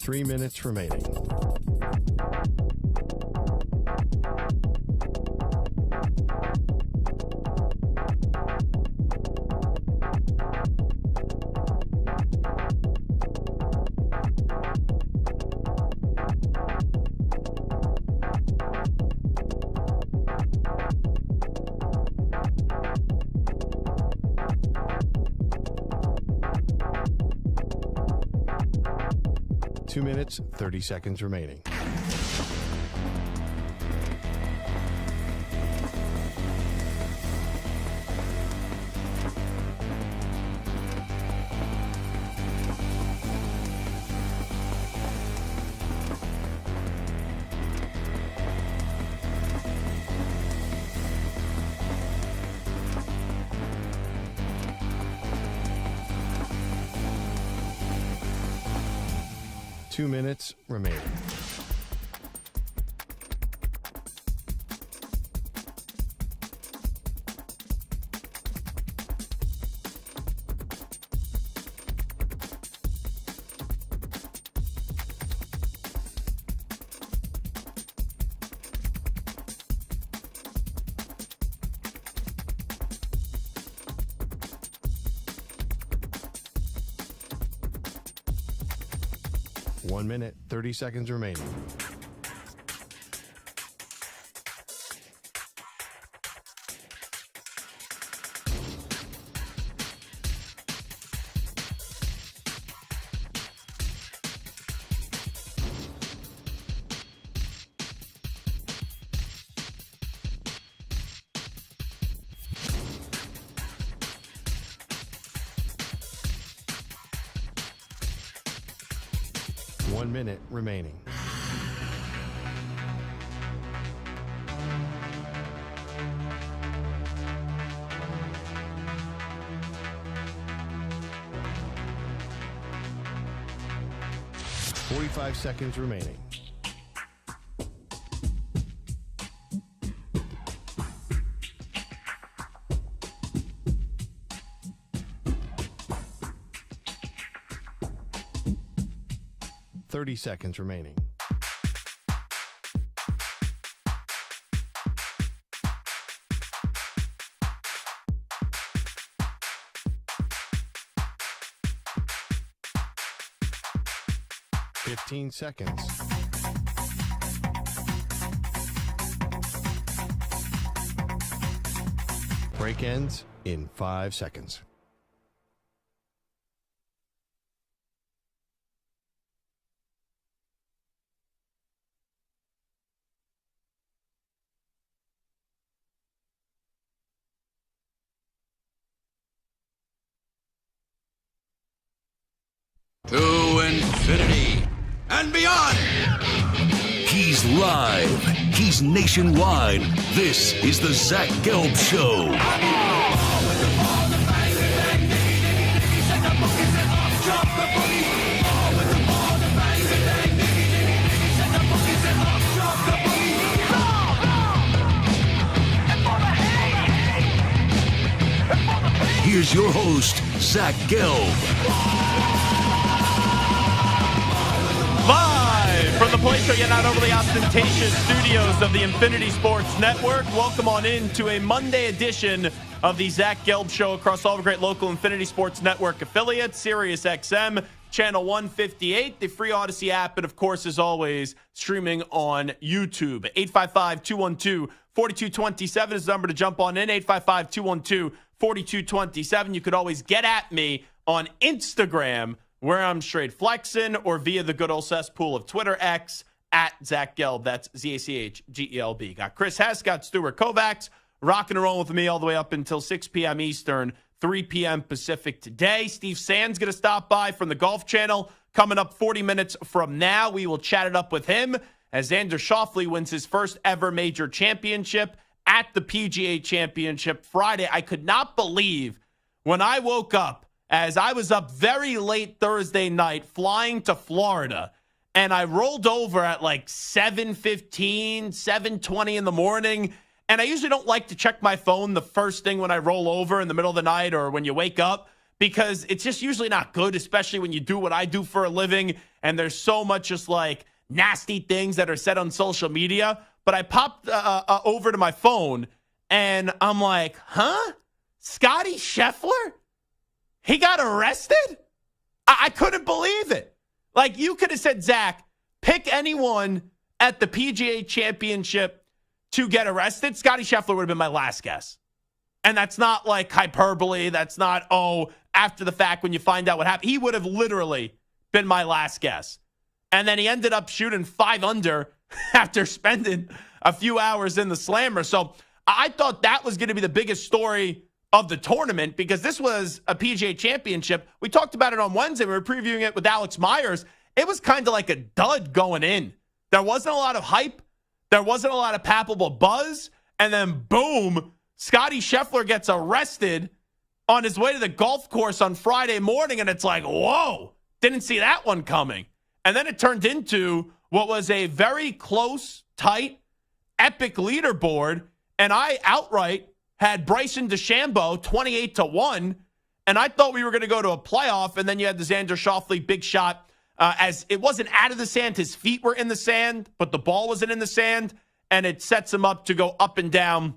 3 minutes remaining. Two minutes, 30 seconds remaining. Two minutes remaining. One minute, 30 seconds remaining. One minute remaining. Forty-five seconds remaining. Thirty seconds remaining. Fifteen seconds. Break ends in 5 seconds. To infinity and beyond. He's live. He's nationwide. This is the Zach Gelb Show. Here's your host, Zach Gelb. Live from the place where you're not overly ostentatious studios of the Infinity Sports Network. Welcome on in to a Monday edition of the Zach Gelb Show across all the great local Infinity Sports Network affiliates, Sirius XM, Channel 158, the free Odyssey app, and of course, as always, streaming on YouTube. 855-212-4227 is the number to jump on in. 855-212-4227. You could always get at me on Instagram, where I'm straight flexing, or via the good old cesspool of Twitter X at Zach Gelb. That's ZACHGELB. Got Chris Hess, got Stuart Kovacs, rocking and rolling with me all the way up until 6 p.m. Eastern, 3 p.m. Pacific today. Steve Sand's going to stop by from the Golf Channel. Coming up 40 minutes from now, we will chat it up with him as Xander Schauffele wins his first ever major championship at the PGA Championship Friday. I could not believe when I woke up, as I was up very late Thursday night flying to Florida, and I rolled over at like 7:15, 7:20 in the morning. And I usually don't like to check my phone the first thing when I roll over in the middle of the night or when you wake up. because it's just usually not good, especially when you do what I do for a living and there's so much just like nasty things that are said on social media. But I popped over to my phone and I'm like, huh? Scottie Scheffler? He got arrested? I couldn't believe it. Like, you could have said, Zach, pick anyone at the PGA Championship to get arrested. Scottie Scheffler would have been my last guess. And that's not like hyperbole. That's not, after the fact when you find out what happened. He would have literally been my last guess. And then he ended up shooting 5 under after spending a few hours in the slammer. So I thought that was going to be the biggest story of the tournament because this was a PGA Championship. We talked about it on Wednesday. We were previewing it with Alex Myers. It was kind of like a dud going in. There wasn't a lot of hype. There wasn't a lot of palpable buzz. And then, boom, Scottie Scheffler gets arrested on his way to the golf course on Friday morning. And it's like, whoa, didn't see that one coming. And then it turned into what was a very close, tight, epic leaderboard. And I outright had Bryson DeChambeau 28-1. And I thought we were going to go to a playoff. And then you had the Xander Schauffele big shot. As it wasn't out of the sand, his feet were in the sand, but the ball wasn't in the sand. And it sets him up to go up and down,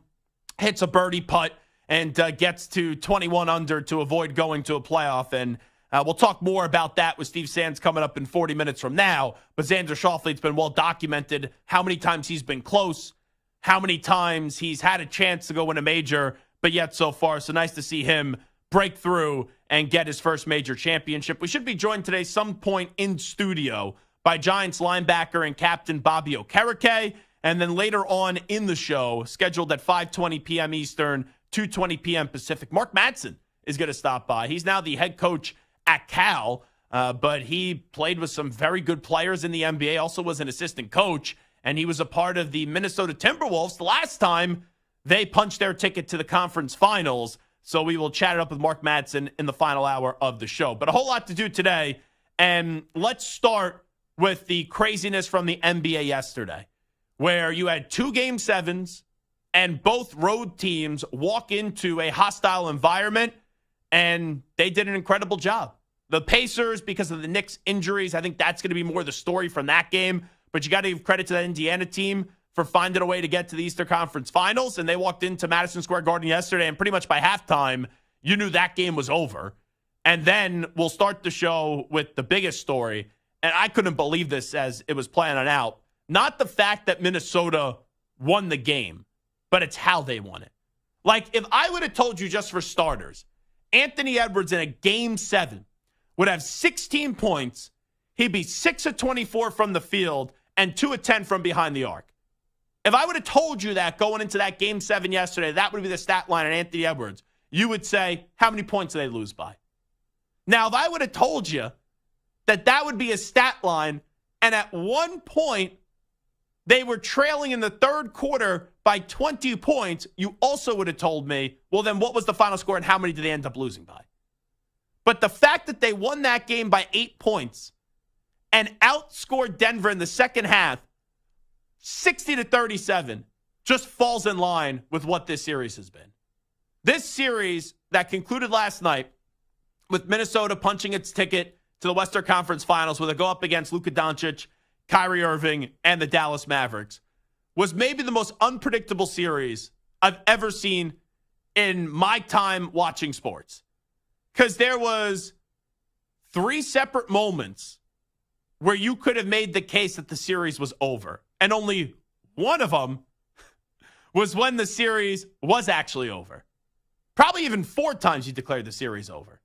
hits a birdie putt, and gets to 21 under to avoid going to a playoff. And we'll talk more about that with Steve Sands coming up in 40 minutes from now. But Xander Schauffele, it's been well documented how many times he's been close, how many times he's had a chance to go win a major, but yet so far. So nice to see him break through and get his first major championship. We should be joined today some point in studio by Giants linebacker and captain Bobby Okereke. And then later on in the show, scheduled at 5:20 p.m. Eastern, 2:20 p.m. Pacific, Mark Madsen is going to stop by. He's now the head coach at Cal, but he played with some very good players in the NBA, also was an assistant coach, and he was a part of the Minnesota Timberwolves the last time they punched their ticket to the conference finals. So we will chat it up with Mark Madsen in the final hour of the show. But a whole lot to do today, and let's start with the craziness from the NBA yesterday, where you had 2 Game 7s and both road teams walk into a hostile environment, and they did an incredible job. The Pacers, because of the Knicks injuries, I think that's going to be more the story from that game. But you got to give credit to that Indiana team for finding a way to get to the Eastern Conference Finals. And they walked into Madison Square Garden yesterday, and pretty much by halftime, you knew that game was over. And then we'll start the show with the biggest story. And I couldn't believe this as it was playing out. Not the fact that Minnesota won the game, but it's how they won it. Like, if I would have told you, just for starters, Anthony Edwards in a Game 7 would have 16 points, he'd be 6 of 24 from the field and 2 of 10 from behind the arc. If I would have told you that going into that Game 7 yesterday, that would be the stat line on Anthony Edwards, you would say, how many points did they lose by? Now, if I would have told you that that would be a stat line, and at one point they were trailing in the third quarter by 20 points, you also would have told me, well, then what was the final score and how many did they end up losing by? But the fact that they won that game by 8 points and outscored Denver in the second half 60-37 just falls in line with what this series has been. This series that concluded last night with Minnesota punching its ticket to the Western Conference Finals where they go up against Luka Doncic, Kyrie Irving, and the Dallas Mavericks was maybe the most unpredictable series I've ever seen in my time watching sports. Because there was 3 separate moments where you could have made the case that the series was over. And only one of them was when the series was actually over. Probably even 4 times you declared the series over.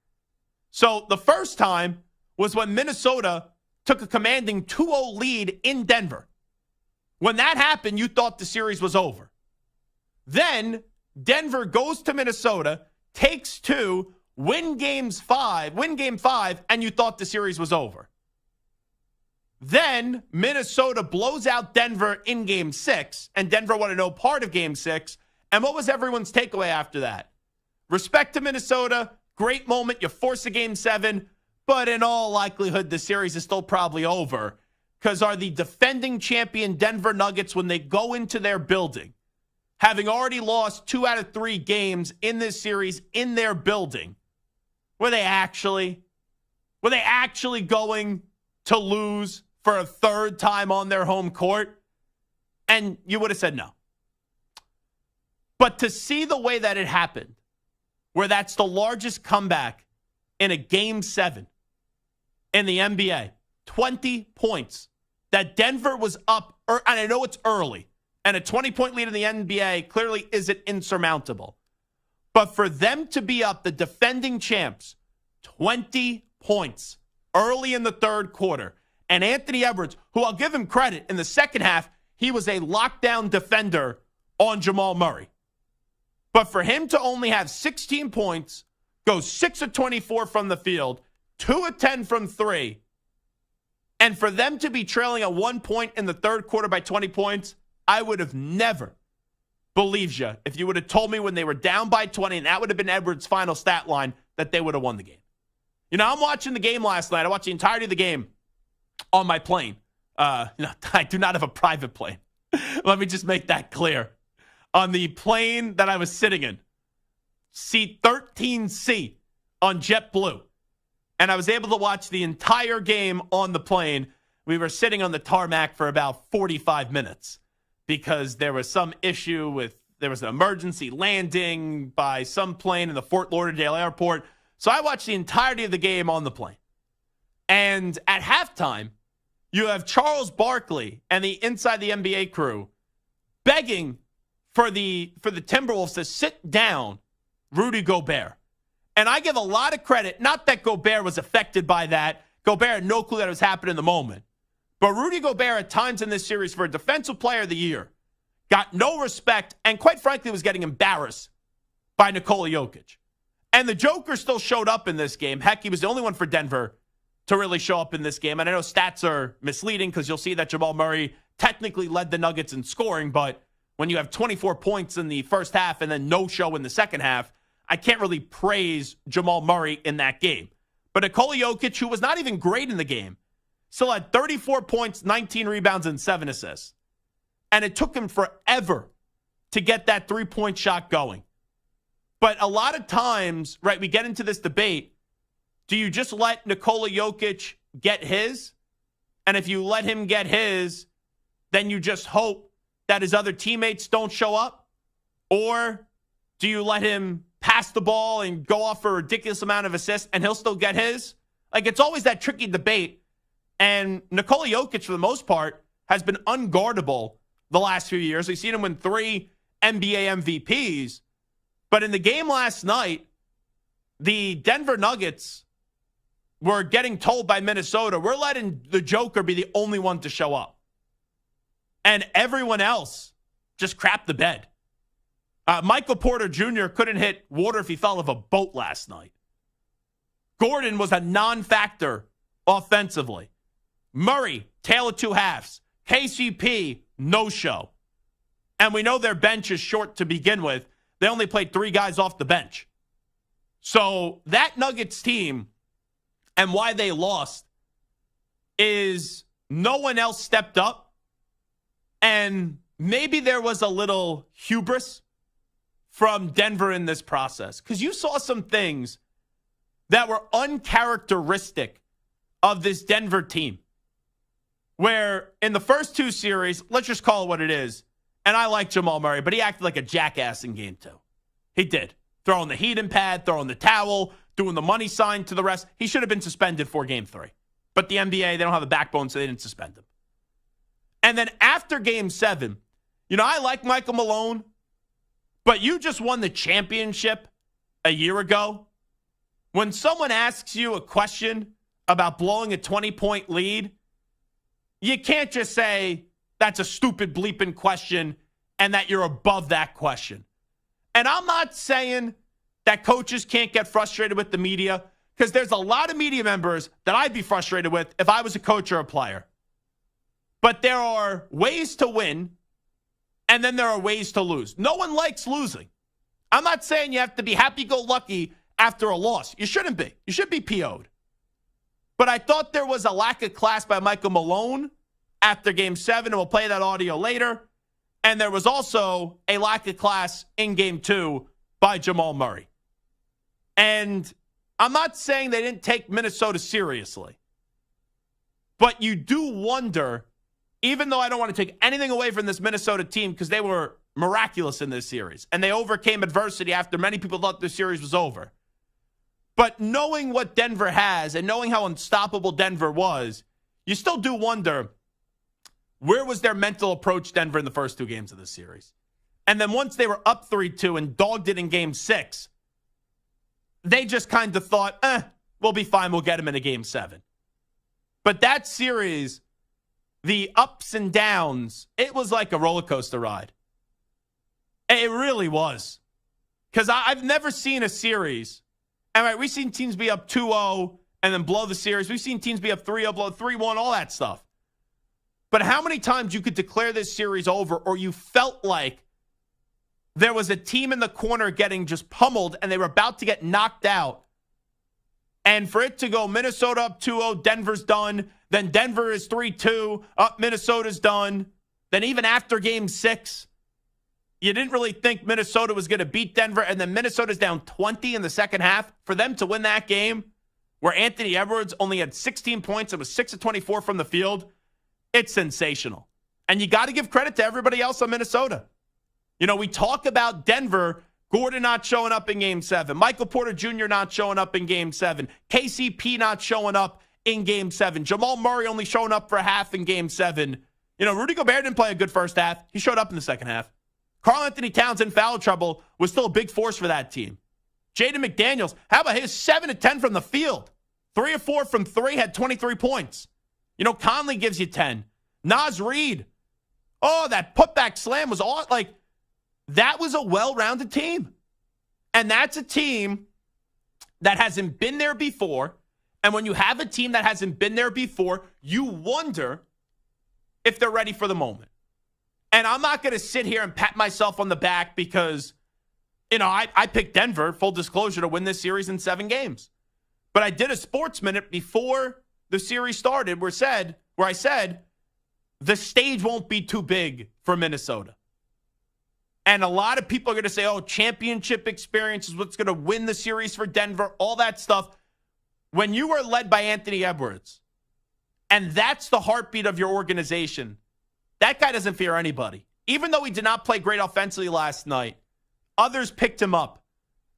So the first time was when Minnesota took a commanding 2-0 lead in Denver. When that happened, you thought the series was over. Then Denver goes to Minnesota, takes 2, win game 5, and you thought the series was over. Then Minnesota blows out Denver in Game 6, and Denver wanted no part of Game 6. And what was everyone's takeaway after that? Respect to Minnesota, great moment, you force a Game 7, but in all likelihood, the series is still probably over. Because are the defending champion Denver Nuggets, when they go into their building, having already lost 2 out of 3 games in this series in their building, Were they actually going to lose for a third time on their home court? And you would have said no. But to see the way that it happened, where that's the largest comeback in a Game 7 in the NBA, 20 points, that Denver was up, and I know it's early, and a 20-point lead in the NBA clearly isn't insurmountable. But for them to be up, the defending champs, 20 points early in the third quarter, and Anthony Edwards, who I'll give him credit, in the second half, he was a lockdown defender on Jamal Murray. But for him to only have 16 points, go 6 of 24 from the field, 2 of 10 from 3, and for them to be trailing at 1 point in the third quarter by 20 points, I would have never believed you if you would have told me when they were down by 20, and that would have been Edwards' final stat line, that they would have won the game. You know, I'm watching the game last night. I watched the entirety of the game on my plane. I do not have a private plane. Let me just make that clear. On the plane that I was sitting in, seat 13C on JetBlue. And I was able to watch the entire game on the plane. We were sitting on the tarmac for about 45 minutes because there was some issue there was an emergency landing by some plane in the Fort Lauderdale airport. So I watched the entirety of the game on the plane. And at halftime, you have Charles Barkley and the Inside the NBA crew begging for the Timberwolves to sit down Rudy Gobert. And I give a lot of credit, not that Gobert was affected by that. Gobert had no clue that it was happening in the moment. But Rudy Gobert at times in this series for a defensive player of the year got no respect and quite frankly was getting embarrassed by Nikola Jokic. And the Joker still showed up in this game. Heck, he was the only one for Denver to really show up in this game. And I know stats are misleading because you'll see that Jamal Murray technically led the Nuggets in scoring, but when you have 24 points in the first half and then no show in the second half, I can't really praise Jamal Murray in that game. But Nikola Jokic, who was not even great in the game, still had 34 points, 19 rebounds, and 7 assists. And it took him forever to get that three-point shot going. But a lot of times, right, we get into this debate. Do you just let Nikola Jokic get his? And if you let him get his, then you just hope that his other teammates don't show up? Or do you let him pass the ball and go off for a ridiculous amount of assists and he'll still get his? Like, it's always that tricky debate. And Nikola Jokic, for the most part, has been unguardable the last few years. We've seen him win 3 NBA MVPs. But in the game last night, the Denver Nuggets were getting told by Minnesota, we're letting the Joker be the only one to show up. And everyone else just crapped the bed. Michael Porter Jr. couldn't hit water if he fell off a boat last night. Gordon was a non-factor offensively. Murray, tail of two halves. KCP, no show. And we know their bench is short to begin with. They only played 3 guys off the bench. So that Nuggets team and why they lost is no one else stepped up. And maybe there was a little hubris from Denver in this process. Because you saw some things that were uncharacteristic of this Denver team. Where in the first 2 series, let's just call it what it is. And I like Jamal Murray, but he acted like a jackass in game 2. He did. Throwing the heating pad, throwing the towel, doing the money sign to the rest. He should have been suspended for game 3. But the NBA, they don't have a backbone, so they didn't suspend him. And then after game 7, I like Michael Malone, but you just won the championship a year ago. When someone asks you a question about blowing a 20-point lead, you can't just say that's a stupid bleeping question and that you're above that question. And I'm not saying that coaches can't get frustrated with the media, because there's a lot of media members that I'd be frustrated with if I was a coach or a player. But there are ways to win, and then there are ways to lose. No one likes losing. I'm not saying you have to be happy-go-lucky after a loss. You shouldn't be. You should be PO'd. But I thought there was a lack of class by Michael Malone after Game 7, and we'll play that audio later. And there was also a lack of class in Game 2 by Jamal Murray. And I'm not saying they didn't take Minnesota seriously. But you do wonder, even though I don't want to take anything away from this Minnesota team because they were miraculous in this series and they overcame adversity after many people thought the series was over. But knowing what Denver has and knowing how unstoppable Denver was, you still do wonder, where was their mental approach, Denver, in the first two games of this series? And then once they were up 3-2 and dogged it in game 6, they just kind of thought, we'll be fine. We'll get them in a game 7. But that series, the ups and downs, it was like a roller coaster ride. It really was. Because I've never seen a series. And right, we've seen teams be up 2-0 and then blow the series. We've seen teams be up 3-0, blow 3-1, all that stuff. But how many times you could declare this series over or you felt like there was a team in the corner getting just pummeled and they were about to get knocked out. And for it to go Minnesota up 2-0, Denver's done. Then Denver is 3-2, up Minnesota's done. Then even after game 6, you didn't really think Minnesota was going to beat Denver. And then Minnesota's down 20 in the second half. For them to win that game, where Anthony Edwards only had 16 points and was 6 of 24 from the field, it's sensational. And you got to give credit to everybody else on Minnesota. You know, we talk about Denver, Gordon not showing up in game 7, Michael Porter Jr. not showing up in game 7, KCP not showing up in game 7, Jamal Murray only showing up for a half in game 7. You know, Rudy Gobert didn't play a good first half. He showed up in the second half. Karl Anthony Towns in foul trouble was still a big force for that team. Jaden McDaniels, how about his 7 of 10 from the field? 3 of 4 from 3, had 23 points. You know, Conley gives you 10. Naz Reid, that putback slam was all like, that was a well-rounded team. And that's a team that hasn't been there before. And when you have a team that hasn't been there before, you wonder if they're ready for the moment. And I'm not going to sit here and pat myself on the back because, you know, I picked Denver, full disclosure, to win this series in 7 games. But I did a Sports Minute before the series started where I said the stage won't be too big for Minnesota. And a lot of people are going to say, championship experience is what's going to win the series for Denver, all that stuff. When you are led by Anthony Edwards, and that's the heartbeat of your organization, that guy doesn't fear anybody. Even though he did not play great offensively last night, others picked him up.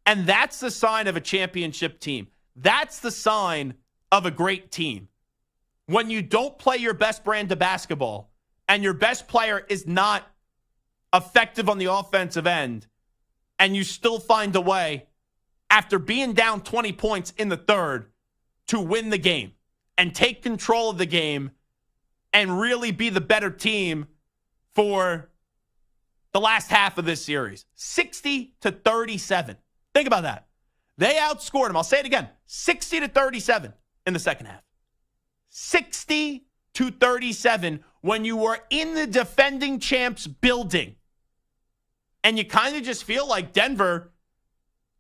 And that's the sign of a championship team. That's the sign of a great team. When you don't play your best brand of basketball, and your best player is not effective on the offensive end, and you still find a way, after being down 20 points in the third, to win the game and take control of the game and really be the better team for the last half of this series. 60-37. Think about that. They outscored them. I'll say it again. 60-37 in the second half. 60-37 when you were in the defending champs building. And you kind of just feel like Denver,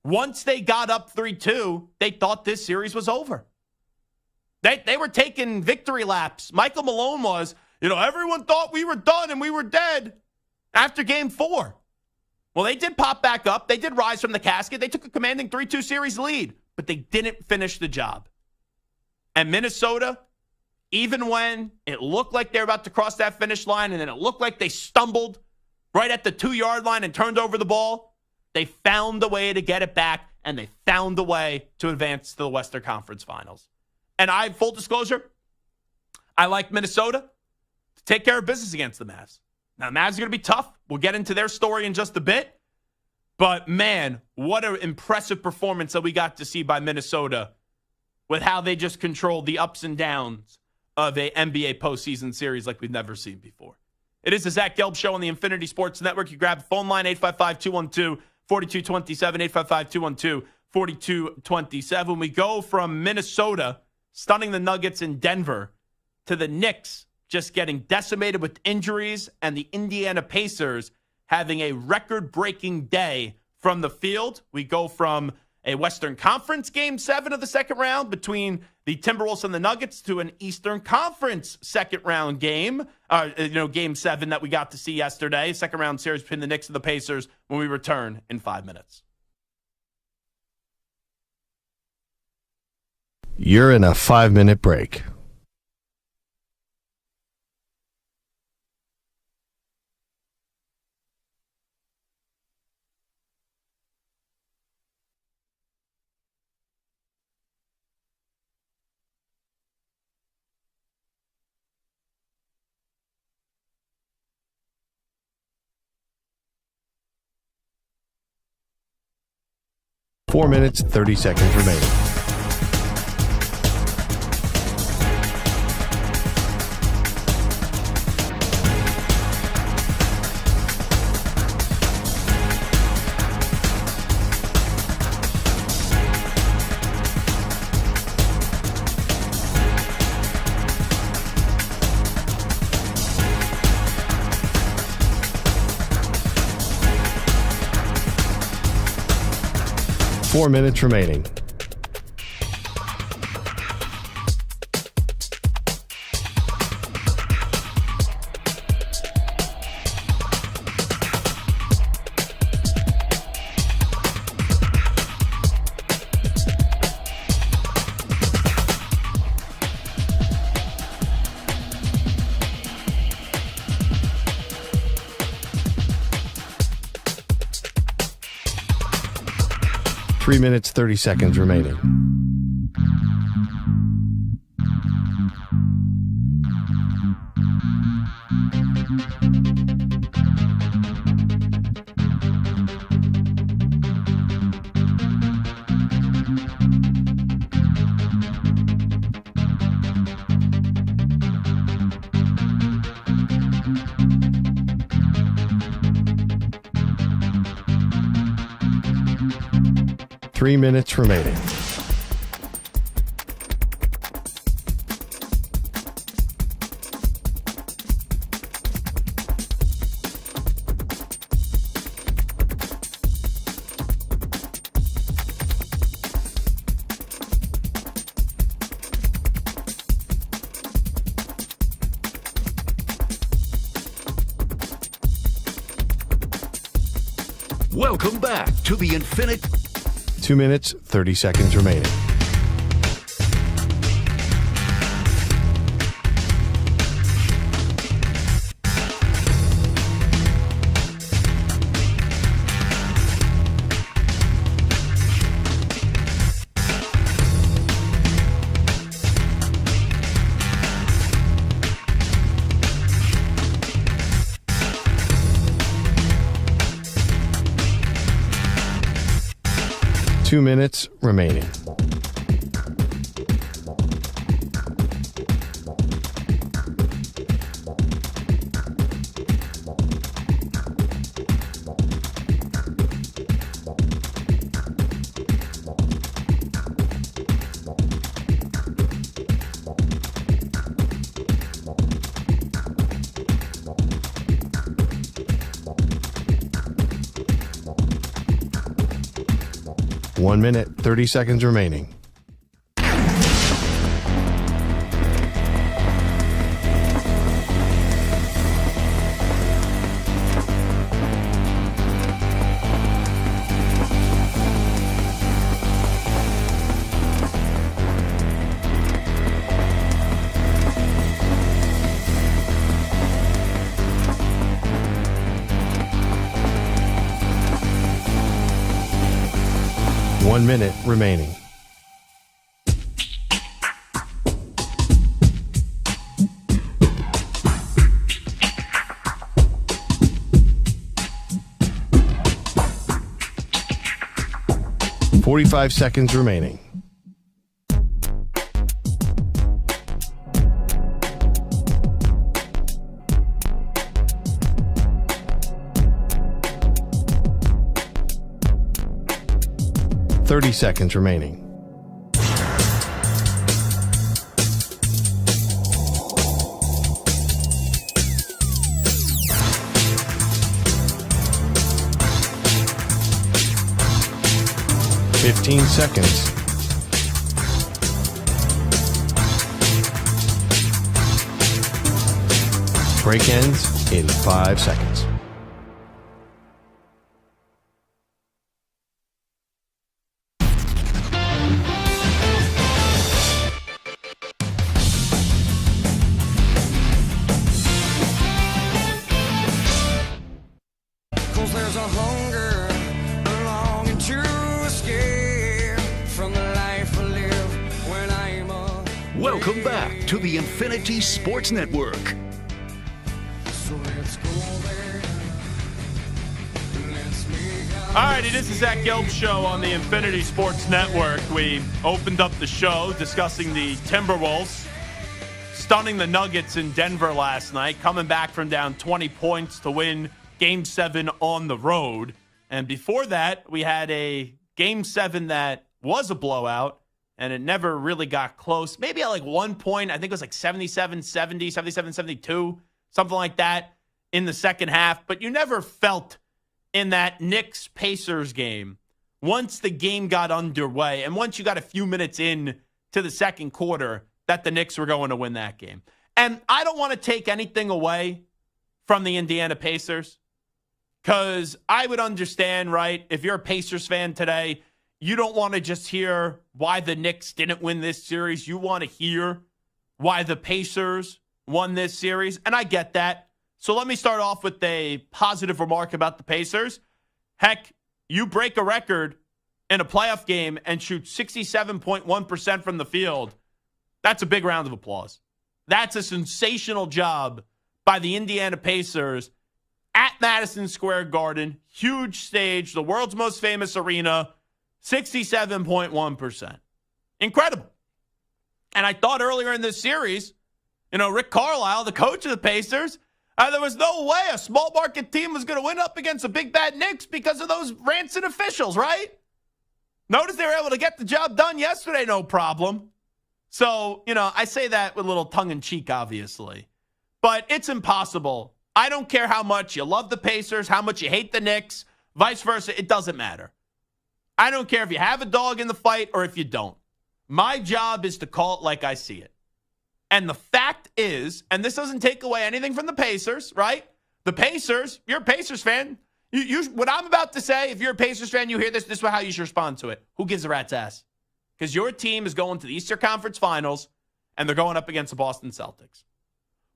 once they got up 3-2, they thought this series was over. They were taking victory laps. Michael Malone was, everyone thought we were done and we were dead after game 4. Well, they did pop back up. They did rise from the casket. They took a commanding 3-2 series lead, but they didn't finish the job. And Minnesota, even when it looked like they were about to cross that finish line and then it looked like they stumbled right at the 2-yard line and turned over the ball, they found a way to get it back, and they found a way to advance to the Western Conference Finals. And full disclosure, I like Minnesota to take care of business against the Mavs. Now, the Mavs are going to be tough. We'll get into their story in just a bit. But, man, what an impressive performance that we got to see by Minnesota with how they just controlled the ups and downs of a NBA postseason series like we've never seen before. It is the Zach Gelb Show on the Infinity Sports Network. You grab the phone line, 855-212-4227, 855-212-4227. We go from Minnesota stunning the Nuggets in Denver to the Knicks just getting decimated with injuries and the Indiana Pacers having a record-breaking day from the field. We go from a Western Conference Game 7 of the second round between the Timberwolves and the Nuggets to an Eastern Conference second-round game, Game 7 that we got to see yesterday, second-round series between the Knicks and the Pacers when we return in 5 minutes. You're in a 5-minute break. Four minutes, 30 seconds remaining. Four minutes remaining. Three minutes, 30 seconds remaining. Three minutes remaining. Welcome back to the Infinite. 2 minutes, 30 seconds remaining. Two minutes remaining. One minute, 30 seconds remaining. One minute remaining. Forty-five seconds remaining. Thirty seconds remaining. Fifteen seconds. Break ends in 5 seconds. There's a hunger, a longing to escape from the life I live when I'm a Welcome back to the Infinity Sports Network. So let's go there. Let's make out. All righty, this is Zach Gelb Show on the Infinity Sports Network. We opened up the show discussing the Timberwolves stunning the Nuggets in Denver last night, coming back from down 20 points to win Game 7 on the road. And before that, we had a Game 7 that was a blowout, and it never really got close. Maybe at like 1 point, I think it was like 77-70, 77-72, something like that in the second half. But you never felt in that Knicks-Pacers game, once the game got underway, and once you got a few minutes in to the second quarter, that the Knicks were going to win that game. And I don't want to take anything away from the Indiana Pacers, because I would understand, right, if you're a Pacers fan today, you don't want to just hear why the Knicks didn't win this series. You want to hear why the Pacers won this series, and I get that. So let me start off with a positive remark about the Pacers. Heck, you break a record in a playoff game and shoot 67.1% from the field. That's a big round of applause. That's a sensational job by the Indiana Pacers at Madison Square Garden. Huge stage, the world's most famous arena, 67.1%. Incredible. And I thought earlier in this series, Rick Carlisle, the coach of the Pacers, there was no way a small market team was going to win up against a big bad Knicks because of those rancid officials, right? Notice they were able to get the job done yesterday, no problem. So, I say that with a little tongue-in-cheek, obviously. But it's impossible. I don't care how much you love the Pacers, how much you hate the Knicks, vice versa. It doesn't matter. I don't care if you have a dog in the fight or if you don't. My job is to call it like I see it. And the fact is, and this doesn't take away anything from the Pacers, right? The Pacers, you're a Pacers fan. What I'm about to say, if you're a Pacers fan, you hear this is how you should respond to it. Who gives a rat's ass? Because your team is going to the Eastern Conference Finals, and they're going up against the Boston Celtics.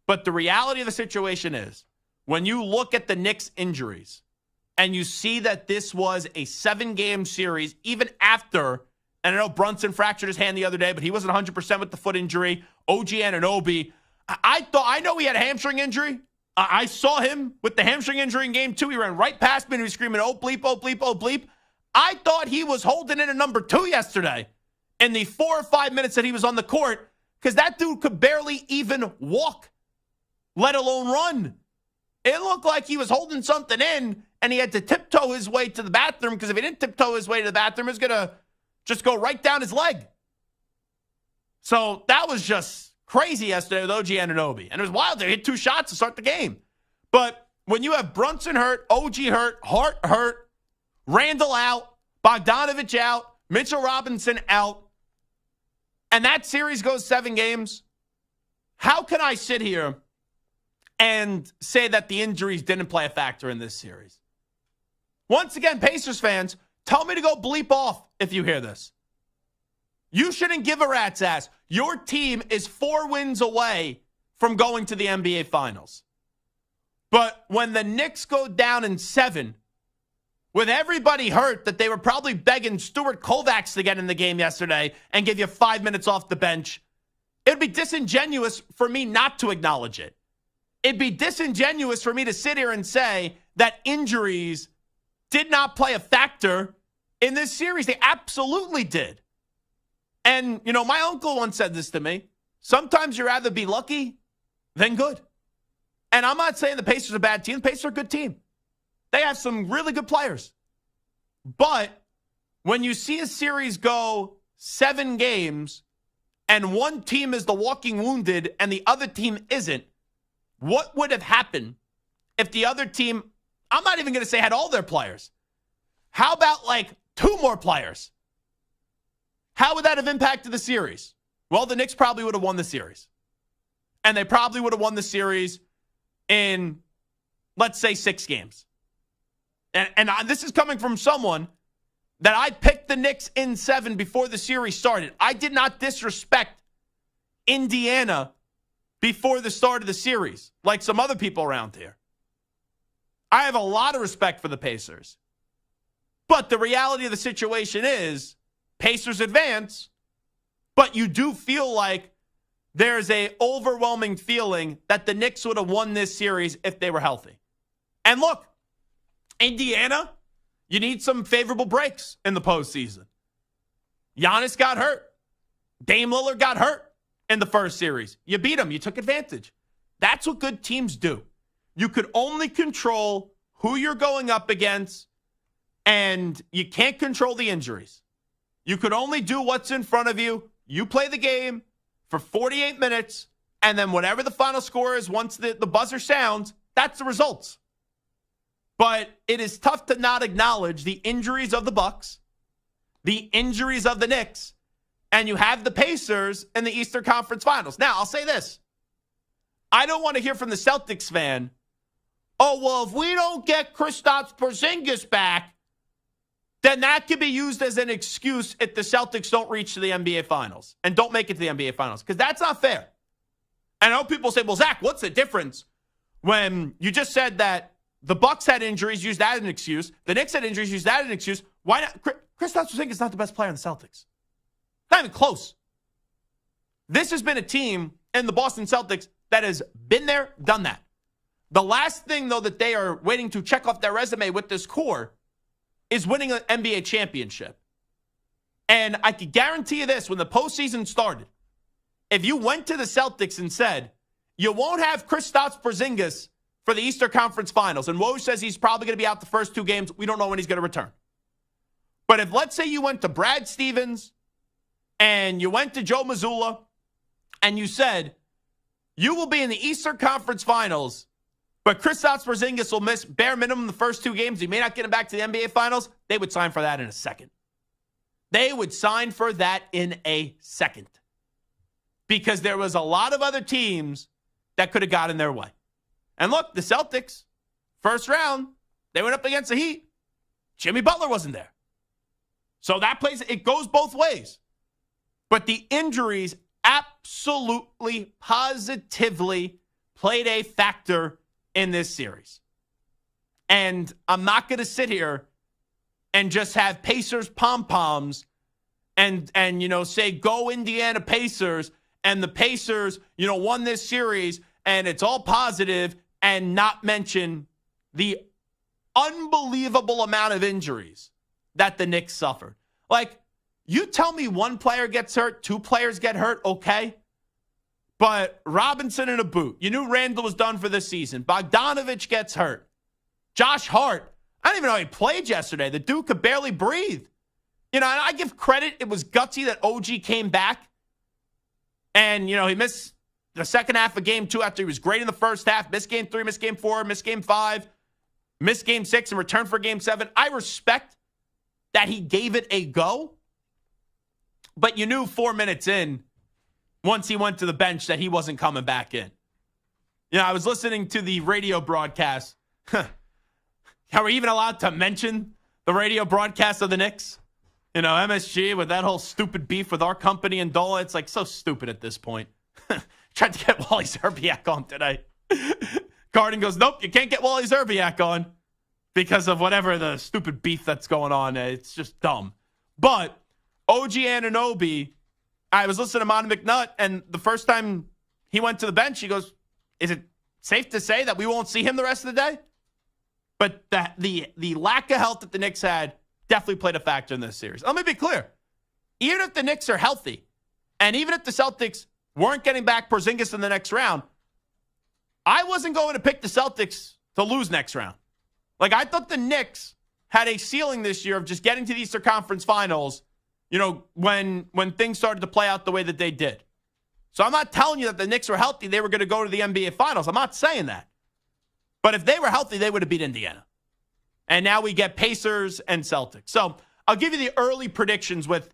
But the reality of the situation is, when you look at the Knicks injuries, and you see that this was a 7-game series, even after, and I know Brunson fractured his hand the other day, but he wasn't 100% with the foot injury. OG Anunoby, I know he had a hamstring injury. I saw him with the hamstring injury in Game 2. He ran right past me, and he was screaming, oh, bleep, oh, bleep, oh, bleep. I thought he was holding in a number 2 yesterday in the 4 or 5 minutes that he was on the court, because that dude could barely even walk, let alone run. It looked like he was holding something in, and he had to tiptoe his way to the bathroom, because if he didn't tiptoe his way to the bathroom, it was going to just go right down his leg. So that was just crazy yesterday with OG Anunoby. And it was wild. They hit 2 shots to start the game. But when you have Brunson hurt, OG hurt, Hart hurt, Randall out, Bogdanovich out, Mitchell Robinson out, and that series goes 7 games, how can I sit here and say that the injuries didn't play a factor in this series? Once again, Pacers fans, tell me to go bleep off if you hear this. You shouldn't give a rat's ass. Your team is 4 wins away from going to the NBA Finals. But when the Knicks go down in 7, with everybody hurt that they were probably begging Stuart Kovacs to get in the game yesterday and give you 5 minutes off the bench, it would be disingenuous for me not to acknowledge it. It'd be disingenuous for me to sit here and say that injuries did not play a factor in this series. They absolutely did. And, my uncle once said this to me. Sometimes you'd rather be lucky than good. And I'm not saying the Pacers are a bad team. The Pacers are a good team. They have some really good players. But when you see a series go 7 games and one team is the walking wounded and the other team isn't, what would have happened if the other team, I'm not even going to say had all their players. How about like 2 more players? How would that have impacted the series? Well, the Knicks probably would have won the series. And they probably would have won the series in, let's say, 6 games. And this is coming from someone that I picked the Knicks in 7 before the series started. I did not disrespect Indiana before the start of the series, like some other people around here. I have a lot of respect for the Pacers. But the reality of the situation is Pacers advance, but you do feel like there's a overwhelming feeling that the Knicks would have won this series if they were healthy. And look, Indiana, you need some favorable breaks in the postseason. Giannis got hurt. Dame Lillard got hurt in the first series. You beat them. You took advantage. That's what good teams do. You could only control who you're going up against, and you can't control the injuries. You could only do what's in front of you. You play the game for 48 minutes, and then whatever the final score is, once the buzzer sounds, that's the results. But it is tough to not acknowledge the injuries of the Bucks, the injuries of the Knicks, and you have the Pacers in the Eastern Conference Finals. Now, I'll say this. I don't want to hear from the Celtics fan, oh, well, if we don't get Kristaps Porzingis back, then that could be used as an excuse if the Celtics don't reach to the NBA Finals and don't make it to the NBA Finals, because that's not fair. And I know people say, well, Zach, what's the difference when you just said that the Bucks had injuries, used that as an excuse, the Knicks had injuries, used that as an excuse. Why not? Kristaps Porzingis is not the best player in the Celtics. Not even close. This has been a team in the Boston Celtics that has been there, done that. The last thing, though, that they are waiting to check off their resume with this core is winning an NBA championship. And I can guarantee you this, when the postseason started, if you went to the Celtics and said, you won't have Kristaps Porzingis for the Eastern Conference Finals, and Woj says he's probably going to be out the first two games, we don't know when he's going to return. But if, let's say, you went to Brad Stevens and you went to Joe Mazzulla and you said, you will be in the Eastern Conference Finals, but Kristaps Porzingis will miss bare minimum the first two games, he may not get him back to the NBA Finals, they would sign for that in a second. They would sign for that in a second. Because there was a lot of other teams that could have got in their way. And look, the Celtics, first round, they went up against the Heat. Jimmy Butler wasn't there. So that plays, it goes both ways. But the injuries absolutely, positively played a factor in this series. And I'm not going to sit here and just have Pacers pom-poms and say, go Indiana Pacers, and the Pacers, won this series, and it's all positive, and not mention the unbelievable amount of injuries that the Knicks suffered. Like, you tell me one player gets hurt, two players get hurt, okay? But Robinson in a boot. You knew Randall was done for this season. Bogdanovich gets hurt. Josh Hart, I don't even know how he played yesterday. The dude could barely breathe. And I give credit. It was gutsy that OG came back. And, he missed the second half of game 2 after he was great in the first half. Missed game 3, missed game 4, missed game 5, missed game 6, and returned for game 7. I respect that he gave it a go. But you knew 4 minutes in, once he went to the bench, that he wasn't coming back in. I was listening to the radio broadcast. Are we even allowed to mention the radio broadcast of the Knicks? MSG with that whole stupid beef with our company and Dola. It's like so stupid at this point. Tried to get Wally Zerbiak on today. Garden goes, nope, you can't get Wally Zerbiak on because of whatever the stupid beef that's going on. It's just dumb. But OG Anunoby, I was listening to Mon McNutt, and the first time he went to the bench, he goes, is it safe to say that we won't see him the rest of the day? But the lack of health that the Knicks had definitely played a factor in this series. Let me be clear. Even if the Knicks are healthy, and even if the Celtics weren't getting back Porzingis in the next round, I wasn't going to pick the Celtics to lose next round. Like, I thought the Knicks had a ceiling this year of just getting to the Eastern Conference Finals, when things started to play out the way that they did. So I'm not telling you that the Knicks were healthy, they were going to go to the NBA Finals. I'm not saying that. But if they were healthy, they would have beat Indiana. And now we get Pacers and Celtics. So I'll give you the early predictions with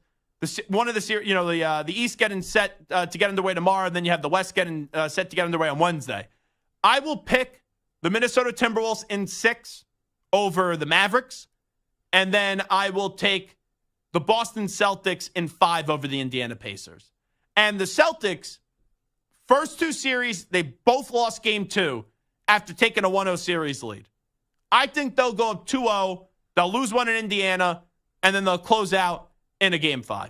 one of the series, the East getting set to get underway tomorrow, and then you have the West getting set to get underway on Wednesday. I will pick the Minnesota Timberwolves in 6 over the Mavericks, and then I will take the Boston Celtics in 5 over the Indiana Pacers. And the Celtics, first 2 series, they both lost game 2 after taking a 1-0 series lead. I think they'll go up 2-0. They'll lose one in Indiana, and then they'll close out in a Game 5.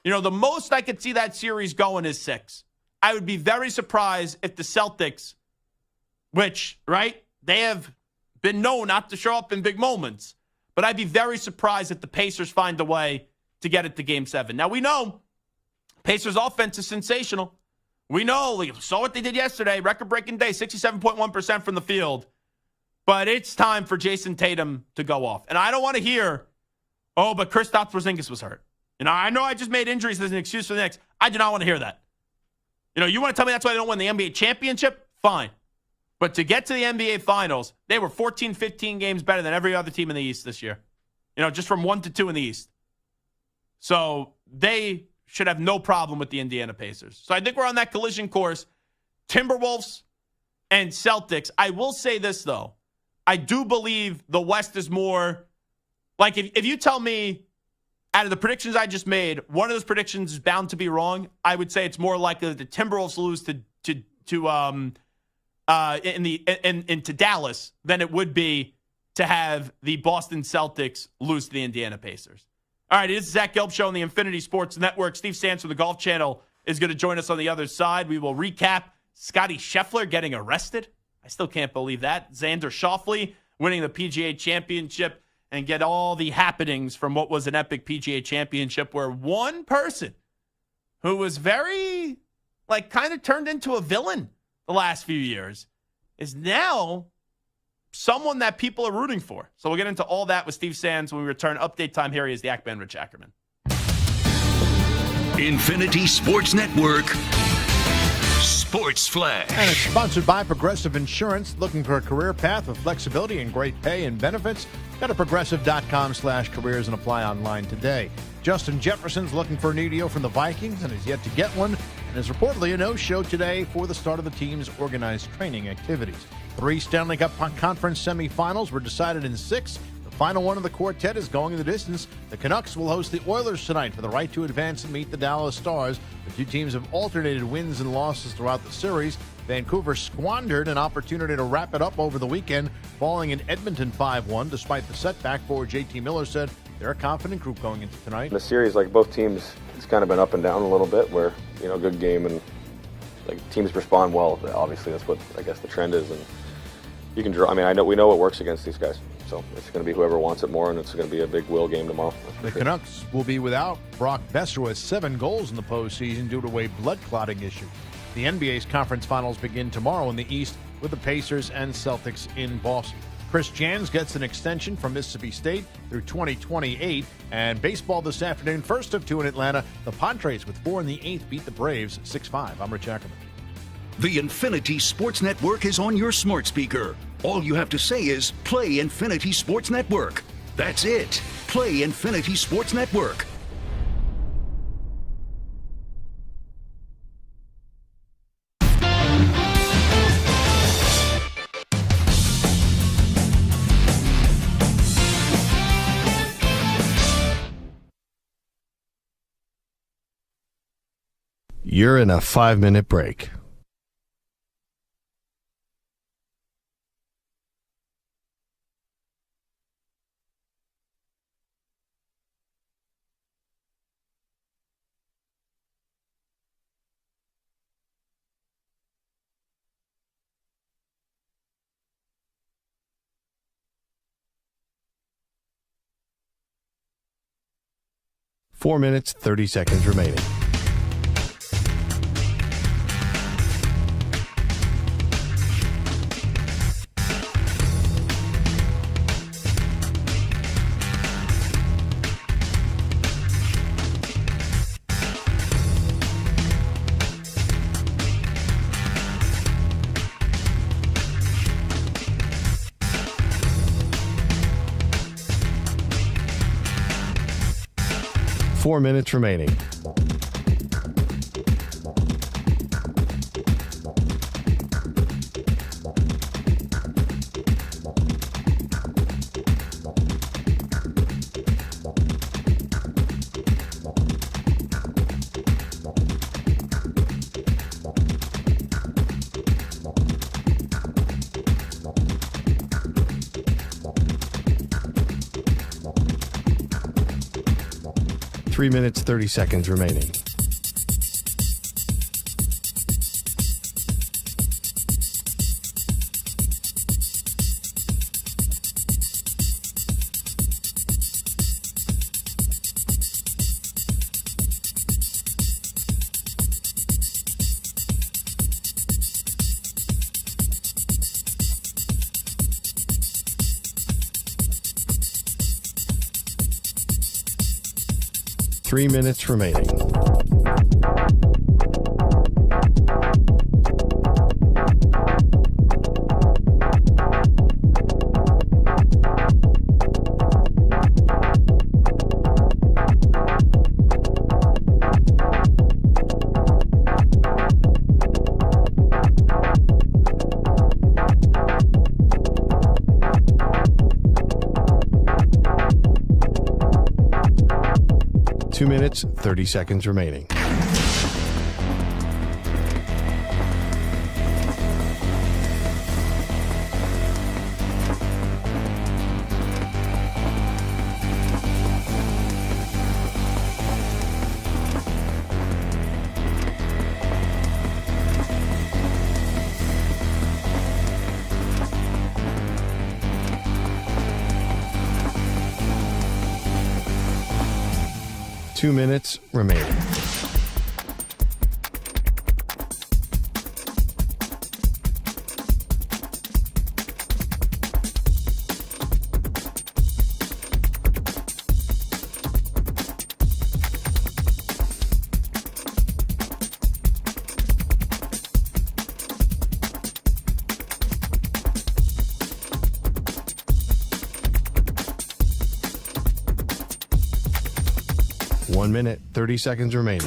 The most I could see that series going is 6. I would be very surprised if the Celtics, which, right, they have been known not to show up in big moments, but I'd be very surprised if the Pacers find a way to get it to Game 7. Now, we know Pacers' offense is sensational. We know, we saw what they did yesterday, record-breaking day, 67.1% from the field. But it's time for Jason Tatum to go off. And I don't want to hear, but Kristaps Porzingis was hurt. I know I just made injuries as an excuse for the Knicks. I do not want to hear that. You want to tell me that's why they don't win the NBA championship? Fine. But to get to the NBA Finals, they were 14, 15 games better than every other team in the East this year. Just from 1 to 2 in the East. So they should have no problem with the Indiana Pacers. So I think we're on that collision course. Timberwolves and Celtics. I will say this, though. I do believe the West is more, like if you tell me out of the predictions I just made, one of those predictions is bound to be wrong, I would say it's more likely that the Timberwolves lose into Dallas than it would be to have the Boston Celtics lose to the Indiana Pacers. All right, it is the Zach Gelb Show on the Infinity Sports Network. Steve Sands from the Golf Channel is going to join us on the other side. We will recap Scottie Scheffler getting arrested. I still can't believe that. Xander Schauffele winning the PGA Championship and get all the happenings from what was an epic PGA Championship where one person who was very, kind of turned into a villain the last few years is now someone that people are rooting for. So we'll get into all that with Steve Sands when we return. Update time. Here he is, the Ackman Rich Ackerman. Infinity Sports Network. Sports Flash. And it's sponsored by Progressive Insurance. Looking for a career path with flexibility and great pay and benefits? Go to progressive.com/careers and apply online today. Justin Jefferson's looking for a new deal from the Vikings and has yet to get one, and is reportedly a no-show today for the start of the team's organized training activities. 3 Stanley Cup Conference semifinals were decided in 6. The final one of the quartet is going the distance. The Canucks will host the Oilers tonight for the right to advance and meet the Dallas Stars. The two teams have alternated wins and losses throughout the series. Vancouver squandered an opportunity to wrap it up over the weekend, falling in Edmonton 5-1. Despite the setback, forward JT Miller said they're a confident group going into tonight. The series, like both teams, it's kind of been up and down a little bit where, good game and teams respond well. Obviously, that's what I guess the trend is. And you can draw. We know what works against these guys. So it's going to be whoever wants it more, and it's going to be a big will game tomorrow. The Canucks will be without Brock Besser, who has 7 goals in the postseason due to a blood clotting issue. The NBA's conference finals begin tomorrow in the East with the Pacers and Celtics in Boston. Chris Jans gets an extension from Mississippi State through 2028. And baseball this afternoon, first of 2 in Atlanta. The Padres with 4 in the 8th beat the Braves 6-5. I'm Rich Ackerman. The Infinity Sports Network is on your smart speaker. All you have to say is play Infinity Sports Network. That's it. Play Infinity Sports Network. You're in a 5-minute break. Four minutes, 30 seconds remaining. Four minutes remaining. 3 minutes, 30 seconds remaining. Three minutes remaining. Two minutes, 30 seconds remaining. Two minutes remaining. One minute, 30 seconds remaining.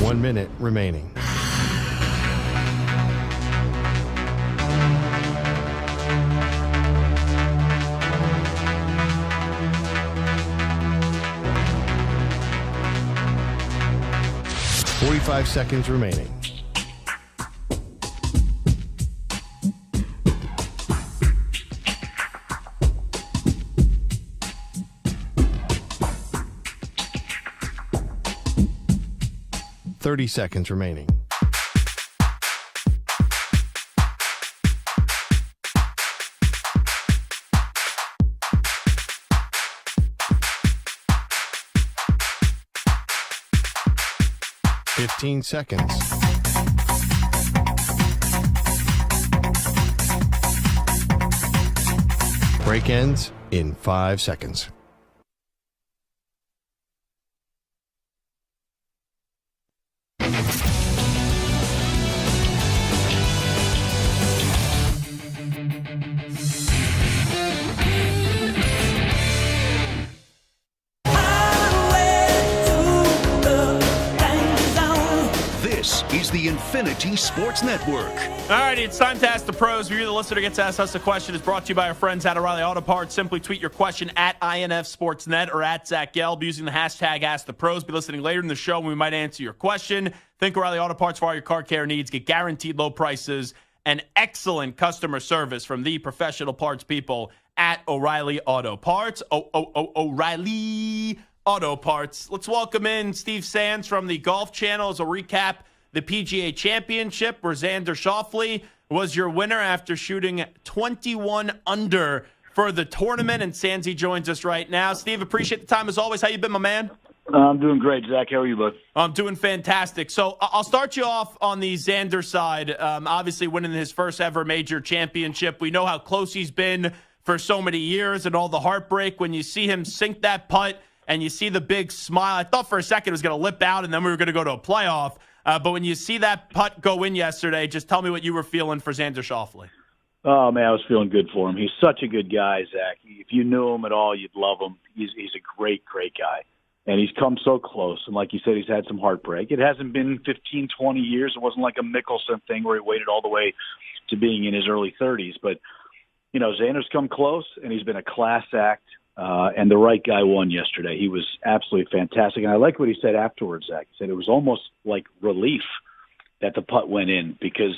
One minute remaining. Forty-five seconds remaining. Thirty seconds remaining. Fifteen seconds. Break ends in 5 seconds. This is the Infinity Sports Network. All right, it's time to ask the pros. You're the listener gets to ask us a question. It's brought to you by our friends at O'Reilly Auto Parts. Simply tweet your question at INF Sportsnet or at Zach Gelb using the hashtag Ask the Pros. Be listening later in the show when we might answer your question. Think O'Reilly Auto Parts for all your car care needs. Get guaranteed low prices and excellent customer service from the professional parts people at O'Reilly Auto Parts. O'Reilly Auto Parts. Let's welcome in Steve Sands from the Golf Channel as a recap the PGA Championship, where Xander Schauffele was your winner after shooting 21 under for the tournament. And Sandsy joins us right now. Steve, appreciate the time as always. How you been, my man? I'm doing great, Zach. How are you, bud? I'm doing fantastic. So I'll start you off on the Xander side. Obviously winning his first ever major championship. We know how close he's been for so many years and all the heartbreak when you see him sink that putt and you see the big smile. I thought for a second it was going to lip out and then we were going to go to a playoff. But when you see that putt go in yesterday, just tell me what you were feeling for Xander Schauffele. Oh, man, I was feeling good for him. He's such a good guy, Zach. If you knew him at all, you'd love him. He's a great, great guy. And he's come so close. And like you said, he's had some heartbreak. It hasn't been 15, 20 years. It wasn't like a Mickelson thing where he waited all the way to being in his early 30s. But, Xander's come close, and he's been a class act. And the right guy won yesterday. He was absolutely fantastic. And I like what he said afterwards, Zach. He said it was almost like relief that the putt went in, because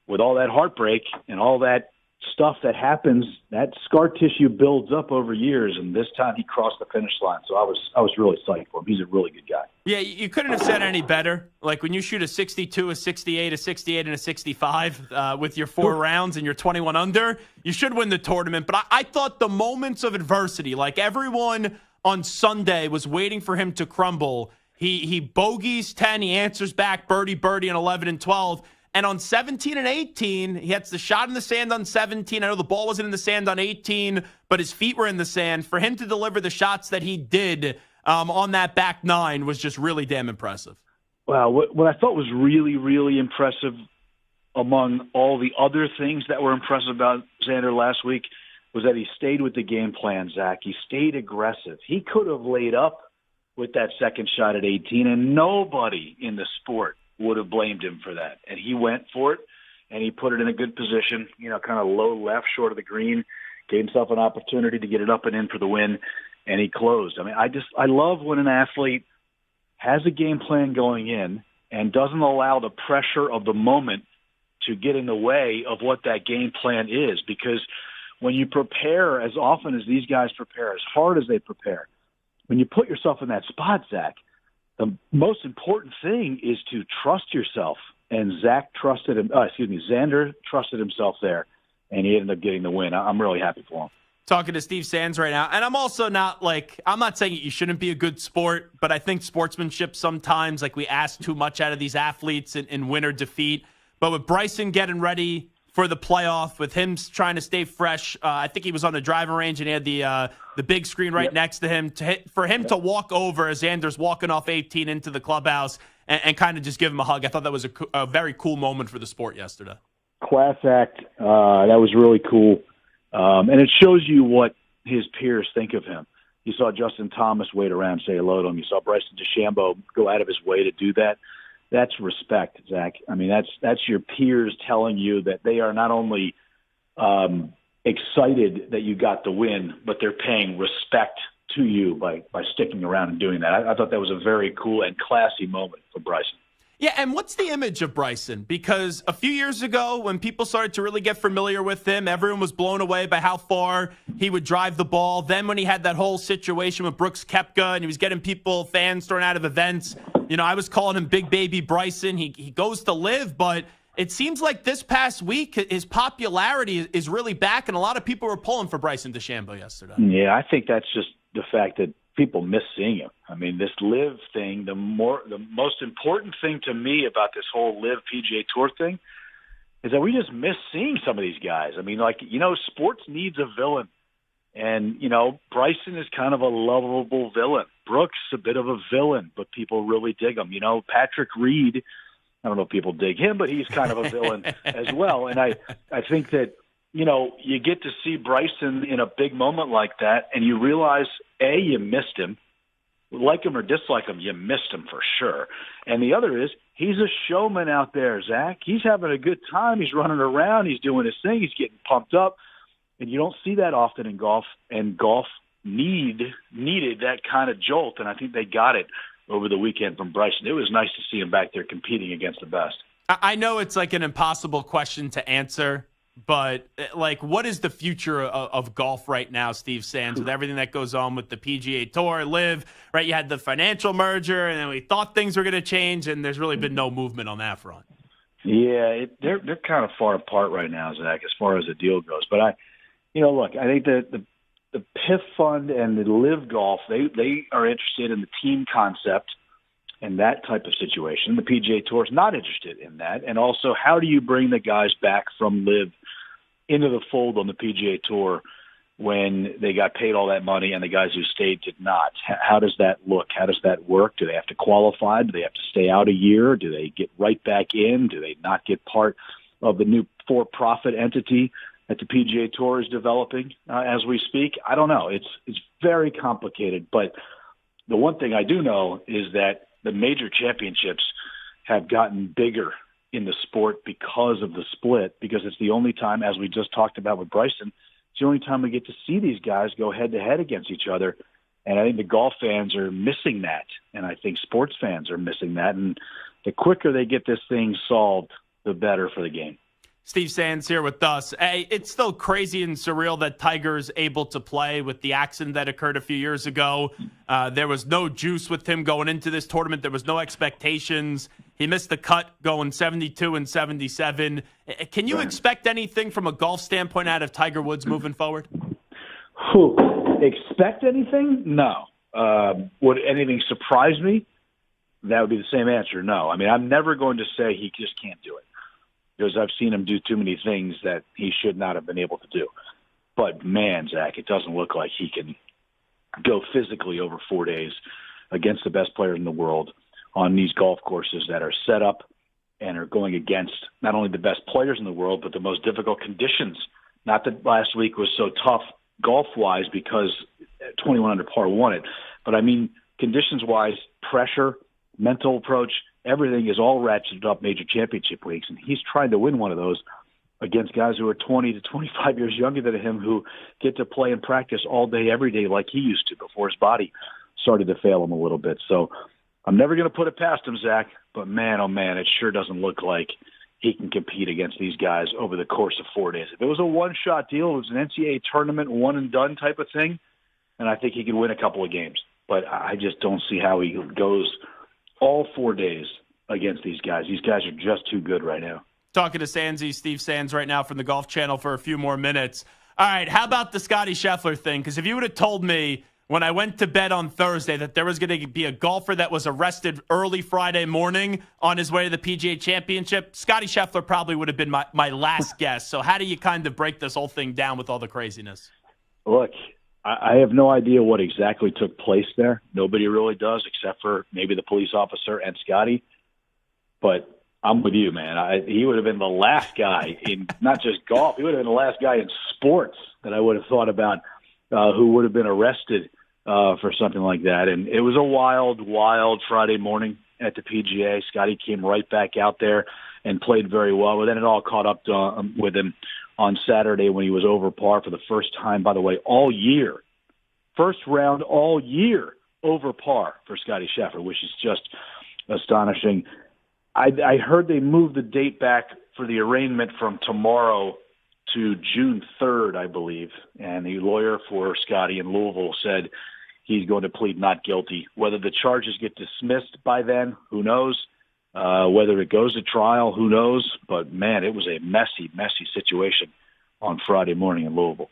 with all that heartbreak and all that stuff that happens, that scar tissue builds up over years, and this time he crossed the finish line. So I was really psyched for him. He's a really good guy. Yeah, you couldn't have said any better. Like when you shoot a 62, a 68, a 68, and a 65 with your 4 rounds and you're 21 under, you should win the tournament. But I thought the moments of adversity, like everyone on Sunday was waiting for him to crumble. He bogeys 10, he answers back birdie on 11 and 12. And on 17 and 18, he hits the shot in the sand on 17. I know the ball wasn't in the sand on 18, but his feet were in the sand. For him to deliver the shots that he did on that back 9 was just really damn impressive. Wow, what I thought was really, really impressive among all the other things that were impressive about Xander last week was that he stayed with the game plan, Zach. He stayed aggressive. He could have laid up with that second shot at 18, and nobody in the sport would have blamed him for that. And he went for it, and he put it in a good position, kind of low left, short of the green, gave himself an opportunity to get it up and in for the win, and he closed. I mean, I love when an athlete has a game plan going in and doesn't allow the pressure of the moment to get in the way of what that game plan is, because when you prepare as often as these guys prepare, as hard as they prepare, when you put yourself in that spot, Zach, the most important thing is to trust yourself. And Xander trusted himself there, and he ended up getting the win. I'm really happy for him. Talking to Steve Sands right now, and I'm also I'm not saying you shouldn't be a good sport, but I think sportsmanship sometimes, we ask too much out of these athletes in win or defeat. But with Bryson getting ready for the playoff, with him trying to stay fresh, I think he was on the driving range and he had the big screen right next to him. For him to walk over as Xander's walking off 18 into the clubhouse and kind of just give him a hug, I thought that was a very cool moment for the sport yesterday. Class act. That was really cool. And it shows you what his peers think of him. You saw Justin Thomas wait around and say hello to him. You saw Bryson DeChambeau go out of his way to do that. That's respect, Zach. I mean, that's your peers telling you that they are not only excited that you got the win, but they're paying respect to you by sticking around and doing that. I thought that was a very cool and classy moment for Bryson. Yeah, and what's the image of Bryson? Because a few years ago, when people started to really get familiar with him, everyone was blown away by how far he would drive the ball. Then when he had that whole situation with Brooks Koepka and he was getting fans thrown out of events, I was calling him Big Baby Bryson. He goes to live, but it seems like this past week, his popularity is really back, and a lot of people were pulling for Bryson DeChambeau yesterday. Yeah, I think that's just the fact that people miss seeing him. I mean, this live thing, the most important thing to me about this whole live PGA Tour thing is that we just miss seeing some of these guys. I mean, sports needs a villain. And, Bryson is kind of a lovable villain. Brooks, a bit of a villain, but people really dig him. Patrick Reed, I don't know if people dig him, but he's kind of a villain as well. And I think that, you get to see Bryson in a big moment like that, and you realize, A, you missed him. Like him or dislike him, you missed him for sure. And the other is, he's a showman out there, Zach. He's having a good time. He's running around. He's doing his thing. He's getting pumped up. And you don't see that often in golf, and golf needed that kind of jolt, and I think they got it over the weekend from Bryson. It was nice to see him back there competing against the best. I know it's an impossible question to answer, but what is the future of golf right now, Steve Sands, with everything that goes on with the PGA Tour, LIV, right? You had the financial merger, and then we thought things were going to change, and there's really been no movement on that front. Yeah, they're kind of far apart right now, Zach, as far as the deal goes. But I think that the PIF Fund and the LIV Golf, they are interested in the team concept and that type of situation. The PGA Tour is not interested in that. And also, how do you bring the guys back from LIV into the fold on the PGA Tour when they got paid all that money and the guys who stayed did not? How does that look? How does that work? Do they have to qualify? Do they have to stay out a year? Do they get right back in? Do they not get part of the new for-profit entity that the PGA Tour is developing as we speak? I don't know. It's very complicated, but the one thing I do know is that the major championships have gotten bigger in the sport because of the split, because it's the only time, as we just talked about with Bryson, it's the only time we get to see these guys go head-to-head against each other. And I think the golf fans are missing that, and I think sports fans are missing that. And the quicker they get this thing solved, the better for the game. Steve Sands here with us. Hey, it's still crazy and surreal that Tiger's able to play with the accident that occurred a few years ago. There was no juice with him going into this tournament. There was no expectations. He missed the cut going 72 and 77. Can you expect anything from a golf standpoint out of Tiger Woods moving forward? Expect anything? No. Would anything surprise me? That would be the same answer. No. I mean, I'm never going to say he just can't do it, because I've seen him do too many things that he should not have been able to do. But, man, Zach, it doesn't look like he can go physically over 4 days against the best players in the world on these golf courses that are set up and are going against not only the best players in the world, but the most difficult conditions. Not that last week was so tough golf-wise because 21 under par won it, but I mean conditions-wise, pressure, mental approach, everything is all ratcheted up major championship weeks, and he's trying to win one of those against guys who are 20 to 25 years younger than him, who get to play and practice all day, every day like he used to before his body started to fail him a little bit. So I'm never going to put it past him, Zach, but man, oh man, it sure doesn't look like he can compete against these guys over the course of 4 days. If it was a one-shot deal, it was an NCAA tournament, one-and-done type of thing, and I think he could win a couple of games. But I just don't see how he goes all 4 days against these guys. These guys are just too good right now. Talking to Sandsy, Steve Sands right now from the Golf Channel for a few more minutes. All right, how about the Scottie Scheffler thing? Because if you would have told me when I went to bed on Thursday that there was going to be a golfer that was arrested early Friday morning on his way to the PGA Championship, Scottie Scheffler probably would have been my last guess. So how do you kind of break this whole thing down with all the craziness? Look, I have no idea what exactly took place there. Nobody really does, except for maybe the police officer and Scottie. But I'm with you, man. He would have been the last guy in not just golf. He would have been the last guy in sports that I would have thought about who would have been arrested for something like that. And it was a wild, wild Friday morning at the PGA. Scottie came right back out there and played very well. But then it all caught up with him on Saturday when he was over par for the first time, by the way, all year. First round all year over par for Scottie Scheffler, which is just astonishing. I heard they moved the date back for the arraignment from tomorrow to June 3rd, I believe. And the lawyer for Scottie in Louisville said he's going to plead not guilty. Whether the charges get dismissed by then, who knows? Whether it goes to trial, who knows? But, man, it was a messy, messy situation on Friday morning in Louisville.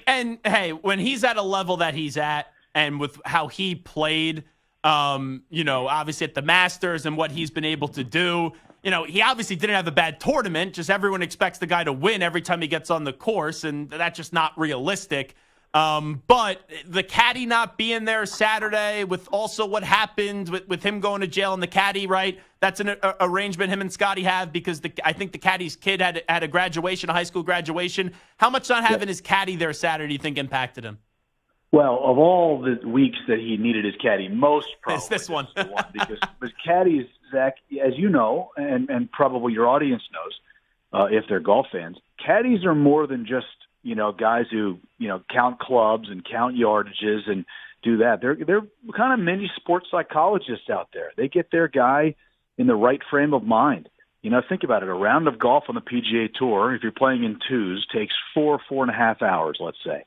And, hey, when he's at a level that he's at and with how he played, obviously at the Masters and what he's been able to do, he obviously didn't have a bad tournament. Just everyone expects the guy to win every time he gets on the course, and that's just not realistic. But the caddy not being there Saturday with also what happened with him going to jail and the caddy, right? That's an arrangement him and Scottie have because I think the caddy's kid had a graduation, a high school graduation. How much not having his caddy there Saturday do you think impacted him? Well, of all the weeks that he needed his caddy, most probably it's this one. because caddies, Zach, as you know, and probably your audience knows, if they're golf fans, caddies are more than just guys who count clubs and count yardages and do that. They're kind of mini sports psychologists out there. They get their guy in the right frame of mind. Think about it. A round of golf on the PGA Tour, if you're playing in twos, takes 4.5 hours, let's say.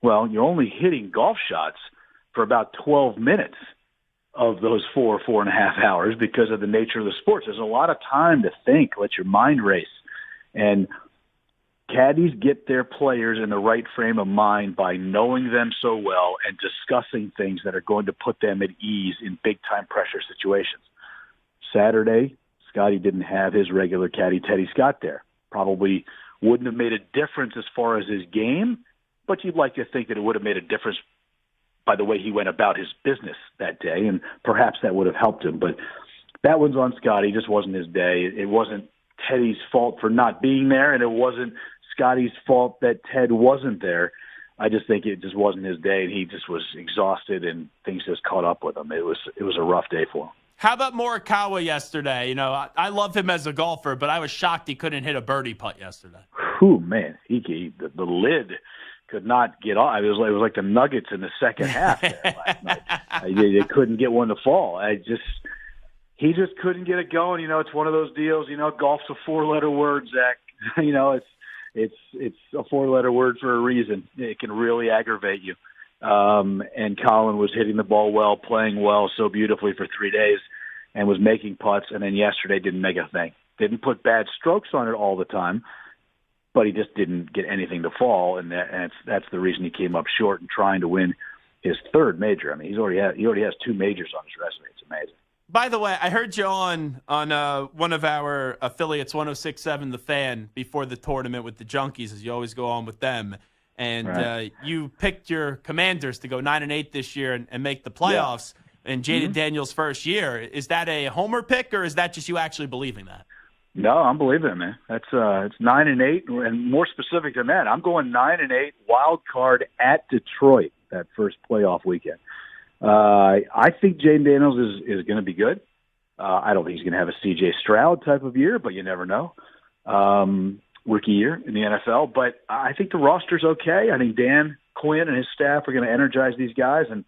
Well, you're only hitting golf shots for about 12 minutes of those 4.5 hours because of the nature of the sport. There's a lot of time to think, let your mind race. And caddies get their players in the right frame of mind by knowing them so well and discussing things that are going to put them at ease in big-time pressure situations. Saturday, Scottie didn't have his regular caddy, Teddy Scott, there. Probably wouldn't have made a difference as far as his game, but you'd like to think that it would have made a difference by the way he went about his business that day, and perhaps that would have helped him. But that one's on Scottie. It just wasn't his day. It wasn't Teddy's fault for not being there, and it wasn't Scottie's fault that Ted wasn't there. I just think it just wasn't his day, and he just was exhausted, and things just caught up with him. It was a rough day for him. How about Morikawa yesterday? You know, I love him as a golfer, but I was shocked he couldn't hit a birdie putt yesterday. Whew, man, the lid could not get off. It was like the Nuggets in the second half there last night. They couldn't get one to fall. He just couldn't get it going. You know, it's one of those deals. You know, golf's a 4-letter word, Zach. You know, it's a 4-letter word for a reason. It can really aggravate you. And Colin was hitting the ball well, playing well, so beautifully for 3 days, and was making putts. And then yesterday didn't make a thing. Didn't put bad strokes on it all the time, but he just didn't get anything to fall, and that's the reason he came up short in trying to win his third major. I mean, he already has 2 majors on his resume. It's amazing. By the way, I heard you on one of our affiliates, 106.7 The Fan, before the tournament with the Junkies, as you always go on with them. And right. You picked your Commanders to go 9-8 this year and make the playoffs in Jaden Daniels' first year. Is that a homer pick, or is that just you actually believing that? No, I'm believing it, man. That's it's 9-8, and more specific than that, I'm going 9-8 wild card at Detroit that first playoff weekend. I think Jaden Daniels is going to be good. I don't think he's going to have a C.J. Stroud type of year, but you never know. Rookie year in the NFL, but I think the roster's okay. I think Dan Quinn and his staff are going to energize these guys, and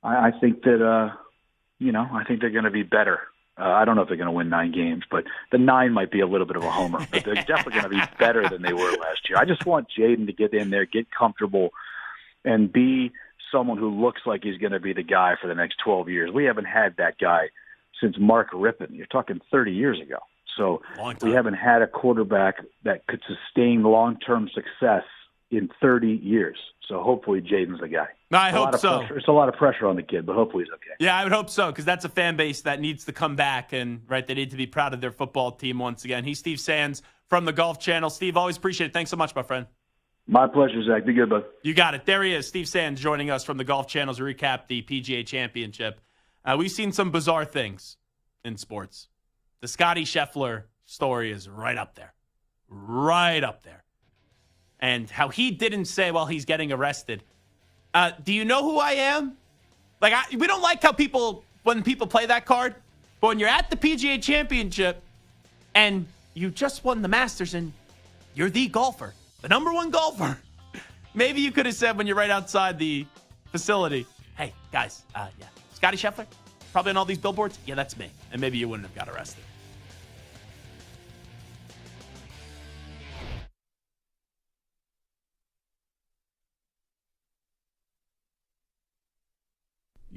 I think that I think they're going to be better. I don't know if they're going to win 9 games, but the 9 might be a little bit of a homer. But they're definitely going to be better than they were last year. I just want Jaden to get in there, get comfortable, and be someone who looks like he's going to be the guy for the next 12 years. We haven't had that guy since Mark Rippon. You're talking 30 years ago. So we haven't had a quarterback that could sustain long-term success in 30 years. So hopefully Jaden's the guy. I hope so. It's a lot of pressure on the kid, but hopefully he's okay. Yeah, I would hope so, because that's a fan base that needs to come back, and they need to be proud of their football team once again. He's Steve Sands from the Golf Channel. Steve, always appreciate it. Thanks so much, my friend. My pleasure, Zach. Be good, bud. You got it. There he is, Steve Sands, joining us from the Golf Channel to recap the PGA Championship. We've seen some bizarre things in sports. The Scotty Scheffler story is right up there. Right up there. And how he didn't say while he's getting arrested, do you know who I am? We don't like how when people play that card, but when you're at the PGA Championship and you just won the Masters and you're the golfer, the number one golfer, maybe you could have said when you're right outside the facility, hey, guys, Scotty Scheffler, probably on all these billboards? Yeah, that's me. And maybe you wouldn't have got arrested.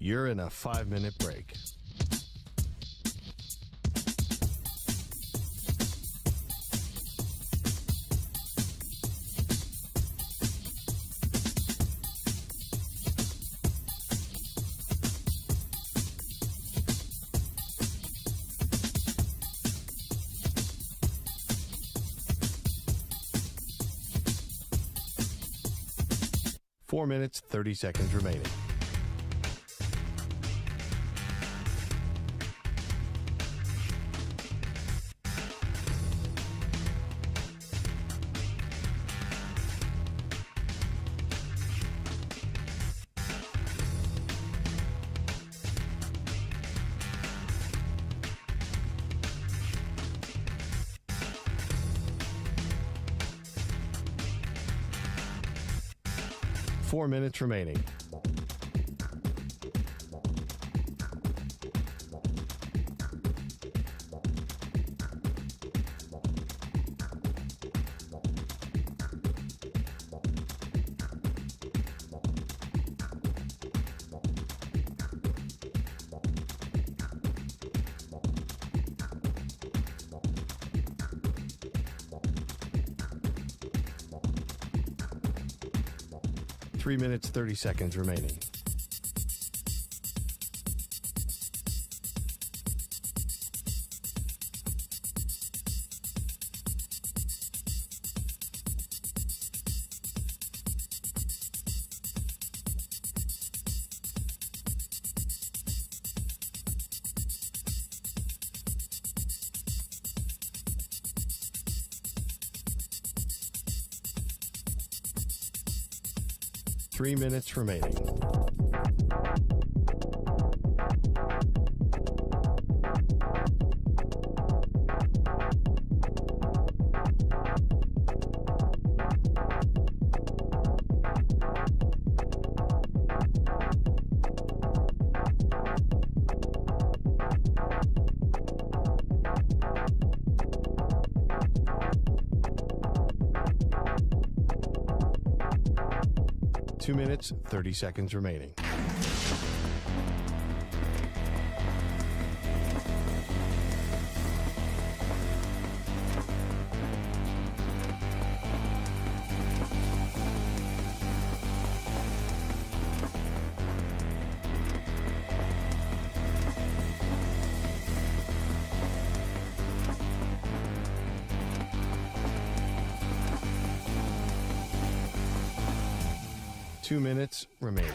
You're in a 5-minute break. Four minutes, 30 seconds remaining. Four minutes remaining. Three minutes, 30 seconds remaining. 3 minutes remaining. Two minutes, 30 seconds remaining. Two minutes remaining.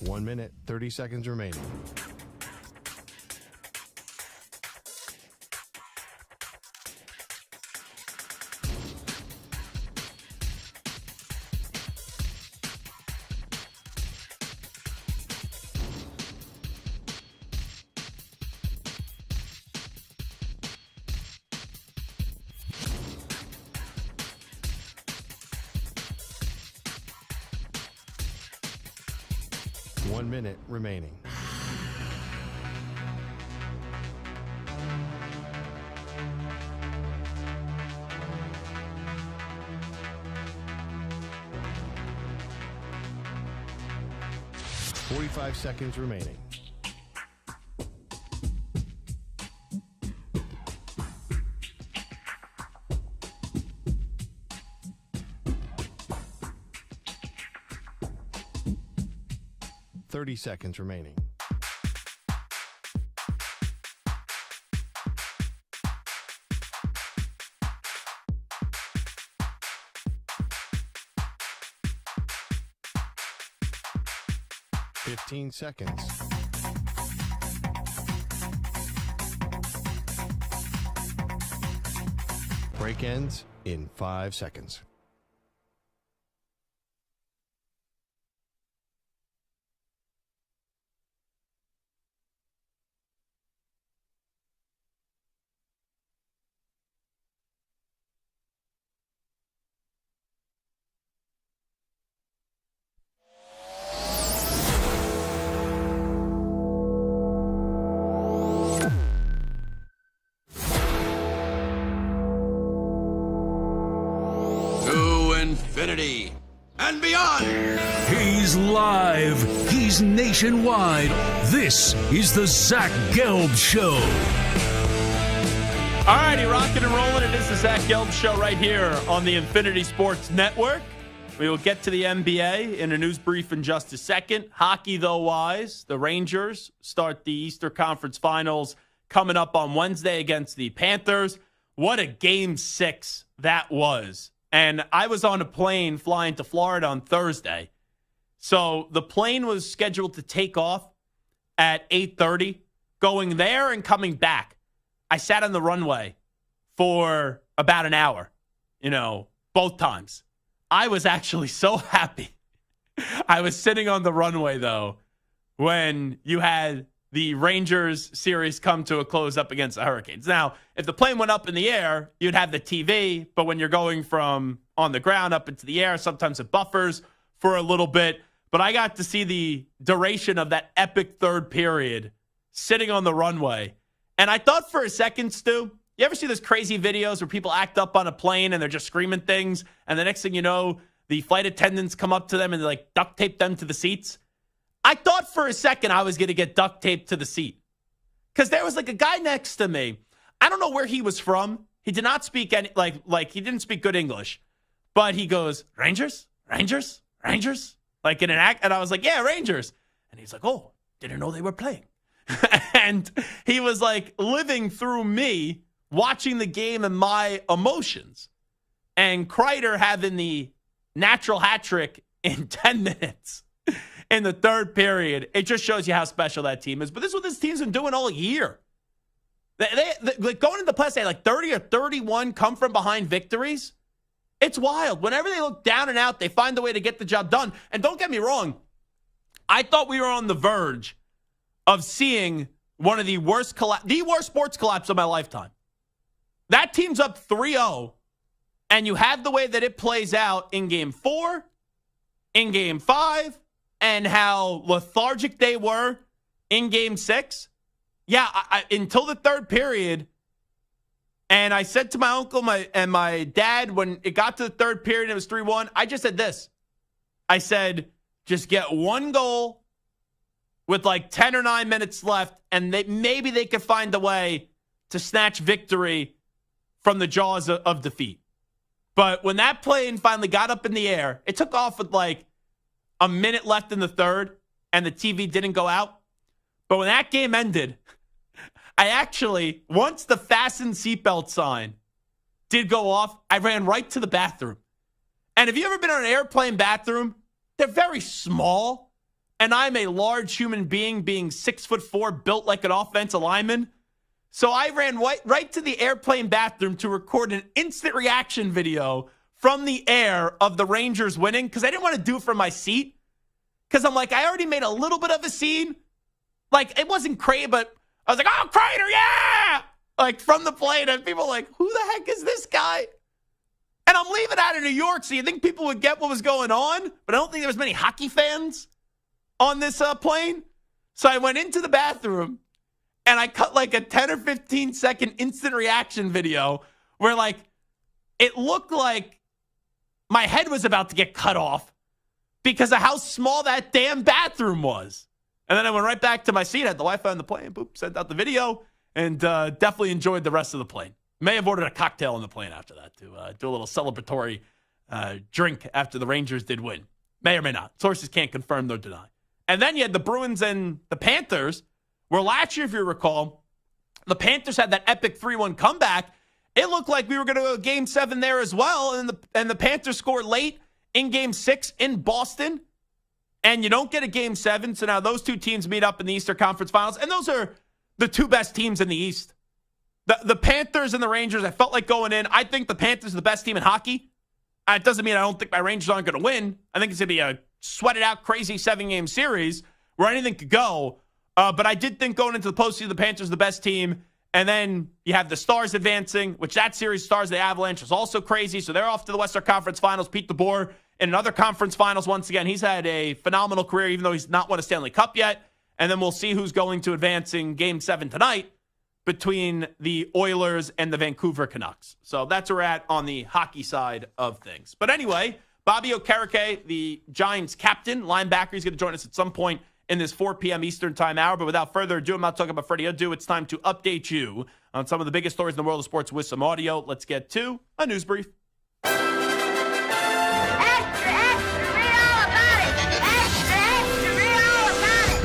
One minute, 30 seconds remaining. One minute remaining. Forty-five seconds remaining. Seconds remaining. Fifteen seconds. Break ends in 5 seconds. Infinity and beyond. He's live. He's nationwide. This is the Zach Gelb Show. All righty, rocking and rolling. It is the Zach Gelb Show right here on the Infinity Sports Network. We will get to the NBA in a news brief in just a second. Hockey, though, wise, the Rangers start the Eastern Conference Finals coming up on Wednesday against the Panthers. What a Game 6 that was. And I was on a plane flying to Florida on Thursday. So the plane was scheduled to take off at 8:30, going there and coming back. I sat on the runway for about an hour, both times. I was actually so happy. I was sitting on the runway, though, when you had the Rangers series come to a close up against the Hurricanes. Now, if the plane went up in the air, you'd have the TV, but when you're going from on the ground up into the air, sometimes it buffers for a little bit. But I got to see the duration of that epic third period sitting on the runway. And I thought for a second, Stu, you ever see those crazy videos where people act up on a plane and they're just screaming things, and the next thing you know, the flight attendants come up to them and they like duct tape them to the seats? I thought for a second I was going to get duct taped to the seat because there was like a guy next to me. I don't know where he was from. He did not speak any like he didn't speak good English, but he goes, Rangers, Rangers, Rangers, like in an act. And I was like, yeah, Rangers. And he's like, oh, didn't know they were playing. And he was like living through me watching the game and my emotions. And Kreider having the natural hat trick in 10 minutes in the third period. It just shows you how special that team is. But this is what this team's been doing all year. They like going into the playoffs, they had like 30 or 31 come from behind victories. It's wild. Whenever they look down and out, they find a way to get the job done. And don't get me wrong, I thought we were on the verge of seeing one of the worst sports collapse of my lifetime. That team's up 3-0, and you have the way that it plays out in Game 4, in Game 5, and how lethargic they were in Game 6. Yeah, until the third period, and I said to my uncle and my dad when it got to the third period and it was 3-1, I just said this. I said, just get one goal with like 10 or 9 minutes left, and maybe they could find a way to snatch victory from the jaws of defeat. But when that plane finally got up in the air, it took off with like a minute left in the third, and the TV didn't go out. But when that game ended, I actually, once the fasten seatbelt sign did go off, I ran right to the bathroom. And have you ever been in an airplane bathroom? They're very small. And I'm a large human being 6'4", built like an offensive lineman. So I ran right to the airplane bathroom to record an instant reaction video from the air of the Rangers winning, because I didn't want to do it from my seat. Because I'm like, I already made a little bit of a scene. Like, it wasn't crazy, but I was like, oh, Kreider, yeah! Like, from the plane, and people were like, who the heck is this guy? And I'm leaving out of New York, so you think people would get what was going on, but I don't think there was many hockey fans on this plane. So I went into the bathroom, and I cut like a 10 or 15 second instant reaction video where, like, it looked like my head was about to get cut off because of how small that damn bathroom was. And then I went right back to my seat, had the Wi-Fi on the plane, boop, sent out the video, and definitely enjoyed the rest of the plane. May have ordered a cocktail on the plane after that to do a little celebratory drink after the Rangers did win. May or may not. Sources can't confirm nor deny. And then you had the Bruins and the Panthers, where last year, if you recall, the Panthers had that epic 3-1 comeback. It looked like we were going to go Game 7 there as well, and the Panthers scored late in Game 6 in Boston. And you don't get a Game 7, so now those two teams meet up in the Eastern Conference Finals, and those are the two best teams in the East. The Panthers and the Rangers, I felt like going in. I think the Panthers are the best team in hockey. It doesn't mean I don't think my Rangers aren't going to win. I think it's going to be a sweated-out, crazy 7-game series where anything could go. But I did think going into the postseason, the Panthers are the best team. And then you have the Stars advancing, which that series, Stars, the Avalanche, is also crazy. So they're off to the Western Conference Finals. Pete DeBoer in another conference finals once again. He's had a phenomenal career, even though he's not won a Stanley Cup yet. And then we'll see who's going to advance in Game 7 tonight between the Oilers and the Vancouver Canucks. So that's where we're at on the hockey side of things. But anyway, Bobby Okereke, the Giants captain, linebacker, he's going to join us at some point in this 4 p.m. Eastern time hour. But without further ado, I'm not talking about Freddie Adu. It's time to update you on some of the biggest stories in the world of sports with some audio. Let's get to a news brief.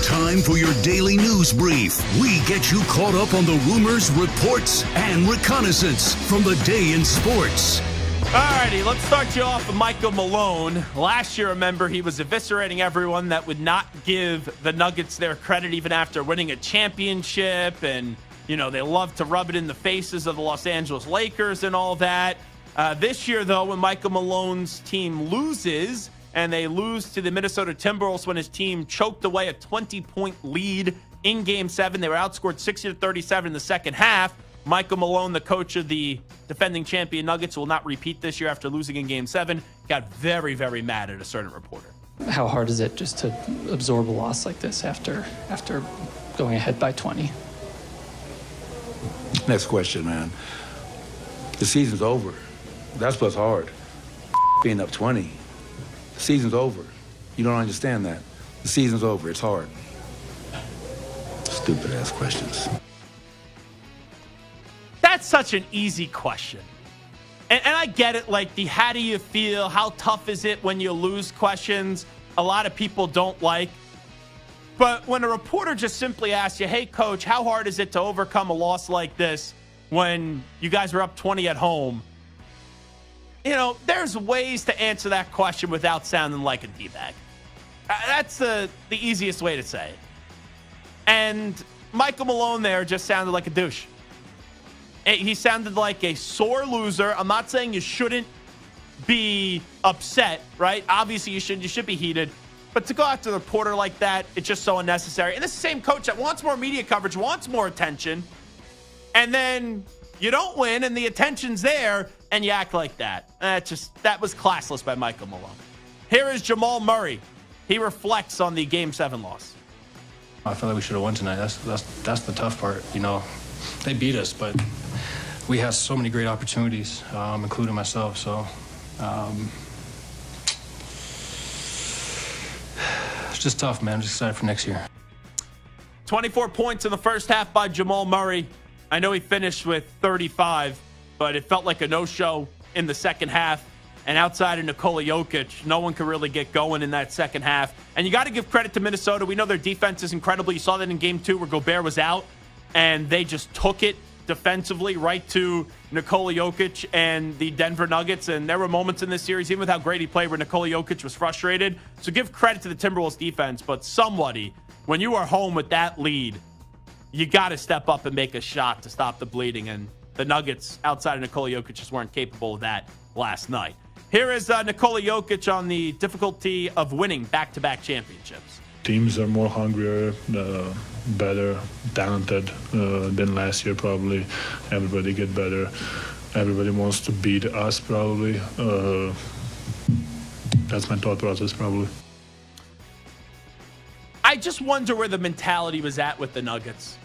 Time for your daily news brief. We get you caught up on the rumors, reports, and reconnaissance from the day in sports. Alrighty, let's start you off with Michael Malone. Last year, remember, he was eviscerating everyone that would not give the Nuggets their credit even after winning a championship. And, you know, they love to rub it in the faces of the Los Angeles Lakers and all that. This year, though, when Michael Malone's team loses, and they lose to the Minnesota Timberwolves when his team choked away a 20-point lead in Game 7. They were outscored 60-37 in the second half. Michael Malone, the coach of the defending champion Nuggets, will not repeat this year after losing in Game 7. Got very, very mad at a certain reporter. How hard is it just to absorb a loss like this after going ahead by 20? Next question, man. The season's over. That's what's hard. Being up 20. The season's over. You don't understand that. The season's over. It's hard. Stupid ass questions. That's such an easy question. And I get it, like the how do you feel, how tough is it when you lose questions, a lot of people don't like. But when a reporter just simply asks you, hey, coach, how hard is it to overcome a loss like this when you guys are up 20 at home? You know, there's ways to answer that question without sounding like a D-bag. That's the easiest way to say it. And Michael Malone there just sounded like a douche. He sounded like a sore loser. I'm not saying you shouldn't be upset, right? Obviously, you should be heated. But to go after the reporter like that, it's just so unnecessary. And this is the same coach that wants more media coverage, wants more attention, and then you don't win, and the attention's there, and you act like that. That was classless by Michael Malone. Here is Jamal Murray. He reflects on the Game 7 loss. I feel like we should have won tonight. That's the tough part. You know, they beat us, but we had so many great opportunities, including myself. So it's just tough, man. I'm just excited for next year. 24 points in the first half by Jamal Murray. I know he finished with 35, but it felt like a no-show in the second half. And outside of Nikola Jokic, no one could really get going in that second half. And you got to give credit to Minnesota. We know their defense is incredible. You saw that in Game 2 where Gobert was out, and they just took it defensively right to Nikola Jokic and the Denver Nuggets. And there were moments in this series, even with how great he played, where Nikola Jokic was frustrated. So give credit to the Timberwolves defense. But somebody, when you are home with that lead, you got to step up and make a shot to stop the bleeding. And the Nuggets, outside of Nikola Jokic, just weren't capable of that last night. Here is Nikola Jokic on the difficulty of winning back-to-back championships. Teams are more hungrier, better, talented than last year probably. Everybody get better. Everybody wants to beat us probably. That's my thought process probably. I just wonder where the mentality was at with the Nuggets.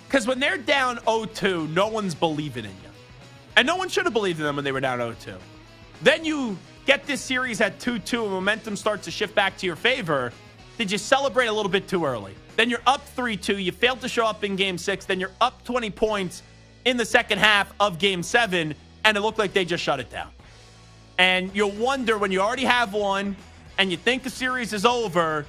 Because when they're down 0-2, no one's believing in you. And no one should have believed in them when they were down 0-2. Then you get this series at 2-2 and momentum starts to shift back to your favor. Did you celebrate a little bit too early? Then you're up 3-2. You failed to show up in Game 6. Then you're up 20 points in the second half of Game 7, and it looked like they just shut it down. And you'll wonder when you already have one and you think the series is over,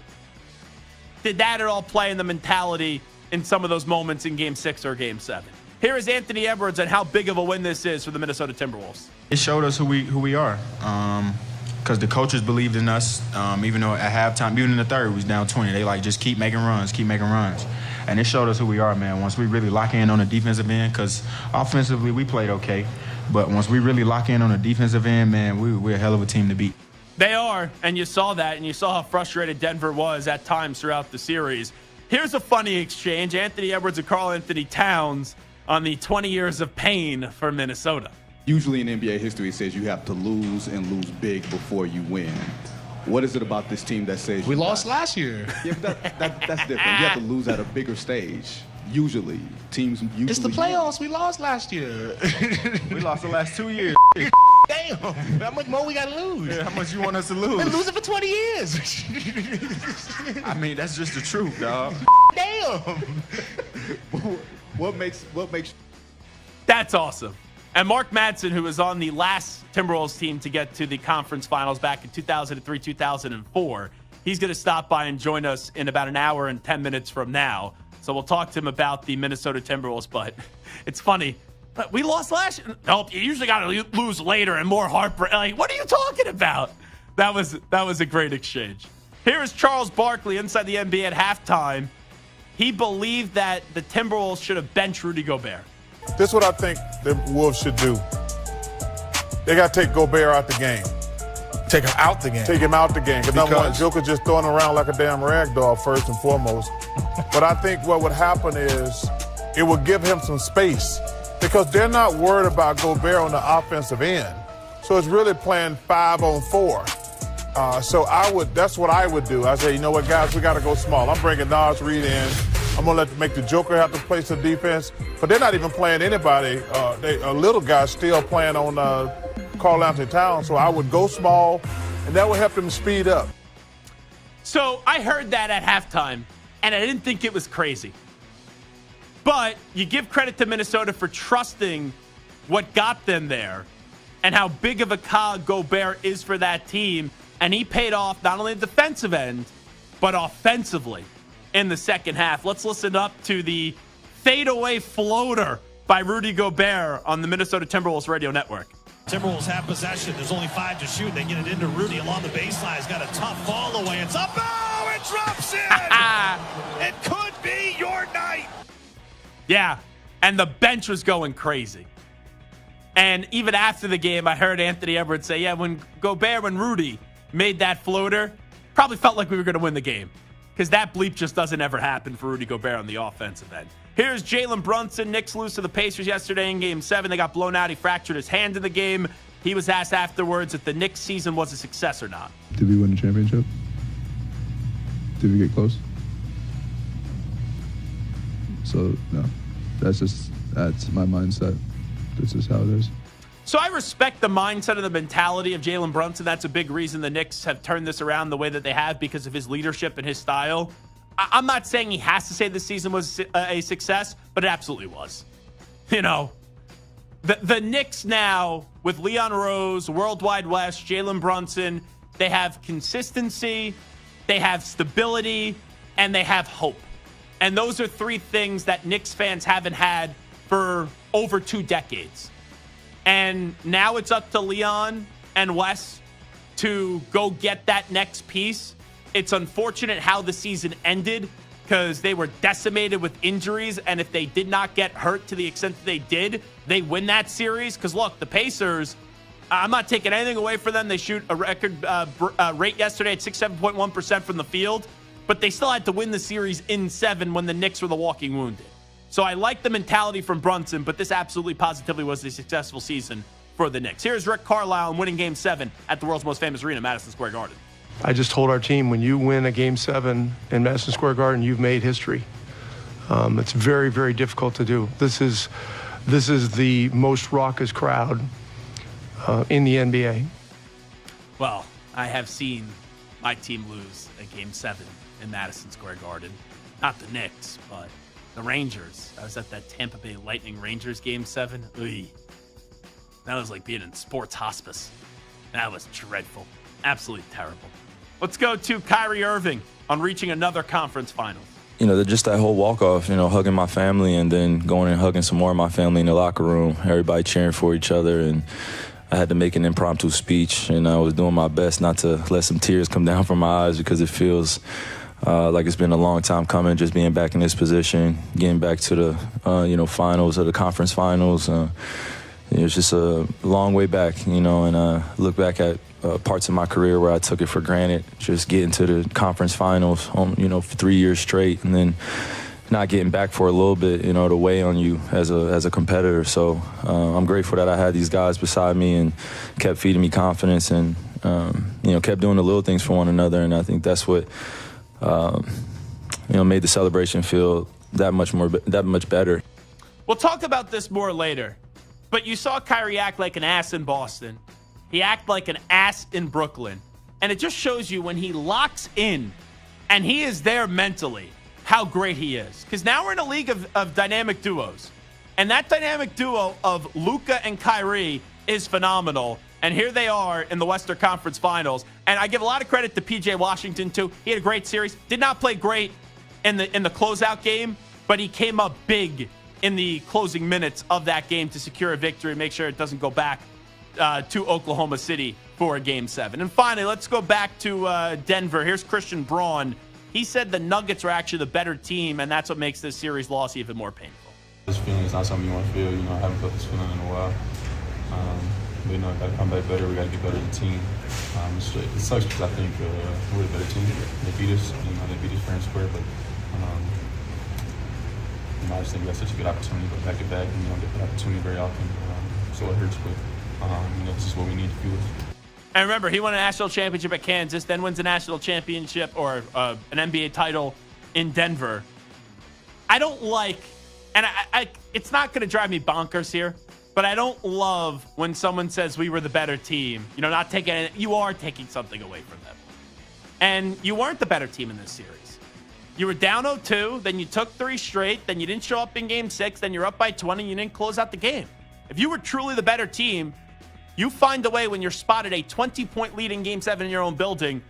did that at all play in the mentality in some of those moments in Game 6 or Game 7? Here is Anthony Edwards on how big of a win this is for the Minnesota Timberwolves. It showed us who we are, because the coaches believed in us. Even though at halftime, even in the third, we was down 20. They just keep making runs, and it showed us who we are, man. Once we really lock in on the defensive end, because offensively we played okay, but once we really lock in on the defensive end, man, we're a hell of a team to beat. They are, and you saw that, and you saw how frustrated Denver was at times throughout the series. Here's a funny exchange: Anthony Edwards and Karl Anthony Towns on the 20 years of pain for Minnesota. Usually in NBA history, it says you have to lose and lose big before you win. What is it about this team that says we lost last year? Yeah, but that's different. You have to lose at a bigger stage. Usually, teams usually. It's the playoffs. We lost last year. We lost the last 2 years. Damn, how much more we got to lose? Yeah, how much you want us to lose? We're losing for 20 years. I mean, that's just the truth, dog. Damn. What makes? That's awesome. And Mark Madsen, who was on the last Timberwolves team to get to the conference finals back in 2003, 2004, he's going to stop by and join us in about an hour and 10 minutes from now. So we'll talk to him about the Minnesota Timberwolves. But it's funny. But we lost last year. Nope, you usually got to lose later and more heartbreak. Like, what are you talking about? That was a great exchange. Here is Charles Barkley inside the NBA at halftime. He believed that the Timberwolves should have benched Rudy Gobert. This is what I think the Wolves should do. They got to take Gobert out the game. Take him out the game? Take him out the game. Because number one, Joker just throwing around like a damn rag doll first and foremost. But I think what would happen is it would give him some space because they're not worried about Gobert on the offensive end. So it's really playing 5-on-4. So that's what I would do. I say, you know what, guys, we got to go small. I'm bringing Nas Reed in. I'm going to make the Joker have to play some defense. But they're not even playing anybody. A little guy still playing on Karl Anthony Towns. So I would go small, and that would help them speed up. So I heard that at halftime, and I didn't think it was crazy. But you give credit to Minnesota for trusting what got them there and how big of a cog Gobert is for that team. And he paid off not only the defensive end, but offensively. in the second half. Let's listen up to the fadeaway floater by Rudy Gobert on the Minnesota Timberwolves radio network. Timberwolves have possession. There's only 5 to shoot. They get it into Rudy along the baseline. He's got a tough fall away. It's up. Oh, it drops in. It could be your night. Yeah, and the bench was going crazy. And even after the game, I heard Anthony Edwards say, yeah, when Rudy made that floater, probably felt like we were going to win the game. Because that bleep just doesn't ever happen for Rudy Gobert on the offensive end. Here's Jalen Brunson. Knicks lose to the Pacers yesterday in Game 7. They got blown out. He fractured his hand in the game. He was asked afterwards if the Knicks season was a success or not. Did we win the championship? Did we get close? So, no. That's my mindset. This is how it is. So I respect the mindset and the mentality of Jalen Brunson. That's a big reason the Knicks have turned this around the way that they have because of his leadership and his style. I'm not saying he has to say the season was a success, but it absolutely was. You know, the Knicks now with Leon Rose, Worldwide West, Jalen Brunson, they have consistency, they have stability, and they have hope. And those are 3 things that Knicks fans haven't had for over 2 decades. And now it's up to Leon and Wes to go get that next piece. It's unfortunate how the season ended because they were decimated with injuries. And if they did not get hurt to the extent that they did, they win that series. Because, look, the Pacers, I'm not taking anything away from them. They shoot a record rate yesterday at 67.1% from the field. But they still had to win the series in 7 when the Knicks were the walking wounded. So I like the mentality from Brunson, but this absolutely positively was a successful season for the Knicks. Here's Rick Carlisle winning Game 7 at the world's most famous arena, Madison Square Garden. I just told our team, when you win a Game 7 in Madison Square Garden, you've made history. It's very, very difficult to do. This is the most raucous crowd in the NBA. Well, I have seen my team lose a Game 7 in Madison Square Garden. Not the Knicks, but the Rangers. I was at that Tampa Bay Lightning Rangers Game 7. Oy. That was like being in sports hospice. That was dreadful. Absolutely terrible. Let's go to Kyrie Irving on reaching another conference finals. You know, just that whole walk-off, you know, hugging my family and then going and hugging some more of my family in the locker room, everybody cheering for each other. And I had to make an impromptu speech, and I was doing my best not to let some tears come down from my eyes because it feels like it's been a long time coming, just being back in this position, getting back to the, finals or the conference finals. It's just a long way back, and look back at parts of my career where I took it for granted, just getting to the conference finals, for 3 years straight, and then not getting back for a little bit, to weigh on you as a competitor. So I'm grateful that I had these guys beside me and kept feeding me confidence and, kept doing the little things for one another. And I think that's what, made the celebration feel that much better. We'll talk about this more later, but you saw Kyrie act like an ass in Boston. He acted like an ass in Brooklyn. And it just shows you when he locks in and he is there mentally, how great he is. Because now we're in a league of dynamic duos. And that dynamic duo of Luka and Kyrie is phenomenal. And here they are in the Western Conference Finals. And I give a lot of credit to PJ Washington, too. He had a great series. Did not play great in the closeout game, but he came up big in the closing minutes of that game to secure a victory and make sure it doesn't go back to Oklahoma City for a Game 7. And finally, let's go back to Denver. Here's Christian Braun. He said the Nuggets are actually the better team, and that's what makes this series loss even more painful. This feeling is not something you want to feel. I haven't felt this feeling in a while. But, I got to come back better. We got to get better as a team. It sucks because I think we're a better team. They beat us. They beat us fair and square. But I just think we got such a good opportunity to go back to back. And don't get that opportunity very often. So it hurts, but this is what we need to fuel us. And remember, he won a national championship at Kansas, then wins a national championship or an NBA title in Denver. I don't like, and I it's not going to drive me bonkers here, but I don't love when someone says we were the better team. Not taking it. You are taking something away from them. And you weren't the better team in this series. You were down 0-2, then you took 3 straight, then you didn't show up in Game 6, then you're up by 20, you didn't close out the game. If you were truly the better team, you find a way when you're spotted a 20-point lead in Game 7 in your own building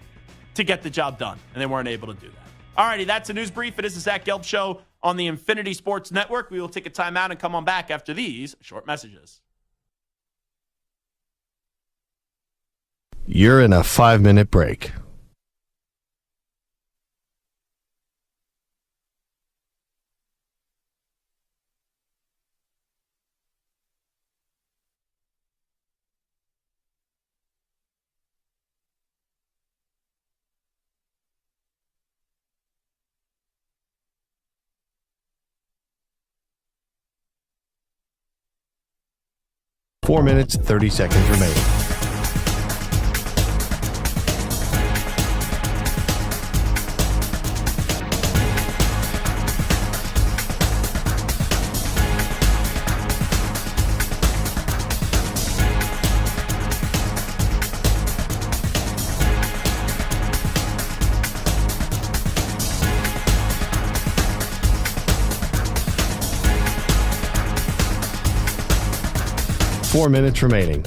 to get the job done. And they weren't able to do that. Alrighty, that's a news brief. It is the Zach Gelb Show on the Infinity Sports Network. We will take a timeout and come on back after these short messages. You're in a 5-minute break. Four minutes, 30 seconds remaining. Four minutes remaining.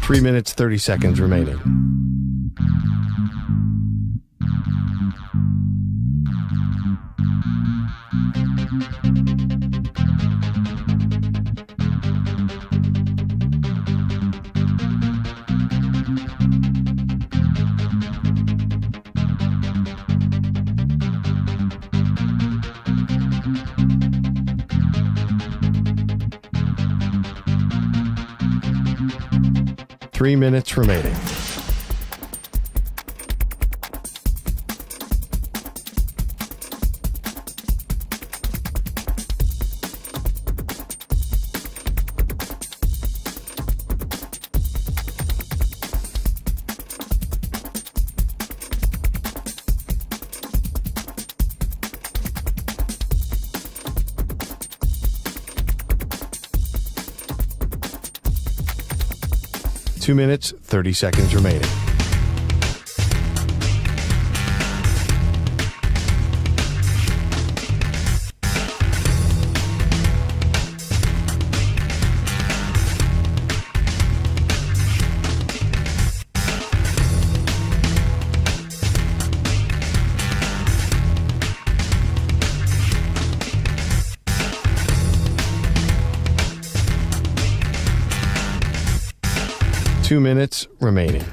Three minutes, 30 seconds remaining. Three minutes remaining. Two minutes, 30 seconds remaining. Two minutes remaining.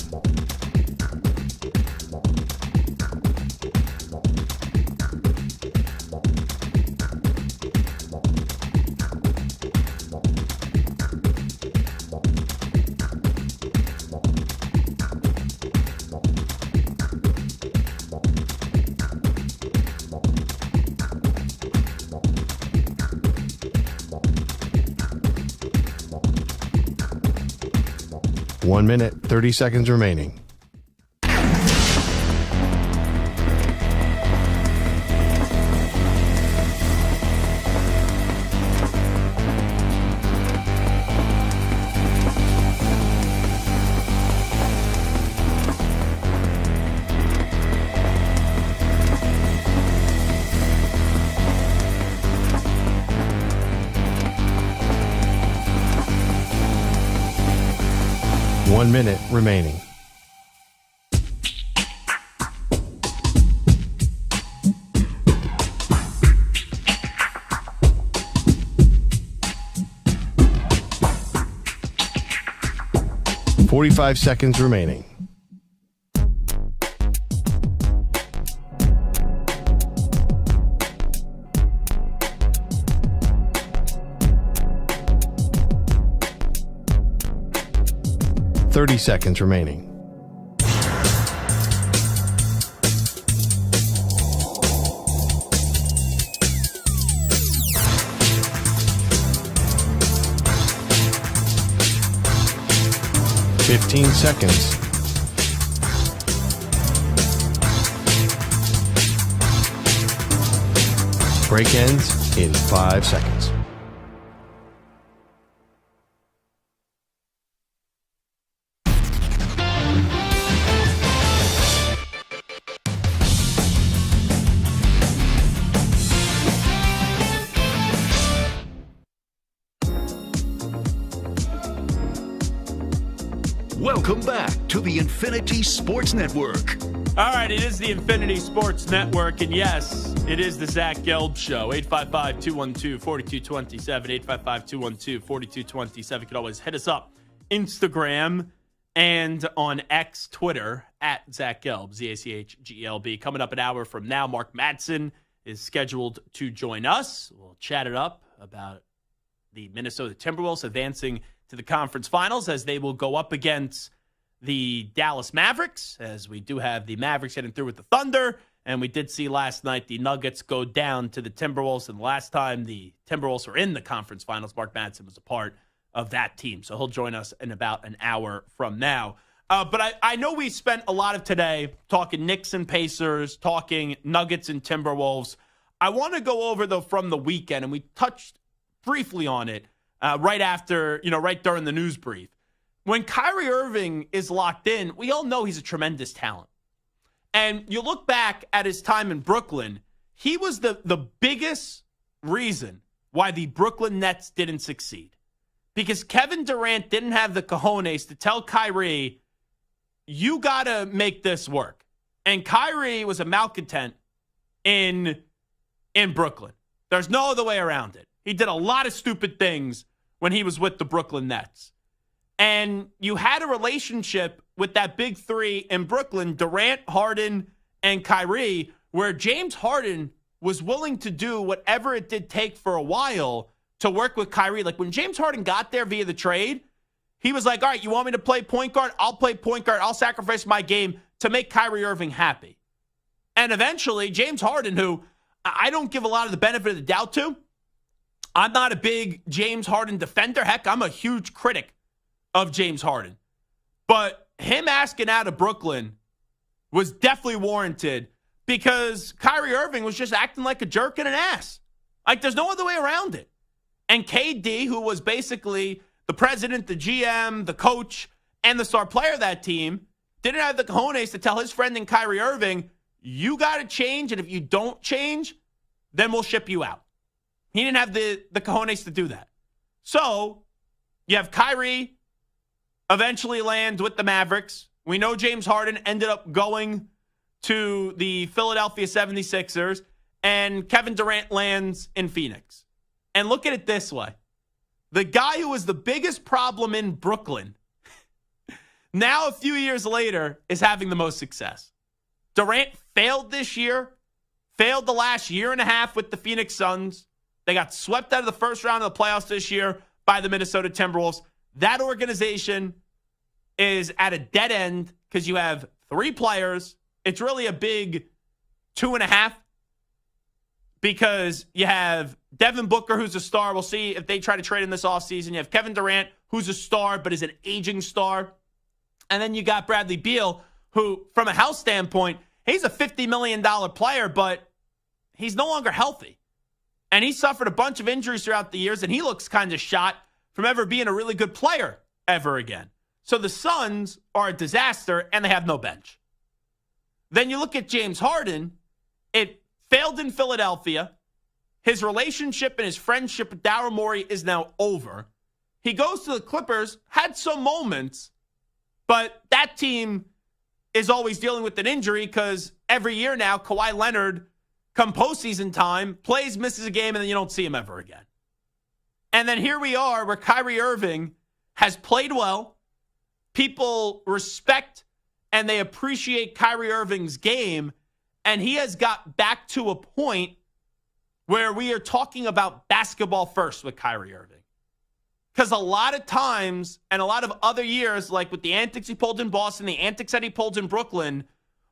One minute, 30 seconds remaining. One minute remaining. .45 seconds remaining. .30 seconds remaining. .15 seconds. Break ends in 5 seconds. Welcome back to the Infinity Sports Network. All right, it is the Infinity Sports Network, and yes, it is the Zach Gelb Show. 855-212-4227, 855-212-4227. You can always hit us up, Instagram and on X, Twitter, at Zach Gelb, ZACHGELB. Coming up an hour from now, Mark Madsen is scheduled to join us. We'll chat it up about the Minnesota Timberwolves advancing to the conference finals as they will go up against the Dallas Mavericks, as we do have the Mavericks heading through with the Thunder. And we did see last night the Nuggets go down to the Timberwolves. And the last time the Timberwolves were in the conference finals, Mark Madsen was a part of that team. So he'll join us in about an hour from now. But I know we spent a lot of today talking Knicks and Pacers, talking Nuggets and Timberwolves. I want to go over, though, from the weekend, and we touched briefly on it right during the news brief. When Kyrie Irving is locked in, we all know he's a tremendous talent. And you look back at his time in Brooklyn, he was the biggest reason why the Brooklyn Nets didn't succeed. Because Kevin Durant didn't have the cojones to tell Kyrie, you got to make this work. And Kyrie was a malcontent in Brooklyn. There's no other way around it. He did a lot of stupid things when he was with the Brooklyn Nets. And you had a relationship with that big three in Brooklyn, Durant, Harden, and Kyrie, where James Harden was willing to do whatever it did take for a while to work with Kyrie. Like when James Harden got there via the trade, he was like, all right, you want me to play point guard? I'll play point guard. I'll sacrifice my game to make Kyrie Irving happy. And eventually, James Harden, who I don't give a lot of the benefit of the doubt to, I'm not a big James Harden defender. Heck, I'm a huge critic of James Harden. But him asking out of Brooklyn was definitely warranted because Kyrie Irving was just acting like a jerk and an ass. Like, there's no other way around it. And KD, who was basically the president, the GM, the coach, and the star player of that team, didn't have the cojones to tell his friend in Kyrie Irving, you got to change, and if you don't change, then we'll ship you out. He didn't have the cojones to do that. So you have Kyrie eventually lands with the Mavericks. We know James Harden ended up going to the Philadelphia 76ers, and Kevin Durant lands in Phoenix. And look at it this way. The guy who was the biggest problem in Brooklyn, now a few years later, is having the most success. Durant failed this year, failed the last year and a half with the Phoenix Suns. They got swept out of the first round of the playoffs this year by the Minnesota Timberwolves. That organization is at a dead end because you have three players. It's really a big 2.5 because you have Devin Booker, who's a star. We'll see if they try to trade him this offseason. You have Kevin Durant, who's a star but is an aging star. And then you got Bradley Beal, who, from a health standpoint, he's a $50 million player, but he's no longer healthy. And he suffered a bunch of injuries throughout the years, and he looks kind of shot from ever being a really good player ever again. So the Suns are a disaster, and they have no bench. Then you look at James Harden. It failed in Philadelphia. His relationship and his friendship with Daryl Morey is now over. He goes to the Clippers, had some moments, but that team is always dealing with an injury because every year now, Kawhi Leonard, come postseason time, plays, misses a game, and then you don't see him ever again. And then here we are where Kyrie Irving has played well. People respect and they appreciate Kyrie Irving's game, and he has got back to a point where we are talking about basketball first with Kyrie Irving. Because a lot of times and a lot of other years, like with the antics he pulled in Boston, the antics that he pulled in Brooklyn,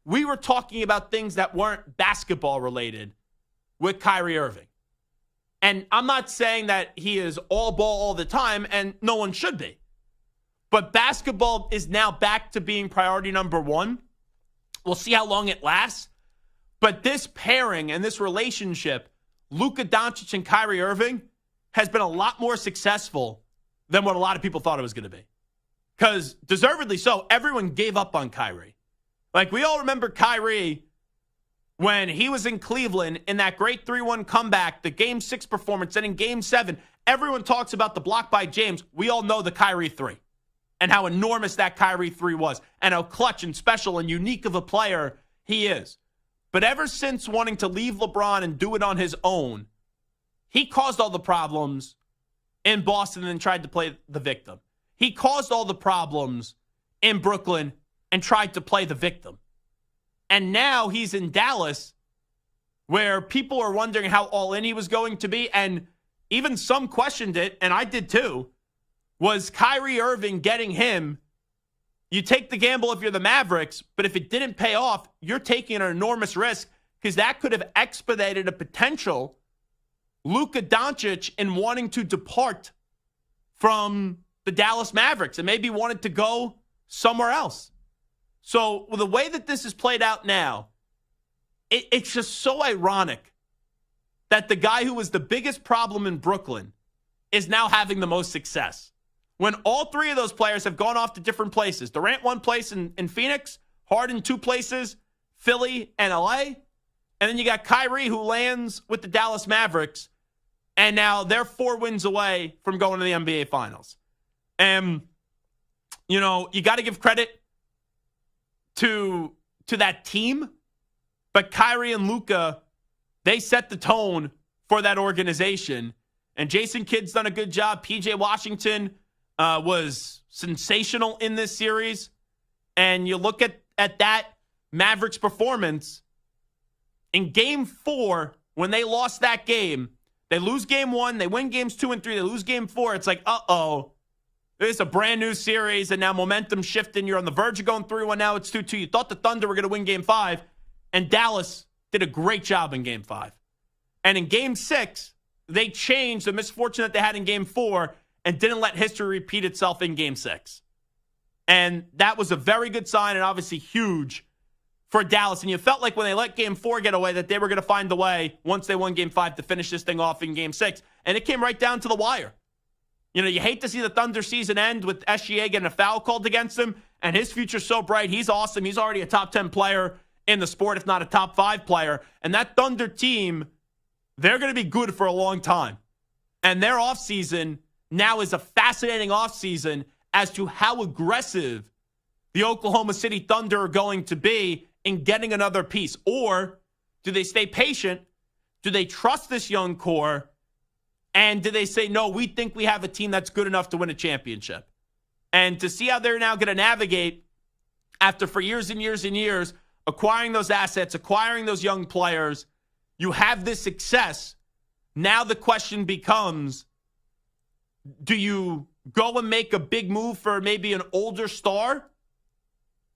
we were talking about things that weren't basketball related with Kyrie Irving. And I'm not saying that he is all ball all the time, and no one should be. But basketball is now back to being priority number one. We'll see how long it lasts. But this pairing and this relationship Luka Doncic and Kyrie Irving has been a lot more successful than what a lot of people thought it was going to be. Because deservedly so, everyone gave up on Kyrie. Like, we all remember Kyrie when he was in Cleveland in that great 3-1 comeback, the Game 6 performance, and in Game 7, everyone talks about the block by James. We all know the Kyrie 3 and how enormous that Kyrie 3 was and how clutch and special and unique of a player he is. But ever since wanting to leave LeBron and do it on his own, he caused all the problems in Boston and then tried to play the victim. He caused all the problems in Brooklyn and tried to play the victim. And now he's in Dallas, where people are wondering how all in he was going to be. And even some questioned it, and I did too. Was Kyrie Irving getting him? You take the gamble if you're the Mavericks, but if it didn't pay off, you're taking an enormous risk because that could have expedited a potential Luka Doncic in wanting to depart from the Dallas Mavericks and maybe wanted to go somewhere else. So with the way that this is played out now, it's just so ironic that the guy who was the biggest problem in Brooklyn is now having the most success. When all three of those players have gone off to different places. Durant one place in Phoenix, Harden two places, Philly and LA. And then you got Kyrie who lands with the Dallas Mavericks. And now they're 4 wins away from going to the NBA Finals. And, you know, you got to give credit to that team. But Kyrie and Luka, they set the tone for that organization. And Jason Kidd's done a good job. PJ Washington was sensational in this series. And you look at that Mavericks performance in Game 4, when they lost that game, they lose Game 1, they win Games 2 and 3, they lose Game 4. It's like, uh-oh, it's a brand new series, and now momentum shifting. You're on the verge of going 3-1, now it's 2-2. You thought the Thunder were going to win Game 5, and Dallas did a great job in Game 5. And in Game 6, they changed the misfortune that they had in Game 4 and didn't let history repeat itself in Game 6. And that was a very good sign and obviously huge for Dallas. And you felt like when they let Game 4 get away that they were going to find a way once they won Game 5 to finish this thing off in Game 6. And it came right down to the wire. You know, you hate to see the Thunder season end with SGA getting a foul called against him, and his future's so bright. He's awesome. He's already a top 10 player in the sport, if not a top 5 player. And that Thunder team, they're going to be good for a long time. And their offseason now is a fascinating offseason as to how aggressive the Oklahoma City Thunder are going to be in getting another piece. Or do they stay patient? Do they trust this young core? And do they say, no, we think we have a team that's good enough to win a championship? And to see how they're now going to navigate after for years and years and years, acquiring those assets, acquiring those young players, you have this success. Now the question becomes, do you go and make a big move for maybe an older star?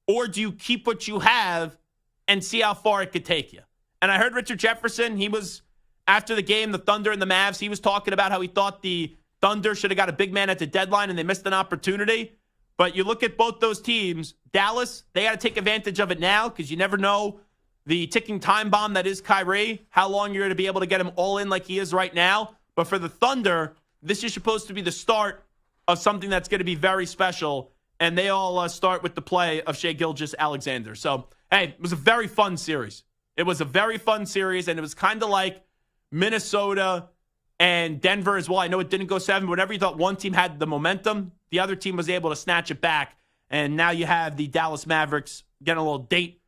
Or do you keep what you have and see how far it could take you? And I heard Richard Jefferson, he was, after the game, the Thunder and the Mavs, he was talking about how he thought the Thunder should have got a big man at the deadline and they missed an opportunity. But you look at both those teams, Dallas, they got to take advantage of it now because you never know the ticking time bomb that is Kyrie, how long you're going to be able to get him all in like he is right now. But for the Thunder, this is supposed to be the start of something that's going to be very special. And they all start with the play of Shai Gilgeous-Alexander. So, hey, it was a very fun series. It was a very fun series, and it was kind of like Minnesota and Denver as well. I know it didn't go 7, but whenever you thought one team had the momentum, the other team was able to snatch it back. And now you have the Dallas Mavericks getting a little date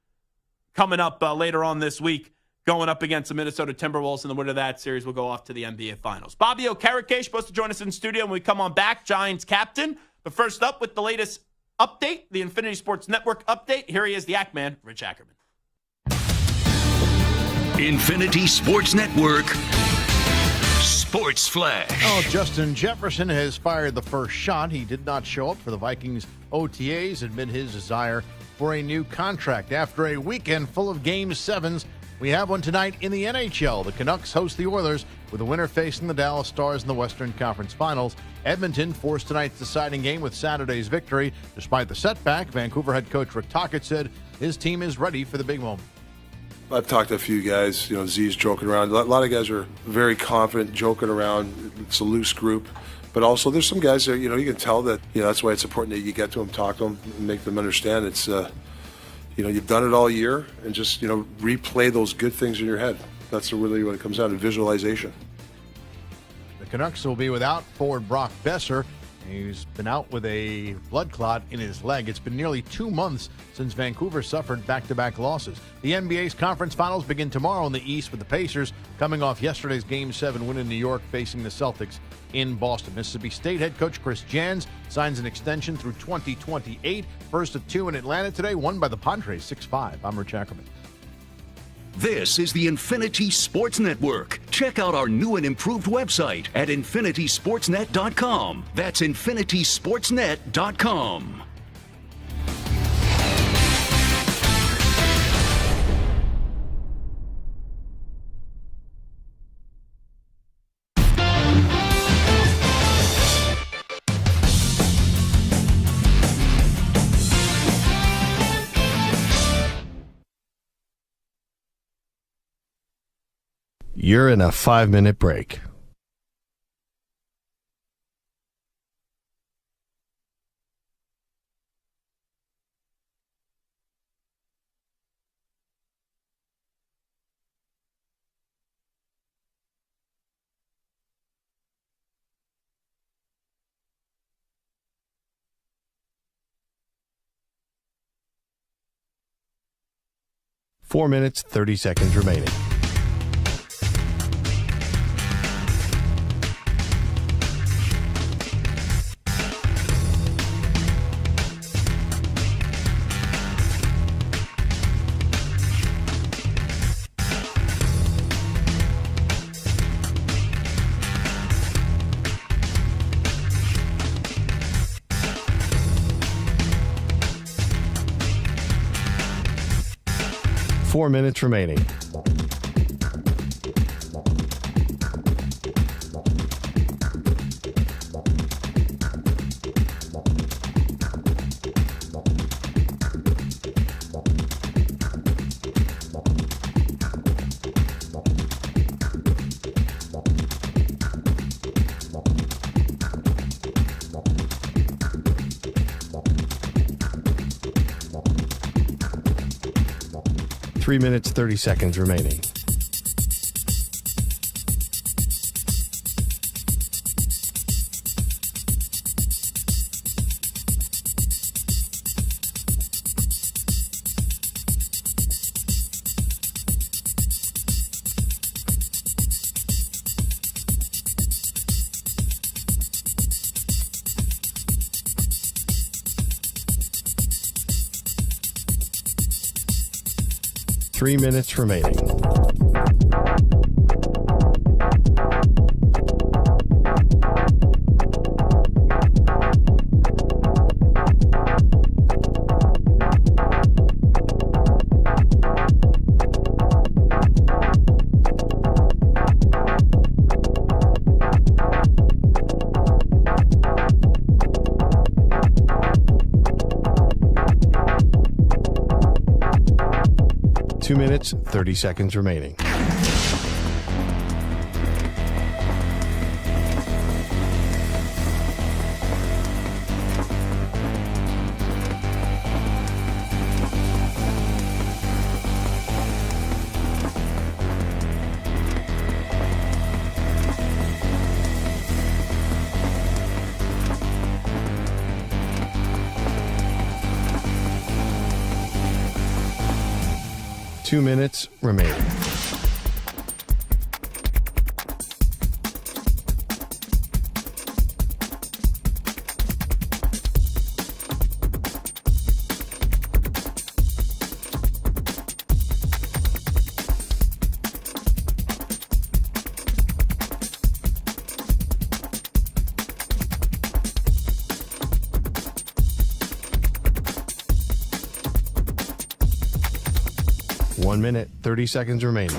coming up later on this week, going up against the Minnesota Timberwolves, and the winner of that series will go off to the NBA Finals. Bobby Okereke supposed to join us in studio when we come on back, Giants captain. But first up with the latest update, the Infinity Sports Network update, here he is, the Act Man, Rich Ackerman. Infinity Sports Network Sports Flash. Oh, Justin Jefferson has fired the first shot. He did not show up for the Vikings OTAs amid his desire for a new contract. After a weekend full of Game 7s, we have one tonight in the NHL. The Canucks host the Oilers with the winner facing the Dallas Stars in the Western Conference Finals. Edmonton forced tonight's deciding game with Saturday's victory. Despite the setback, Vancouver head coach Rick Tocchet said his team is ready for the big moment. I've talked to a few guys, Z's joking around. A lot of guys are very confident, joking around. It's a loose group. But also there's some guys that, you can tell that, that's why it's important that you get to them, talk to them, and make them understand it's, you've done it all year, and just, replay those good things in your head. That's really what it comes down to, visualization. The Canucks will be without forward Brock Besser. He's been out with a blood clot in his leg. It's been nearly 2 months since Vancouver suffered back-to-back losses. The NBA's conference finals begin tomorrow in the East with the Pacers coming off yesterday's Game 7 win in New York, facing the Celtics in Boston. Mississippi State head coach Chris Jans signs an extension through 2028. First of 2 in Atlanta today, won by the Padres 6-5. I'm Rich Ackerman. This is the Infinity Sports Network. Check out our new and improved website at infinitysportsnet.com. That's infinitysportsnet.com. You're in a 5-minute break. Four minutes, 30 seconds remaining. Four minutes remaining. Three minutes, 30 seconds remaining. Three minutes remaining. Two minutes, 30 seconds remaining. Two minutes remaining. One minute, 30 seconds remaining.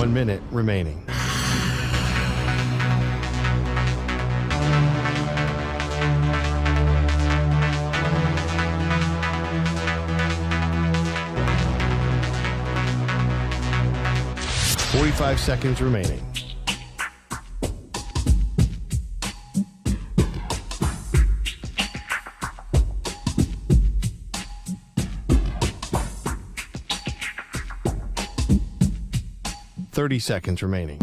1 minute remaining. Five seconds remaining. Seconds remaining.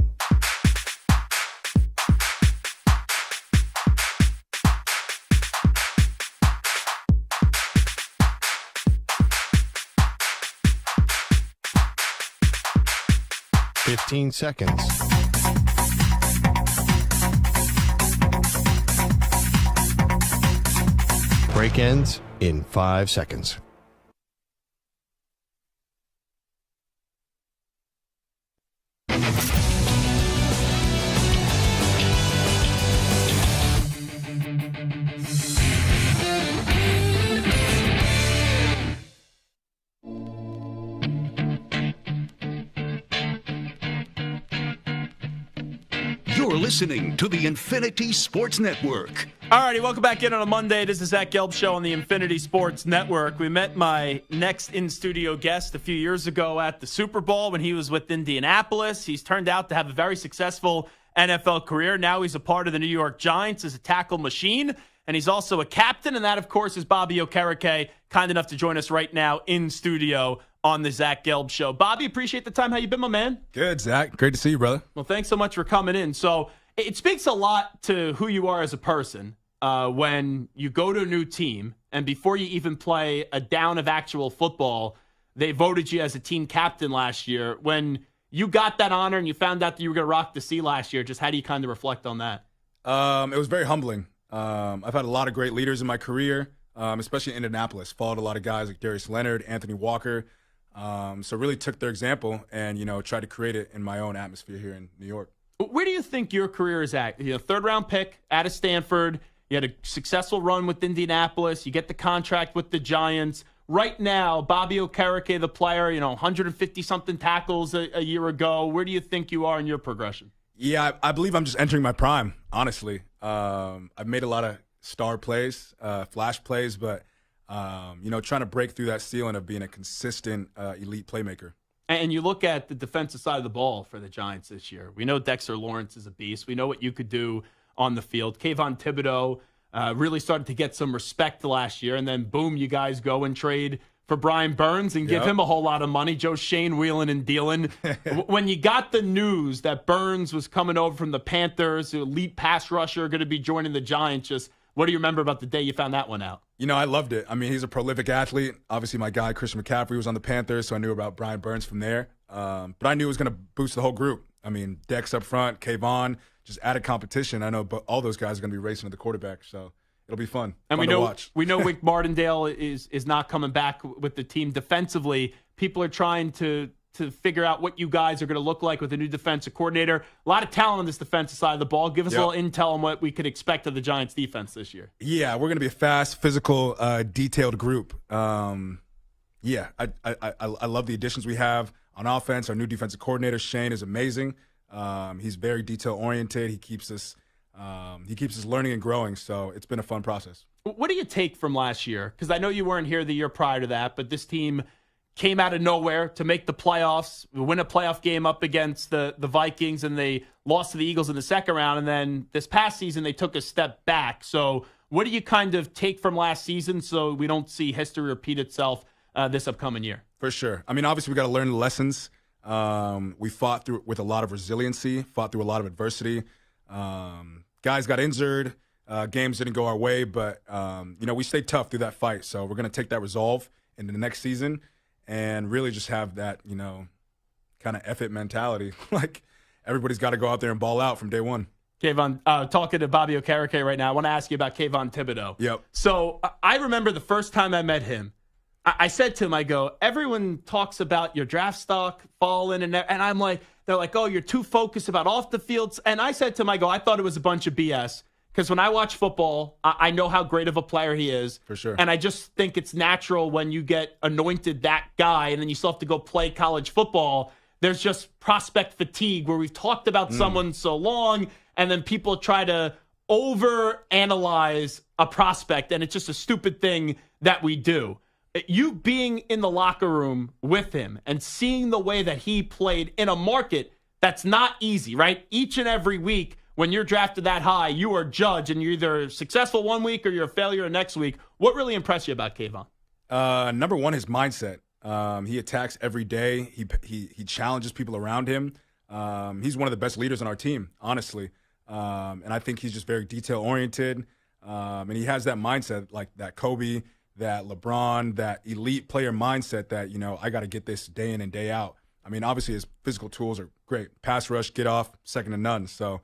Seconds. Break ends in 5 seconds. You're listening to the Infinity Sports Network. All righty, welcome back in on a Monday. This is Zach Gelb Show on the Infinity Sports Network. We met my next in-studio guest a few years ago at the Super Bowl when he was with Indianapolis. He's turned out to have a very successful NFL career. Now he's a part of the New York Giants as a tackle machine, and he's also a captain, and that, of course, is Bobby Okereke, kind enough to join us right now in studio on the Zach Gelb Show. Bobby, appreciate the time. How you been, my man? Good, Zach. Great to see you, brother. Well, thanks so much for coming in. So it speaks a lot to who you are as a person when you go to a new team, and before you even play a down of actual football, they voted you as a team captain last year. When you got that honor and you found out that you were going to rock the sea last year, just how do you kind of reflect on that? It was very humbling. I've had a lot of great leaders in my career, especially in Indianapolis. Followed a lot of guys like Darius Leonard, Anthony Walker. So really took their example and, tried to create it in my own atmosphere here in New York. Where do you think your career is at? Third-round pick out of Stanford. You had a successful run with Indianapolis. You get the contract with the Giants. Right now, Bobby Okereke, the player, 150-something tackles a year ago. Where do you think you are in your progression? Yeah, I believe I'm just entering my prime, honestly. I've made a lot of star plays, flash plays, but, trying to break through that ceiling of being a consistent elite playmaker. And you look at the defensive side of the ball for the Giants this year. We know Dexter Lawrence is a beast. We know what you could do on the field. Kayvon Thibodeau really started to get some respect last year, and then boom, you guys go and trade for Brian Burns and give him a whole lot of money. Joe Shane wheeling and dealing. When you got the news that Burns was coming over from the Panthers, elite pass rusher, going to be joining the Giants, just what do you remember about the day you found that one out? I loved it. I mean, he's a prolific athlete. Obviously, my guy, Christian McCaffrey, was on the Panthers, so I knew about Brian Burns from there. But I knew it was going to boost the whole group. I mean, Dex up front, Kayvon, just added competition. I know but all those guys are going to be racing to the quarterback, so it'll be fun. And fun we know Wink Martindale is not coming back with the team defensively. People are trying to figure out what you guys are going to look like with a new defensive coordinator. A lot of talent on this defensitive side of the ball. Give us a little intel on what we could expect of the Giants defense this year. Yeah, we're going to be a fast, physical, detailed group. I love the additions we have on offense. Our new defensive coordinator, Shane, is amazing. He's very detail-oriented. He keeps us learning and growing, so it's been a fun process. What do you take from last year? Because I know you weren't here the year prior to that, but this team came out of nowhere to make the playoffs, win a playoff game up against the Vikings, and they lost to the Eagles in the second round. And then this past season, they took a step back. So what do you kind of take from last season so we don't see history repeat itself this upcoming year? For sure. I mean, obviously, we got to learn the lessons. We fought through with a lot of resiliency, fought through a lot of adversity. Guys got injured. Games didn't go our way, but, we stayed tough through that fight. So we're going to take that resolve into the next season and really just have that, kind of F it mentality. Like, everybody's got to go out there and ball out from day one. Kayvon, talking to Bobby Okereke right now, I want to ask you about Kayvon Thibodeau. Yep. So I remember the first time I met him, I said to him, I go, everyone talks about your draft stock falling, and I'm like, they're like, oh, you're too focused about off the fields. And I said to him, I go, I thought it was a bunch of BS. Because when I watch football, I know how great of a player he is. For sure. And I just think it's natural when you get anointed that guy and then you still have to go play college football there's just prospect fatigue where we've talked about someone so long and then people try to overanalyze a prospect, and it's just a stupid thing that we do. You being in the locker room with him and seeing the way that he played in a market that's not easy, right? Each and every week when you're drafted that high, you are judged, and you're either successful one week or you're a failure next week. What really impressed you about Kayvon? Number one, his mindset. He attacks every day. He challenges people around him. He's one of the best leaders on our team, honestly. And I think he's just very detail-oriented. And he has that mindset, like that Kobe, that LeBron, that elite player mindset that, I got to get this day in and day out. I mean, obviously his physical tools are great. Pass rush, get off, second to none. So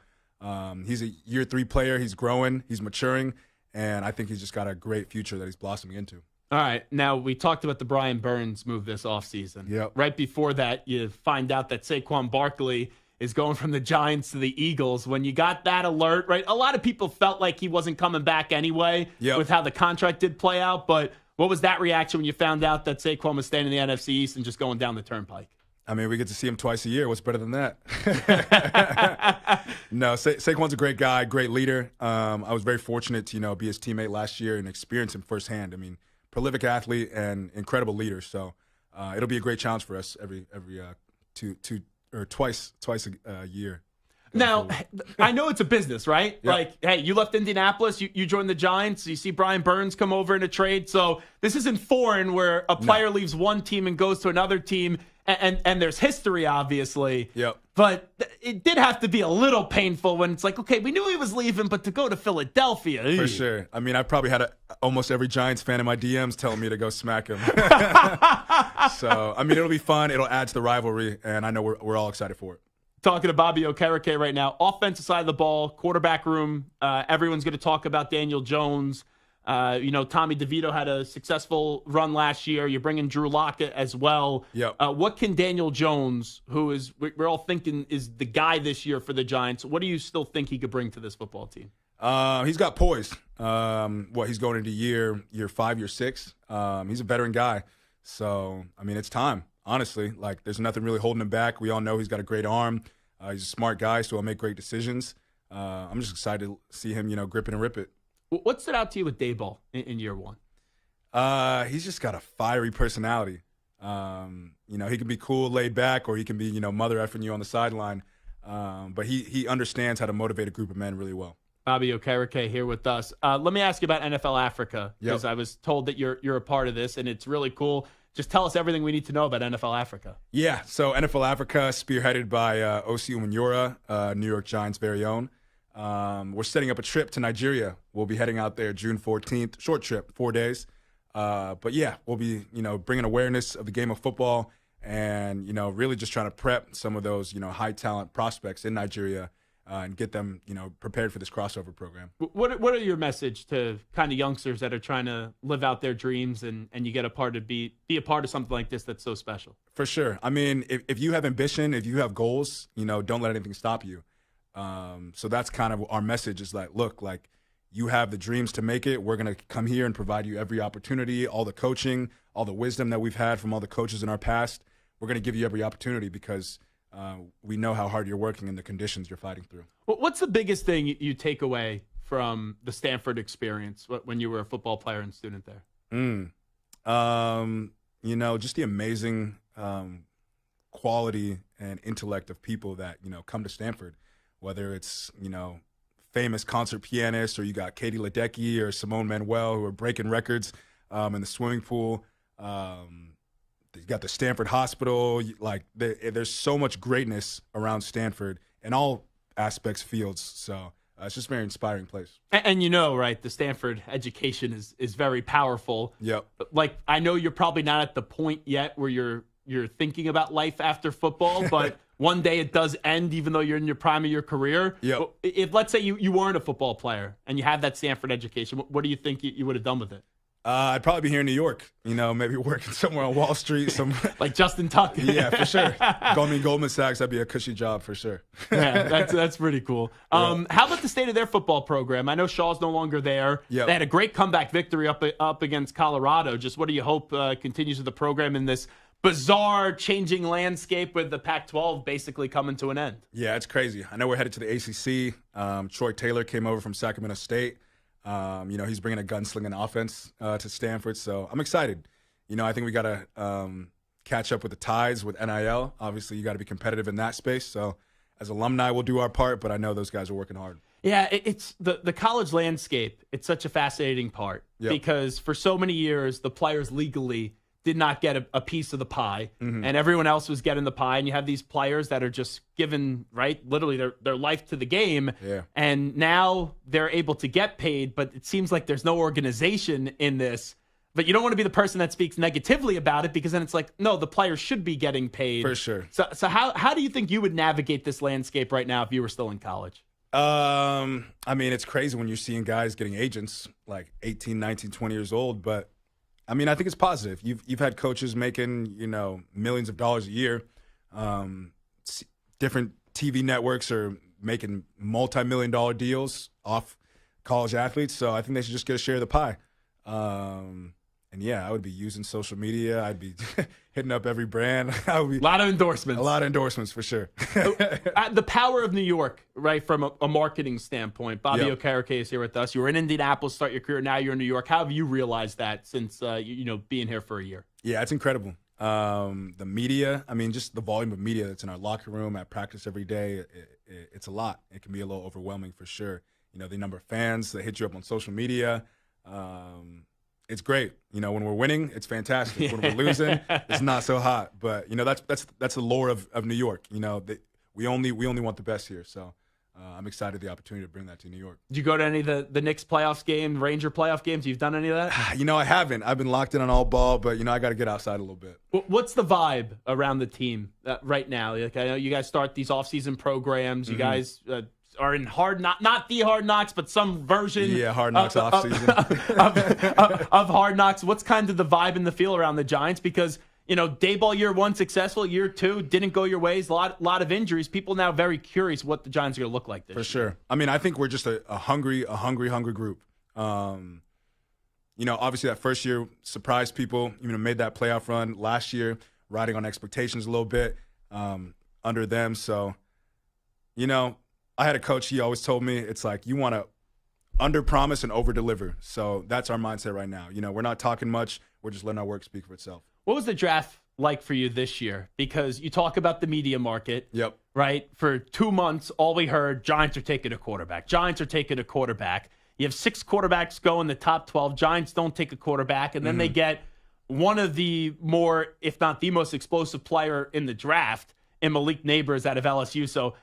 he's a year 3 player. He's growing. He's maturing. And I think he's just got a great future that he's blossoming into. All right. Now, we talked about the Brian Burns move this offseason. Yep. Right before that, you find out that Saquon Barkley is going from the Giants to the Eagles. When you got that alert, right, a lot of people felt like he wasn't coming back anyway with how the contract did play out. But what was that reaction when you found out that Saquon was staying in the NFC East and just going down the turnpike? I mean, we get to see him twice a year. What's better than that? No, Saquon's a great guy, great leader. I was very fortunate to, be his teammate last year and experience him firsthand. I mean, prolific athlete and incredible leader. So it'll be a great challenge for us every twice a year. Now, I know it's a business, right? Yep. Like, hey, you left Indianapolis, you joined the Giants, you see Brian Burns come over in a trade. So this isn't foreign where a player leaves one team and goes to another team, and there's history, obviously. Yep. But it did have to be a little painful when it's like, okay, we knew he was leaving, but to go to Philadelphia. For sure. I mean, I probably had almost every Giants fan in my DMs telling me to go smack him. So, I mean, it'll be fun. It'll add to the rivalry, and I know we're all excited for it. Talking to Bobby Okereke right now. Offensive side of the ball, quarterback room. Everyone's going to talk about Daniel Jones. Tommy DeVito had a successful run last year. You're bringing Drew Lockett as well. Yep. What can Daniel Jones, who is we're all thinking is the guy this year for the Giants, what do you still think he could bring to this football team? He's got poise. He's going into year 5, year 6. He's a veteran guy. So, I mean, it's time, honestly. Like, there's nothing really holding him back. We all know he's got a great arm. He's a smart guy, so he'll make great decisions. I'm just excited to see him, grip it and rip it. What stood out to you with Dayball in year 1? He's just got a fiery personality. He can be cool, laid back, or he can be, mother effing you on the sideline. But he understands how to motivate a group of men really well. Bobby Okereke here with us. Let me ask you about NFL Africa, because I was told that you're a part of this, and it's really cool. Just tell us everything we need to know about NFL Africa. Yeah, so NFL Africa, spearheaded by O.C. Umenyiora, New York Giants' very own. We're setting up a trip to Nigeria. We'll be heading out there June 14th. Short trip, 4 days. But yeah, we'll be, bringing awareness of the game of football and, really just trying to prep some of those, high talent prospects in Nigeria and get them, prepared for this crossover program. What are your message to kind of youngsters that are trying to live out their dreams and you get be a part of something like this that's so special? For sure. I mean, if you have ambition, if you have goals, don't let anything stop you. So that's kind of our message is like, look, like you have the dreams to make it. We're going to come here and provide you every opportunity, all the coaching, all the wisdom that we've had from all the coaches in our past. We're going to give you every opportunity because we know how hard you're working and the conditions you're fighting through. What's the biggest thing you take away from the Stanford experience when you were a football player and student there? Just the amazing quality and intellect of people that, come to Stanford. Whether it's, famous concert pianists or you got Katie Ledecky or Simone Manuel who are breaking records in the swimming pool. You got the Stanford Hospital. There's so much greatness around Stanford in all aspects, fields. So it's just a very inspiring place. And right, the Stanford education is very powerful. Yep. Like, I know you're probably not at the point yet where you're thinking about life after football, but one day it does end, even though you're in your prime of your career. Yep. If, let's say, you weren't a football player and you had that Stanford education, what do you think you would have done with it? I'd probably be here in New York, maybe working somewhere on Wall Street. Like Justin Tucker. Yeah, for sure. Goldman Sachs, that'd be a cushy job for sure. Yeah, that's pretty cool. How about the state of their football program? I know Shaw's no longer there. Yep. They had a great comeback victory up against Colorado. Just what do you hope continues with the program in this bizarre changing landscape with the Pac-12 basically coming to an end. Yeah, it's crazy. I know we're headed to the ACC. Troy Taylor came over from Sacramento State. He's bringing a gunslinging offense to Stanford, so I'm excited. I think we got to catch up with the tides with NIL. Obviously, you got to be competitive in that space. So as alumni, we'll do our part, but I know those guys are working hard. Yeah, it's the college landscape. It's such a fascinating part because for so many years, the players legally did not get a piece of the pie, and everyone else was getting the pie. And you have these players that are just given, literally their life to the game. Yeah. And now they're able to get paid, but it seems like there's no organization in this. But you don't want to be the person that speaks negatively about it because then it's like, no, the players should be getting paid. For sure. So how do you think you would navigate this landscape right now if you were still in college? It's crazy when you're seeing guys getting agents like 18, 19, 20 years old, but I think it's positive. You've had coaches making, millions of dollars a year. Different TV networks are making multi-million-dollar deals off college athletes, so I think they should just get a share of the pie. I would be using social media. I'd be hitting up every brand. A lot of endorsements. A lot of endorsements for sure. The power of New York, right, from a marketing standpoint. Bobby Okereke is here with us. You were in Indianapolis, start your career. Now you're in New York. How have you realized that since being here for a year? Yeah, it's incredible. The media, just the volume of media that's in our locker room, at practice every day, it's a lot. It can be a little overwhelming for sure. The number of fans that hit you up on social media. It's great. When we're winning, it's fantastic. When we're losing, it's not so hot. But that's the lore of New York. We only want the best here. So I'm excited the opportunity to bring that to New York. Did you go to any of the Knicks playoffs game, Ranger playoff games? You've done any of that? I haven't. I've been locked in on all ball, but I got to get outside a little bit. What's the vibe around the team right now? Like, I know you guys start these off-season programs. You guys are in not the Hard Knocks, but some version. Yeah, Hard Knocks off season of Hard Knocks. What's kind of the vibe and the feel around the Giants? Because Dayball year one successful, year two didn't go your ways. A lot of injuries. People now very curious what the Giants are going to look like this year. For sure. I think we're just a hungry group. Obviously that first year surprised people. Made that playoff run last year, riding on expectations a little bit under them. So, I had a coach, he always told me, it's like you want to under-promise and over-deliver. So that's our mindset right now. We're not talking much. We're just letting our work speak for itself. What was the draft like for you this year? Because you talk about the media market. Yep. Right? For 2 months, all we heard, Giants are taking a quarterback. Giants are taking a quarterback. You have 6 quarterbacks go in the top 12. Giants don't take a quarterback. And then they get one of the more, if not the most explosive player in the draft in Malik Neighbors out of LSU. So,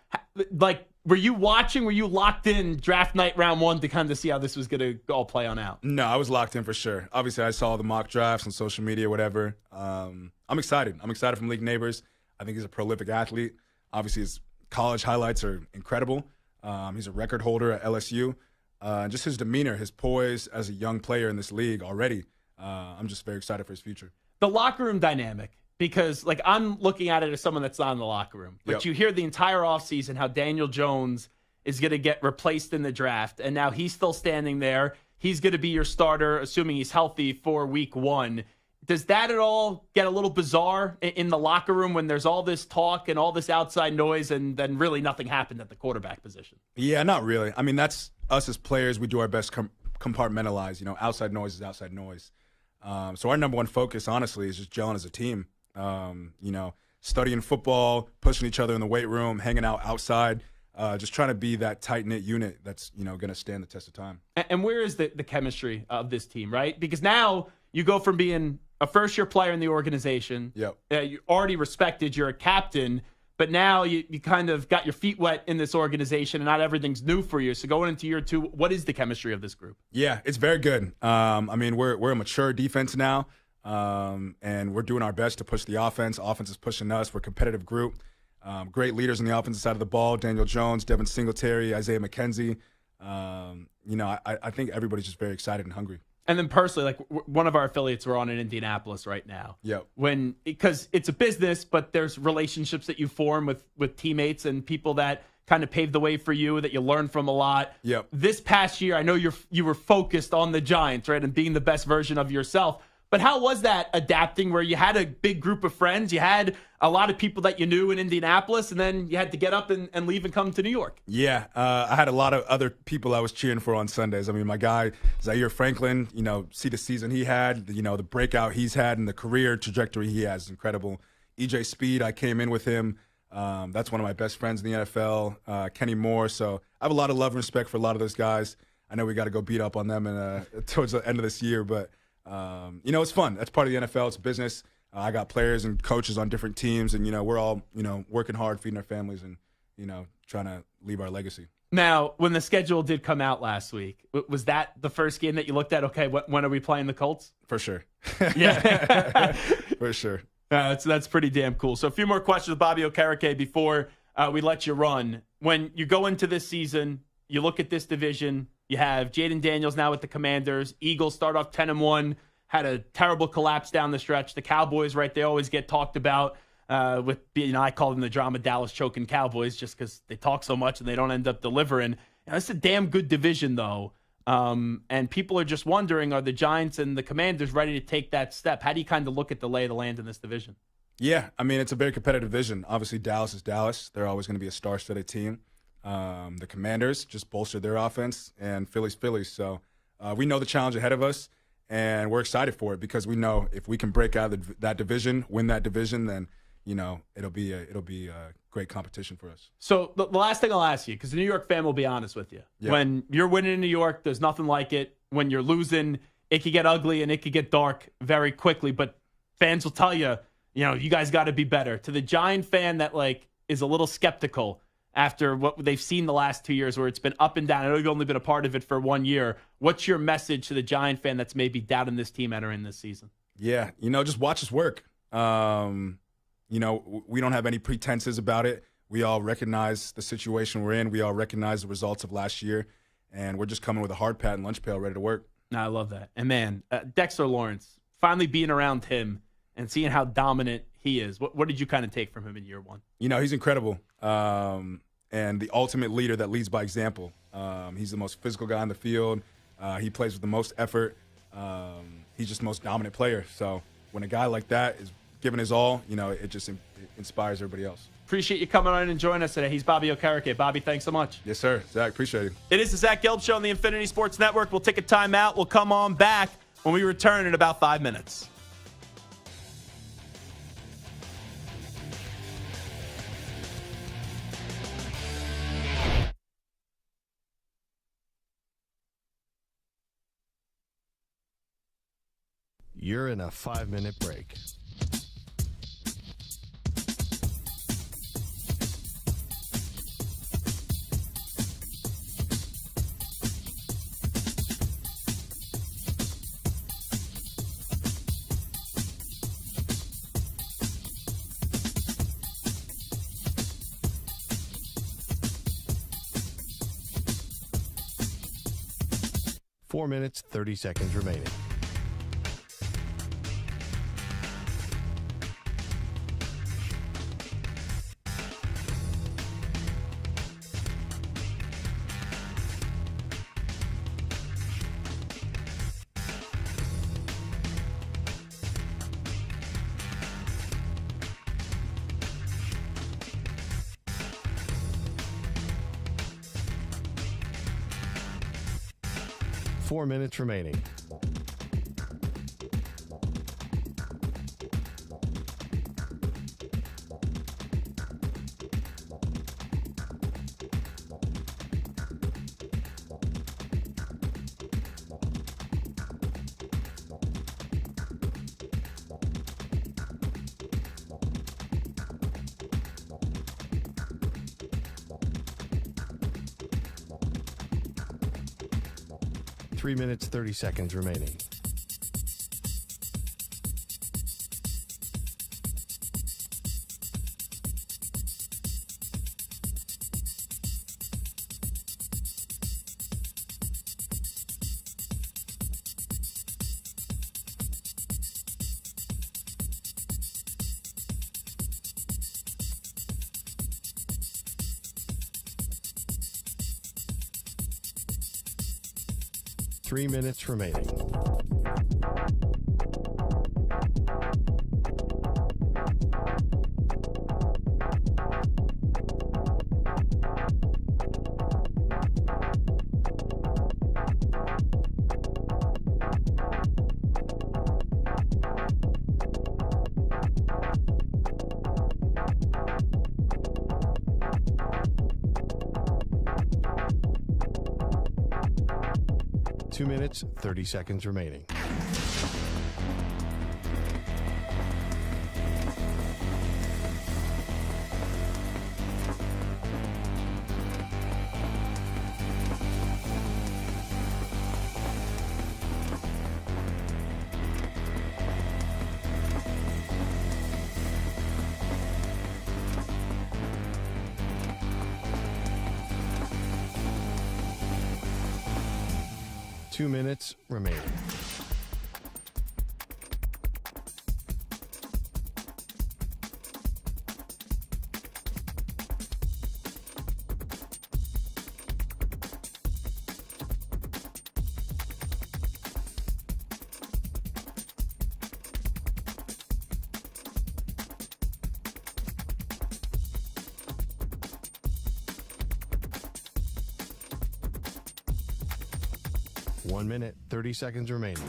were you watching? Were you locked in draft night round one to kind of see how this was going to all play on out? No, I was locked in for sure. Obviously, I saw the mock drafts on social media, whatever. I'm excited. I'm excited for Malik Neighbors. I think he's a prolific athlete. Obviously, his college highlights are incredible. He's a record holder at LSU. Just his demeanor, his poise as a young player in this league already. I'm just very excited for his future. The locker room dynamic. Because, I'm looking at it as someone that's not in the locker room. But you hear the entire offseason how Daniel Jones is going to get replaced in the draft. And now he's still standing there. He's going to be your starter, assuming he's healthy for week 1. Does that at all get a little bizarre in the locker room when there's all this talk and all this outside noise and then really nothing happened at the quarterback position? Yeah, not really. That's us as players. We do our best compartmentalize. Outside noise is outside noise. So our number one focus, honestly, is just gelling as a team. Studying football, pushing each other in the weight room, hanging out outside, just trying to be that tight-knit unit that's, going to stand the test of time. And where is the chemistry of this team, right? Because now you go from being a first-year player in the organization. Yep. You're already respected. You're a captain. But now you kind of got your feet wet in this organization and not everything's new for you. So going into year 2, what is the chemistry of this group? Yeah, it's very good. We're a mature defense now. And we're doing our best to push the offense. Offense is pushing us. We're a competitive group. Great leaders on the offensive side of the ball. Daniel Jones, Devin Singletary, Isaiah McKenzie. I think everybody's just very excited and hungry. And then personally, one of our affiliates are on in Indianapolis right now. Yep. Because it's a business, but there's relationships that you form with teammates and people that kind of paved the way for you, that you learn from a lot. Yep. This past year, I know you were focused on the Giants, right, and being the best version of yourself. But how was that adapting where you had a big group of friends, you had a lot of people that you knew in Indianapolis, and then you had to get up and leave and come to New York? Yeah, I had a lot of other people I was cheering for on Sundays. I mean, my guy, Zaire Franklin, see the season he had, the breakout he's had, and the career trajectory he has is incredible. EJ Speed, I came in with him. That's one of my best friends in the NFL. Kenny Moore. So I have a lot of love and respect for a lot of those guys. I know we got to go beat up on them towards the end of this year, but it's fun. That's part of the NFL. It's a business. I got players and coaches on different teams, and we're all working hard, feeding our families, and trying to leave our legacy. Now, when the schedule did come out last week, was that the first game that you looked at? Okay, when are we playing the Colts? For sure. Yeah, for sure. That's pretty damn cool. So a few more questions with Bobby Okereke before we let you run. When you go into this season, you look at this division. You have Jaden Daniels now with the Commanders. Eagles start off 10-1, had a terrible collapse down the stretch. The Cowboys, right, they always get talked about with, I call them the drama Dallas choking Cowboys just because they talk so much and they don't end up delivering. It's a damn good division, though. And people are just wondering, are the Giants and the Commanders ready to take that step? How do you kind of look at the lay of the land in this division? Yeah, I mean, it's a very competitive division. Obviously, Dallas is Dallas. They're always going to be a star-studded team. The Commanders just bolstered their offense, and Philly's Phillies. So we know the challenge ahead of us, and we're excited for it because we know if we can break out of that division, win that division, then it'll be a great competition for us. So the last thing I'll ask you, because the New York fan will be honest with you, when you're winning in New York, there's nothing like it. When you're losing, it could get ugly and it could get dark very quickly. But fans will tell you, you guys got to be better. To the Giant fan that is a little skeptical after what they've seen the last 2 years where it's been up and down. I know you've only been a part of it for 1 year. What's your message to the Giant fan that's maybe doubting this team entering this season? Yeah, just watch us work. We don't have any pretenses about it. We all recognize the situation we're in. We all recognize the results of last year. And we're just coming with a hard pat and lunch pail ready to work. No, I love that. And, man, Dexter Lawrence, finally being around him and seeing how dominant he is. What did you kind of take from him in year one? He's incredible. And the ultimate leader that leads by example. He's the most physical guy on the field. He plays with the most effort. He's just the most dominant player. So when a guy like that is giving his all, it just inspires everybody else. Appreciate you coming on and joining us today. He's Bobby Okereke. Bobby, thanks so much. Yes, sir. Zach, appreciate it. It is the Zach Gelb Show on the Infinity Sports Network. We'll take a timeout. We'll come on back when we return in about 5 minutes. You're in a 5-minute break. Four minutes, 30 seconds remaining. Four minutes remaining. Three minutes, 30 seconds remaining. Three minutes remaining. 2 minutes, 30 seconds remaining. Two minutes remaining. One minute, 30 seconds remaining.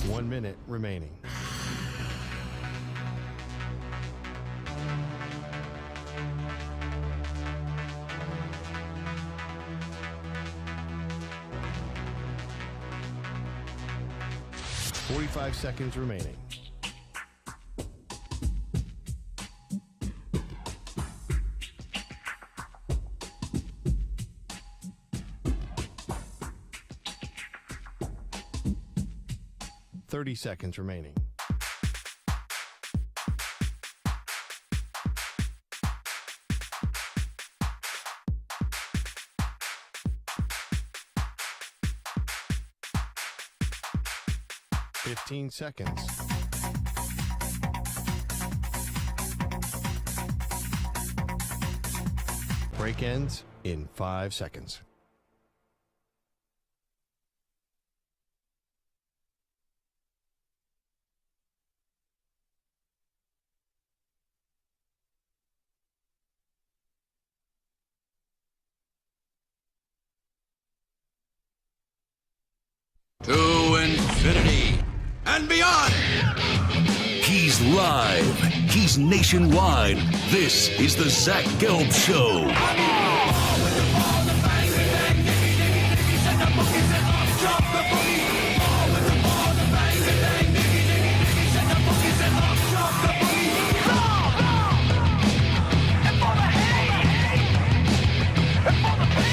One minute remaining. Forty-five seconds remaining. Seconds remaining. Fifteen seconds. Break ends in 5 seconds. To infinity and beyond. He's live. He's nationwide. This is the Zach Gelb Show.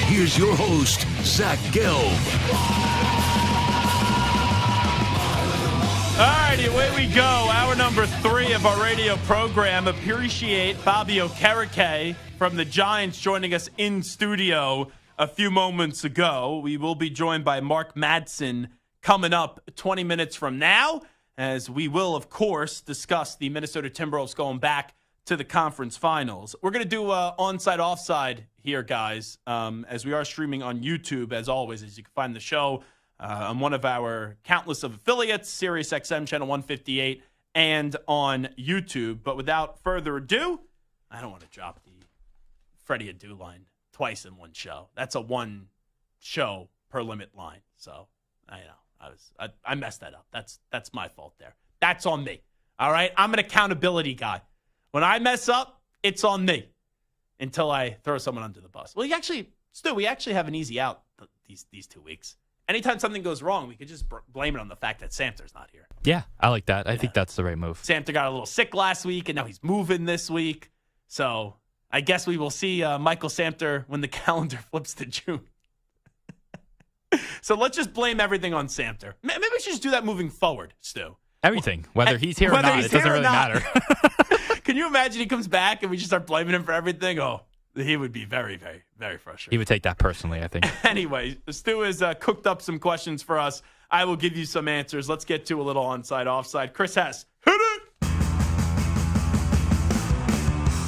Here's your host, Zach Gelb. All righty, away we go. Hour number 3 of our radio program. Appreciate Bobby Okereke from the Giants joining us in studio a few moments ago. We will be joined by Mark Madsen coming up 20 minutes from now, as we will, of course, discuss the Minnesota Timberwolves going back to the conference finals. We're going to do onside offside here, guys, as we are streaming on YouTube, as always, as you can find the show on one of our countless of affiliates, SiriusXM channel 158, and on YouTube. But without further ado, I don't want to drop the Freddie Adu line twice in one show. That's a one show per limit line. So I know I messed that up. That's my fault there. That's on me. All right, I'm an accountability guy. When I mess up, it's on me until I throw someone under the bus. Well, Stu, we actually have an easy out these 2 weeks. Anytime something goes wrong, we could just blame it on the fact that Samter's not here. Yeah, I like that. I think that's the right move. Samter got a little sick last week, and now he's moving this week. So I guess we will see Michael Samter when the calendar flips to June. So let's just blame everything on Samter. Maybe we should just do that moving forward, Stu. Everything. Whether he's here or not, it doesn't really matter. Can you imagine he comes back and we just start blaming him for everything? Oh, he would be very, very, very frustrated. He would take that personally, I think. Anyway, Stu has cooked up some questions for us. I will give you some answers. Let's get to a little onside, offside. Chris Hess, hit it!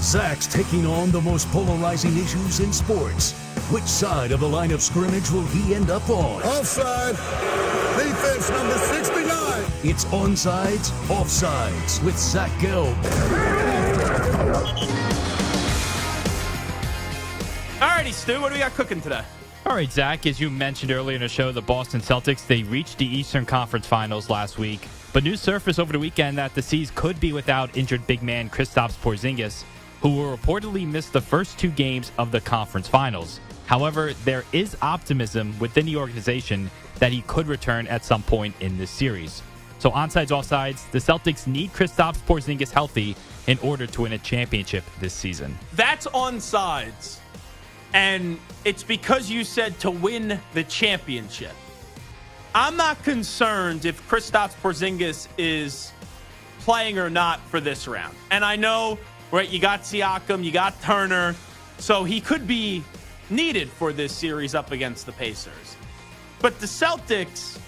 Zach's taking on the most polarizing issues in sports. Which side of the line of scrimmage will he end up on? Offside. Defense number 69. It's Onsides, Offsides with Zach Gelb. Alrighty, Stu, what do we got cooking today? All right, Zach, as you mentioned earlier in the show, the Boston Celtics, they reached the Eastern Conference Finals last week. But news surfaced over the weekend that the C's could be without injured big man Kristaps Porzingis, who will reportedly miss the first 2 games of the conference finals. However, there is optimism within the organization that he could return at some point in this series. So onsides, offsides, the Celtics need Kristaps Porzingis healthy in order to win a championship this season. That's onsides. And it's because you said to win the championship. I'm not concerned if Kristaps Porzingis is playing or not for this round. And I know, right, you got Siakam, you got Turner, so he could be needed for this series up against the Pacers. But the Celtics,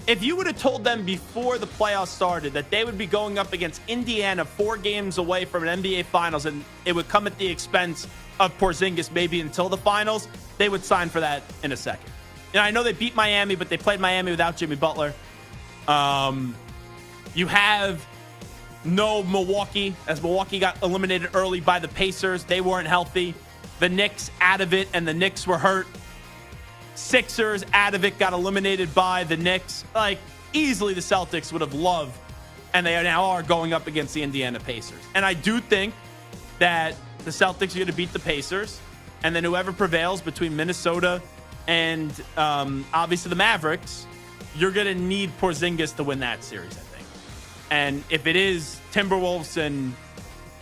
if you would have told them before the playoffs started that they would be going up against Indiana 4 games away from an NBA Finals and it would come at the expense of Porzingis maybe until the finals, they would sign for that in a second. And I know they beat Miami, but they played Miami without Jimmy Butler. You have no Milwaukee, as Milwaukee got eliminated early by the Pacers. They weren't healthy. The Knicks out of it, and the Knicks were hurt. Sixers out of it, got eliminated by the Knicks. Like, easily the Celtics would have loved, and they now are going up against the Indiana Pacers. And I do think that the Celtics are going to beat the Pacers, and then whoever prevails between Minnesota and obviously the Mavericks, you're going to need Porzingis to win that series, I think. And if it is Timberwolves and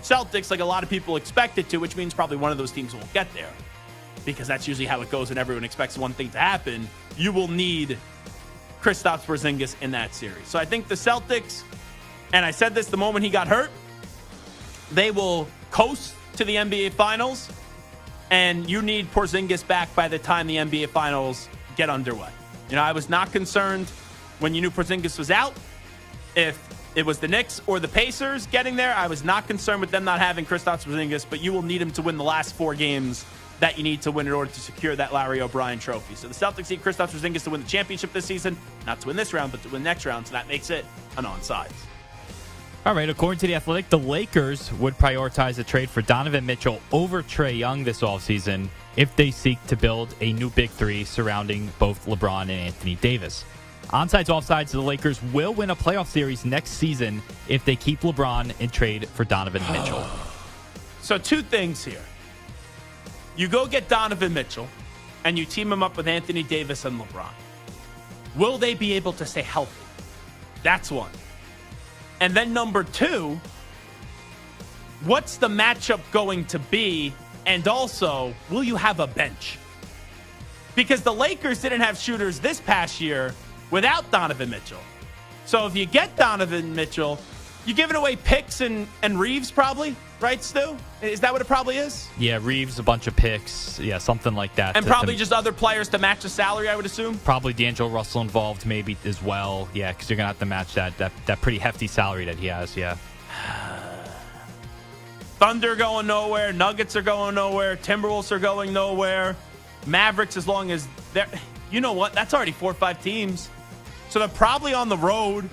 Celtics, like a lot of people expect it to, which means probably one of those teams won't get there, because that's usually how it goes and everyone expects one thing to happen, you will need Kristaps Porzingis in that series. So I think the Celtics, and I said this the moment he got hurt, they will coast to the NBA Finals, and you need Porzingis back by the time the NBA Finals get underway. You know, I was not concerned when you knew Porzingis was out. If it was the Knicks or the Pacers getting there, I was not concerned with them not having Kristaps Porzingis, but you will need him to win the last 4 games that you need to win in order to secure that Larry O'Brien trophy. So the Celtics need Kristaps Porzingis to win the championship this season, not to win this round, but to win next round, so that makes it an onside. All right, according to The Athletic, the Lakers would prioritize a trade for Donovan Mitchell over Trae Young this offseason if they seek to build a new big 3 surrounding both LeBron and Anthony Davis. Onsides, offsides, the Lakers will win a playoff series next season if they keep LeBron and trade for Donovan Mitchell. So 2 things here. You go get Donovan Mitchell, and you team him up with Anthony Davis and LeBron. Will they be able to stay healthy? That's one. And then number 2, what's the matchup going to be? And also, will you have a bench? Because the Lakers didn't have shooters this past year without Donovan Mitchell. So if you get Donovan Mitchell, you're giving away picks and Reeves probably, right, Stu? Is that what it probably is? Yeah, Reeves, a bunch of picks. Yeah, something like that. And probably just other players to match the salary, I would assume? Probably D'Angelo Russell involved maybe as well. Yeah, because you're going to have to match that pretty hefty salary that he has, yeah. Thunder going nowhere. Nuggets are going nowhere. Timberwolves are going nowhere. Mavericks, as long as they're... You know what? That's already 4 or 5 teams. So they're probably on the road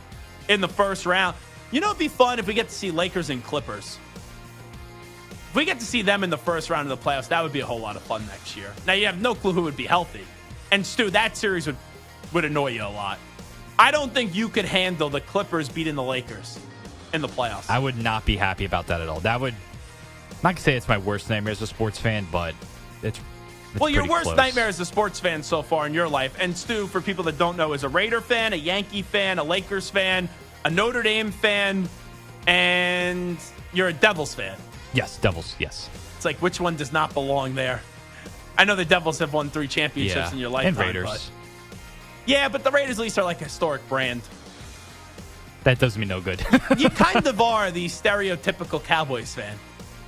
in the first round. You know, it'd be fun if we get to see Lakers and Clippers. If we get to see them in the first round of the playoffs, that would be a whole lot of fun next year. Now, you have no clue who would be healthy. And, Stu, that series would annoy you a lot. I don't think you could handle the Clippers beating the Lakers in the playoffs. I would not be happy about that at all. That would... I'm not going to say it's my worst nightmare as a sports fan, but it's well, your worst close. nightmare as a sports fan so far in your life. And Stu, for people that don't know, is a Raider fan, a Yankee fan, a Lakers fan, a Notre Dame fan, and you're a Devils fan. Yes, Devils, yes. It's like, which one does not belong there? I know the Devils have won 3 championships in your lifetime. And Raiders. But, yeah, but the Raiders at least are like a historic brand. That does me no good. You kind of are the stereotypical Cowboys fan.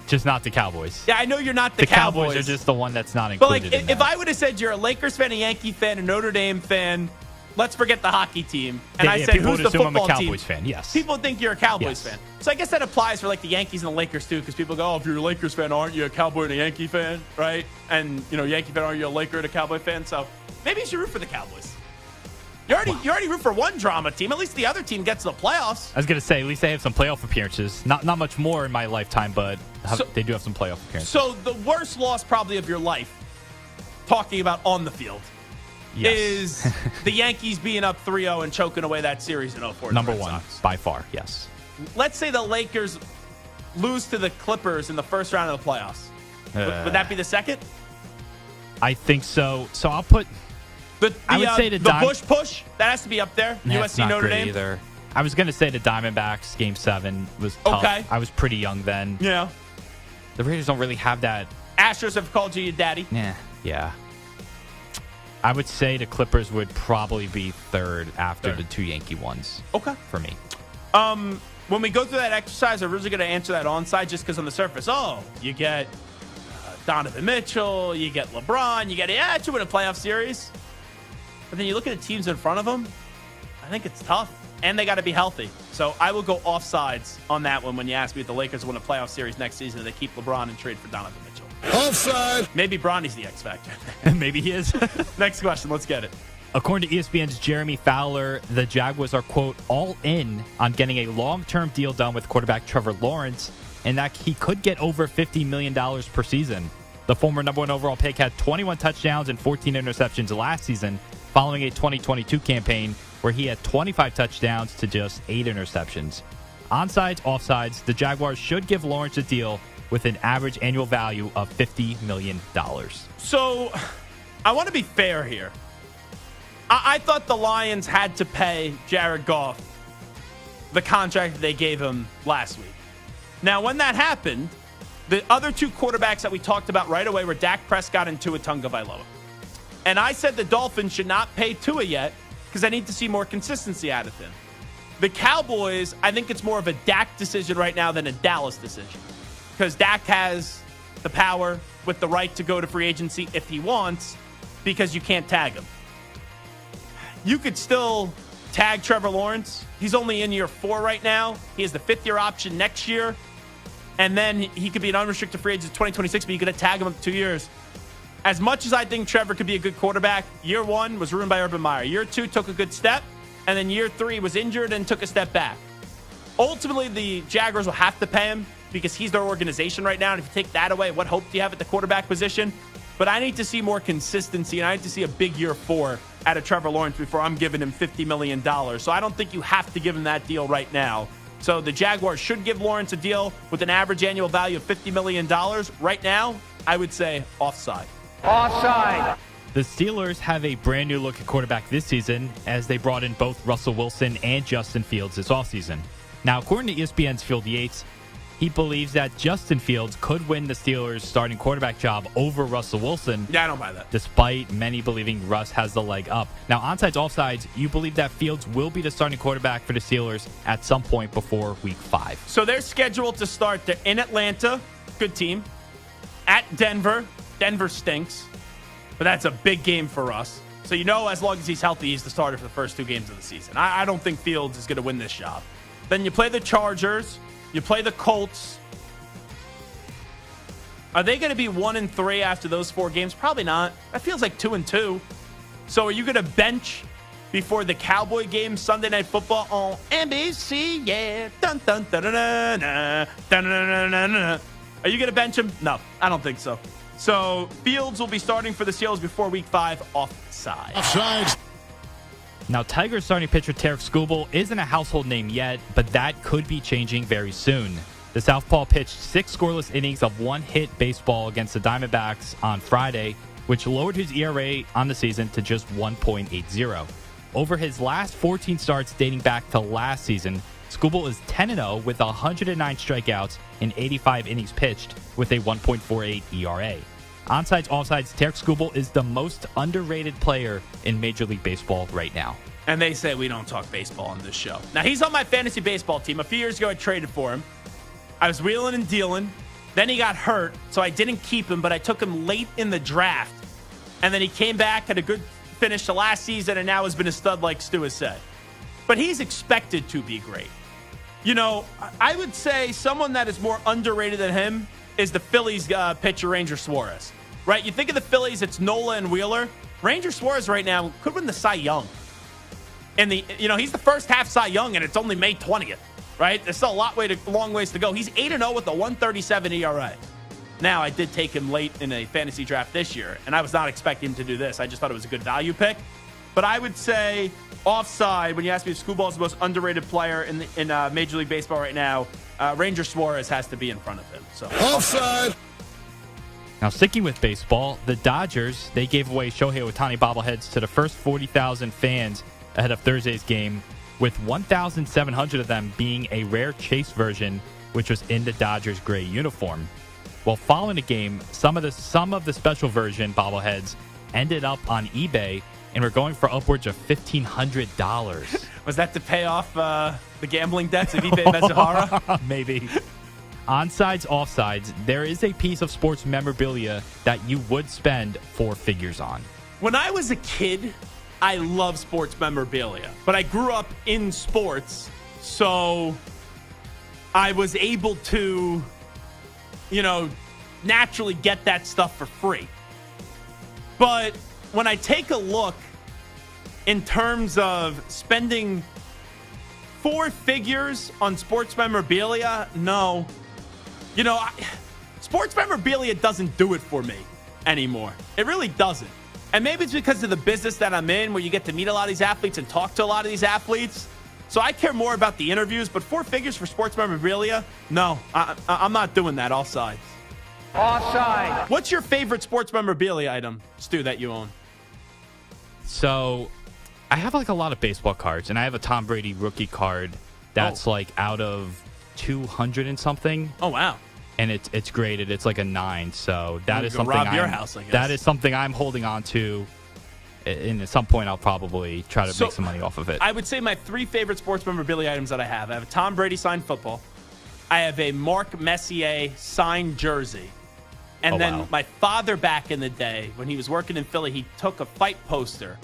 Just not the Cowboys. Yeah, I know you're not the Cowboys. The Cowboys are just the one that's not included. But like, if I would have said you're a Lakers fan, a Yankee fan, a Notre Dame fan, let's forget the hockey team. And I said, who's the football I'm a Cowboys team? fan. Yes. People think you're a Cowboys fan. So I guess that applies for like the Yankees and the Lakers too, because people go, oh, if you're a Lakers fan, aren't you a Cowboy and a Yankee fan, right? And you know, Yankee fan, aren't you a Laker and a Cowboy fan? So maybe you should root for the Cowboys. You already root for one drama team. At least the other team gets to the playoffs. I was going to say, at least they have some playoff appearances. Not much more in my lifetime, but they do have some playoff appearances. So the worst loss probably of your life, talking about on the field, is the Yankees being up 3-0 and choking away that series in 04. Number one, by far, yes. Let's say the Lakers lose to the Clippers in the first round of the playoffs. Would that be the second? I think so. So I'll put... I would say the Bush push, that has to be up there. That's USC not Notre great Dame. either. I was going to say the Diamondbacks Game 7 was tough. Okay. I was pretty young then. Yeah. The Raiders don't really have that. Astros have called you your daddy. Yeah. I would say the Clippers would probably be third after the two Yankee ones. Okay. For me. When we go through that exercise, I'm really going to answer that onside just because on the surface, you get Donovan Mitchell, you get LeBron, you get, you win a playoff series. But then you look at the teams in front of them, I think it's tough. And they got to be healthy. So I will go offsides on that one when you ask me if the Lakers win a playoff series next season and they keep LeBron and trade for Donovan Mitchell. Offside. Maybe Bronny's the X factor. Maybe he is. Next question. Let's get it. According to ESPN's Jeremy Fowler, the Jaguars are, quote, all in on getting a long-term deal done with quarterback Trevor Lawrence, and that he could get over $50 million per season. The former number one overall pick had 21 touchdowns and 14 interceptions last season, following a 2022 campaign where he had 25 touchdowns to just 8 interceptions. Onsides, offsides, the Jaguars should give Lawrence a deal with an average annual value of $50 million. So I want to be fair here. I thought the Lions had to pay Jared Goff the contract that they gave him last week. Now, when that happened, the other two quarterbacks that we talked about right away were Dak Prescott and Tua Tagovailoa. And I said the Dolphins should not pay Tua yet because I need to see more consistency out of him. The Cowboys, I think it's more of a Dak decision right now than a Dallas decision because Dak has the power with the right to go to free agency if he wants because you can't tag him. You could still tag Trevor Lawrence. He's only in year 4 right now. He has the 5th-year option next year. And then he could be an unrestricted free agent in 2026, but you could tag him up 2 years. As much as I think Trevor could be a good quarterback, year 1 was ruined by Urban Meyer. Year 2 took a good step, and then year 3 was injured and took a step back. Ultimately, the Jaguars will have to pay him because he's their organization right now. And if you take that away, what hope do you have at the quarterback position? But I need to see more consistency, and I need to see a big year 4 out of Trevor Lawrence before I'm giving him $50 million. So I don't think you have to give him that deal right now. So the Jaguars should give Lawrence a deal with an average annual value of $50 million. Right now, I would say offside. Offside. The Steelers have a brand new look at quarterback this season as they brought in both Russell Wilson and Justin Fields this offseason. Now, according to ESPN's Phil Yates, he believes that Justin Fields could win the Steelers' starting quarterback job over Russell Wilson. Yeah, I don't buy that. Despite many believing Russ has the leg up. Now, onsides, offsides, you believe that Fields will be the starting quarterback for the Steelers at some point before Week 5. So they're scheduled to start. They're in Atlanta, good team. At Denver. Denver stinks, but that's a big game for Russ. So as long as he's healthy, he's the starter for the first 2 games of the season. I don't think Fields is going to win this job. Then you play the Chargers. You play the Colts. Are they going to be 1-3 after those 4 games? Probably not. That feels like 2-2. So are you going to bench before the Cowboy game Sunday Night Football on NBC? Yeah. Dun, dun, dun, dun, dun, dun, dun, dun, dun, dun. Are you going to bench him? No, I don't think so. So Fields will be starting for the Steelers before Week 5 offside. Offside. Now, Tigers starting pitcher Tarek Skubal isn't a household name yet, but that could be changing very soon. The southpaw pitched 6 scoreless innings of 1-hit baseball against the Diamondbacks on Friday, which lowered his ERA on the season to just 1.80. Over his last 14 starts dating back to last season, Skubal is 10-0 with 109 strikeouts in 85 innings pitched with a 1.48 ERA. Onsides, offsides, Tarek Skubal is the most underrated player in Major League Baseball right now. And they say we don't talk baseball on this show. Now, he's on my fantasy baseball team. A few years ago, I traded for him. I was wheeling and dealing. Then he got hurt, so I didn't keep him, but I took him late in the draft. And then he came back, had a good finish to last season, and now has been a stud like Stu has said. But he's expected to be great. I would say someone that is more underrated than him is the Phillies pitcher, Ranger Suarez. Right? You think of the Phillies, it's Nola and Wheeler. Ranger Suarez right now could win the Cy Young. And he's the first half Cy Young, and it's only May 20th, right? There's still a long ways to go. He's 8-0 with a 1.37 ERA. Now, I did take him late in a fantasy draft this year, and I was not expecting him to do this. I just thought it was a good value pick. But I would say offside, when you ask me if Screwball is the most underrated player in Major League Baseball right now, Ranger Suarez has to be in front of him. So Offside. Now, sticking with baseball, the Dodgers, they gave away Shohei Ohtani bobbleheads to the first 40,000 fans ahead of Thursday's game, with 1,700 of them being a rare chase version, which was in the Dodgers' gray uniform. Well, following the game, some of the special version bobbleheads ended up on eBay and were going for upwards of $1,500. Was that to pay off the gambling debts of eBay Mizuhara? Maybe. Onsides, offsides, there is a piece of sports memorabilia that you would spend 4 figures on. When I was a kid, I loved sports memorabilia, but I grew up in sports, so I was able to, naturally get that stuff for free. But when I take a look in terms of spending 4 figures on sports memorabilia, no. Sports memorabilia doesn't do it for me anymore. It really doesn't. And maybe it's because of the business that I'm in, where you get to meet a lot of these athletes and talk to a lot of these athletes. So I care more about the interviews, but 4 figures for sports memorabilia, no. I'm not doing that. Offside. Offside. What's your favorite sports memorabilia item, Stu, that you own? So I have a lot of baseball cards, and I have a Tom Brady rookie card that's out of 200 and something. Oh, wow. And it's graded. It's like a 9. So that is something rob your house, I guess. That is something I'm holding on to. And at some point, I'll probably try to make some money off of it. I would say my 3 favorite sports memorabilia items that I have a Tom Brady signed football. I have a Mark Messier signed jersey. And then my father back in the day, when he was working in Philly, he took a fight poster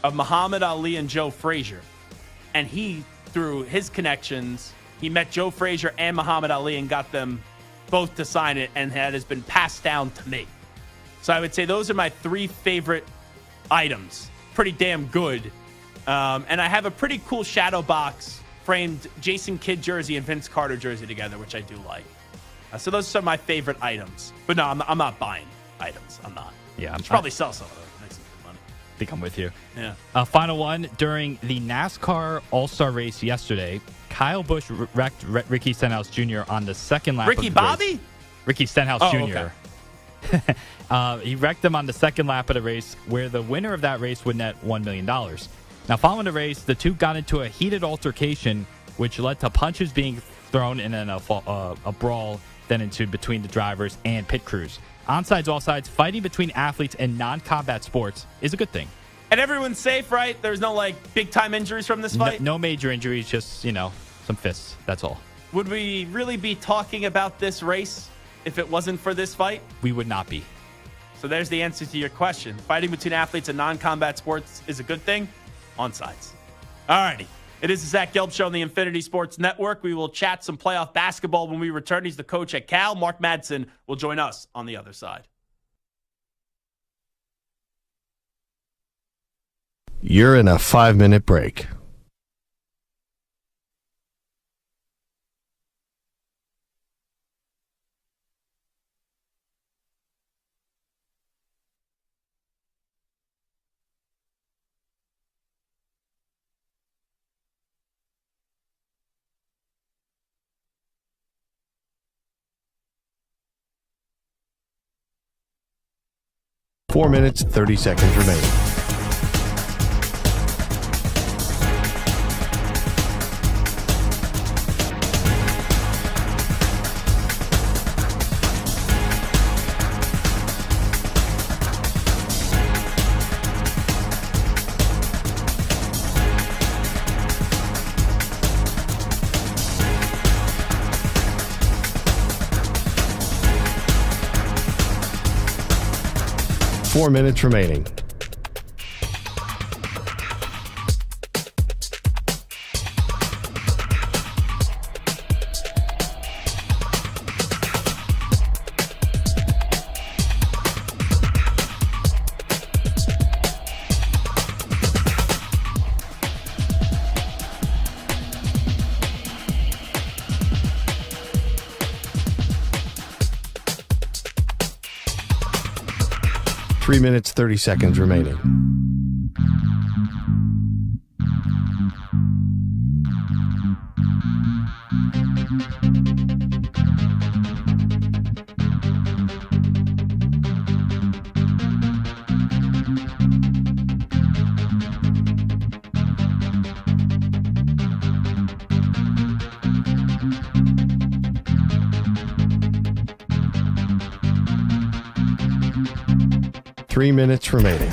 of Muhammad Ali and Joe Frazier. And he, through his connections, he met Joe Frazier and Muhammad Ali and got them both to sign it, and that has been passed down to me. So I would say those are my 3 favorite items. Pretty damn good. And I have a pretty cool shadow box framed Jason Kidd jersey and Vince Carter jersey together, which I do like. So those are my favorite items. But no, I'm not buying items. I'm not. Yeah. I should probably sell some of those. Make some good money. I think I'm with you. Yeah. Final one. During the NASCAR All-Star race yesterday, Kyle Busch wrecked Ricky Stenhouse Jr. on the second lap Ricky of the Bobby? race. Ricky Stenhouse Jr. Okay. He wrecked him on the second lap of the race, where the winner of that race would net $1 million. Now, following the race, the two got into a heated altercation, which led to punches being thrown and then a brawl then ensued between the drivers and pit crews. Onsides, offsides, fighting between athletes in non-combat sports is a good thing. And everyone's safe, right? There's no big-time injuries from this fight? No major injuries, just, some fists. That's all. Would we really be talking about this race if it wasn't for this fight? We would not be. So there's the answer to your question. Fighting between athletes in non-combat sports is a good thing. Onsides. All righty. It is the Zach Gelb Show on the Infinity Sports Network. We will chat some playoff basketball when we return. He's the coach at Cal. Mark Madsen will join us on the other side. You're in a 5-minute break. Four minutes, 30 seconds remaining. Four minutes remaining. 3 minutes, 30 seconds remaining. Three minutes remaining.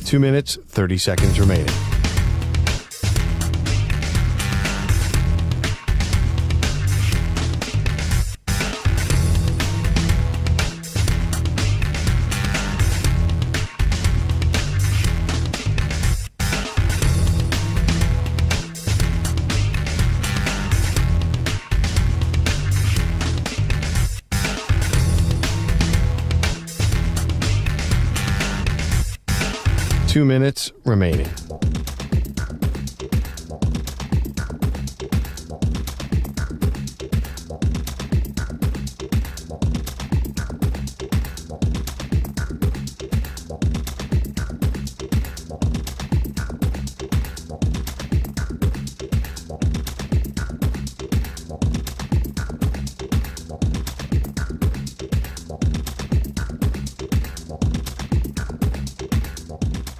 Two minutes, 30 seconds remaining. Two minutes remaining.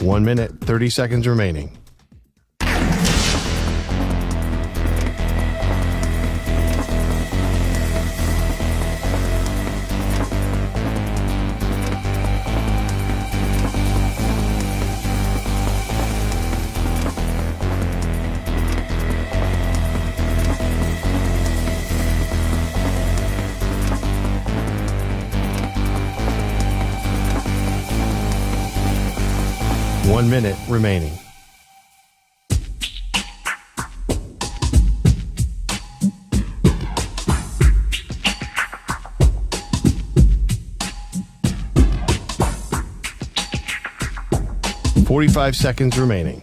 One minute, 30 seconds remaining. One minute remaining. Forty-five seconds remaining.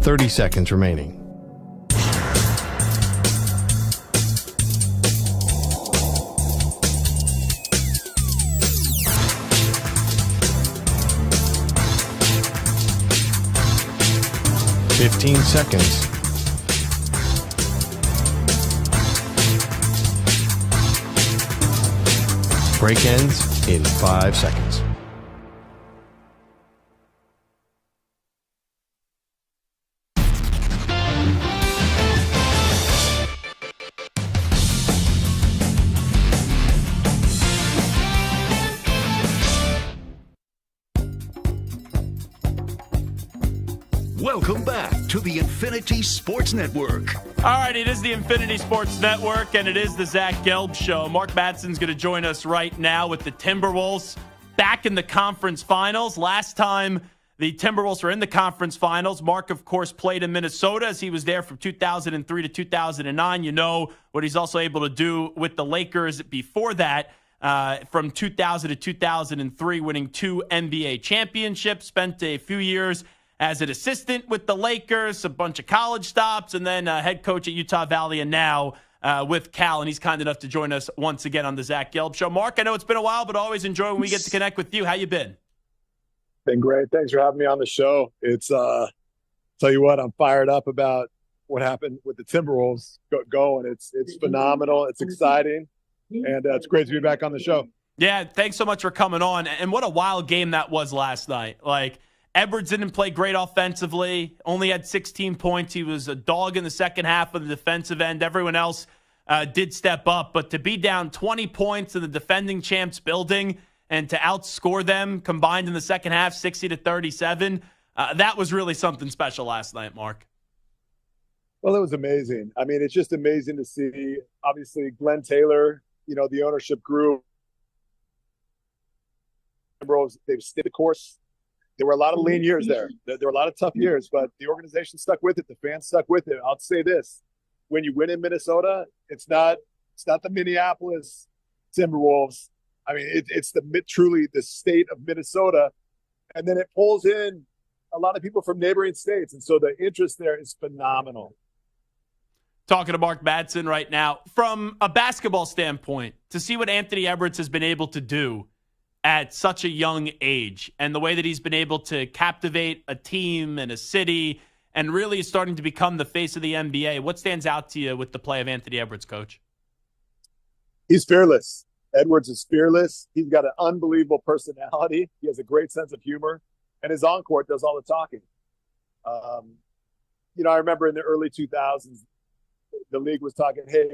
Thirty seconds remaining. Fifteen seconds. Break ends in 5 seconds. Welcome back to the Infinity Sports Network. All right, it is the Infinity Sports Network, and it is the Zach Gelb Show. Mark Matson's going to join us right now with the Timberwolves back in the conference finals. Last time the Timberwolves were in the conference finals, Mark, of course, played in Minnesota as he was there from 2003 to 2009. You know what he's also able to do with the Lakers before that. From 2000 to 2003, winning 2 NBA championships, spent a few years as an assistant with the Lakers, a bunch of college stops, and then head coach at Utah Valley, and now with Cal. And he's kind enough to join us once again on the Zach Gelb Show. Mark, I know it's been a while, but always enjoy when we get to connect with you. How you been? Been great. Thanks for having me on the show. It's tell you what, I'm fired up about what happened with the Timberwolves going. It's phenomenal. It's exciting, and it's great to be back on the show. Yeah, thanks so much for coming on. And what a wild game that was last night. Like, Edwards didn't play great offensively, only had 16 points. He was a dog in the second half of the defensive end. Everyone else did step up. But to be down 20 points in the defending champs building and to outscore them combined in the second half, 60 to 37, That was really something special last night, Mark. Well, it was amazing. I mean, it's just amazing to see. Obviously, Glenn Taylor, the ownership group, they've stayed the course. There were a lot of lean years there. There were a lot of tough years, but the organization stuck with it. The fans stuck with it. I'll say this: when you win in Minnesota, it's not the Minneapolis Timberwolves. I mean, it's truly the state of Minnesota, and then it pulls in a lot of people from neighboring states, and so the interest there is phenomenal. Talking to Mark Madsen right now. From a basketball standpoint, to see what Anthony Edwards has been able to do at such a young age and the way that he's been able to captivate a team and a city and really is starting to become the face of the NBA, what stands out to you with the play of Anthony Edwards, Coach? He's fearless. Edwards is fearless. He's got an unbelievable personality. He has a great sense of humor, and his on-court does all the talking. I remember in the early 2000s, the league was talking, hey,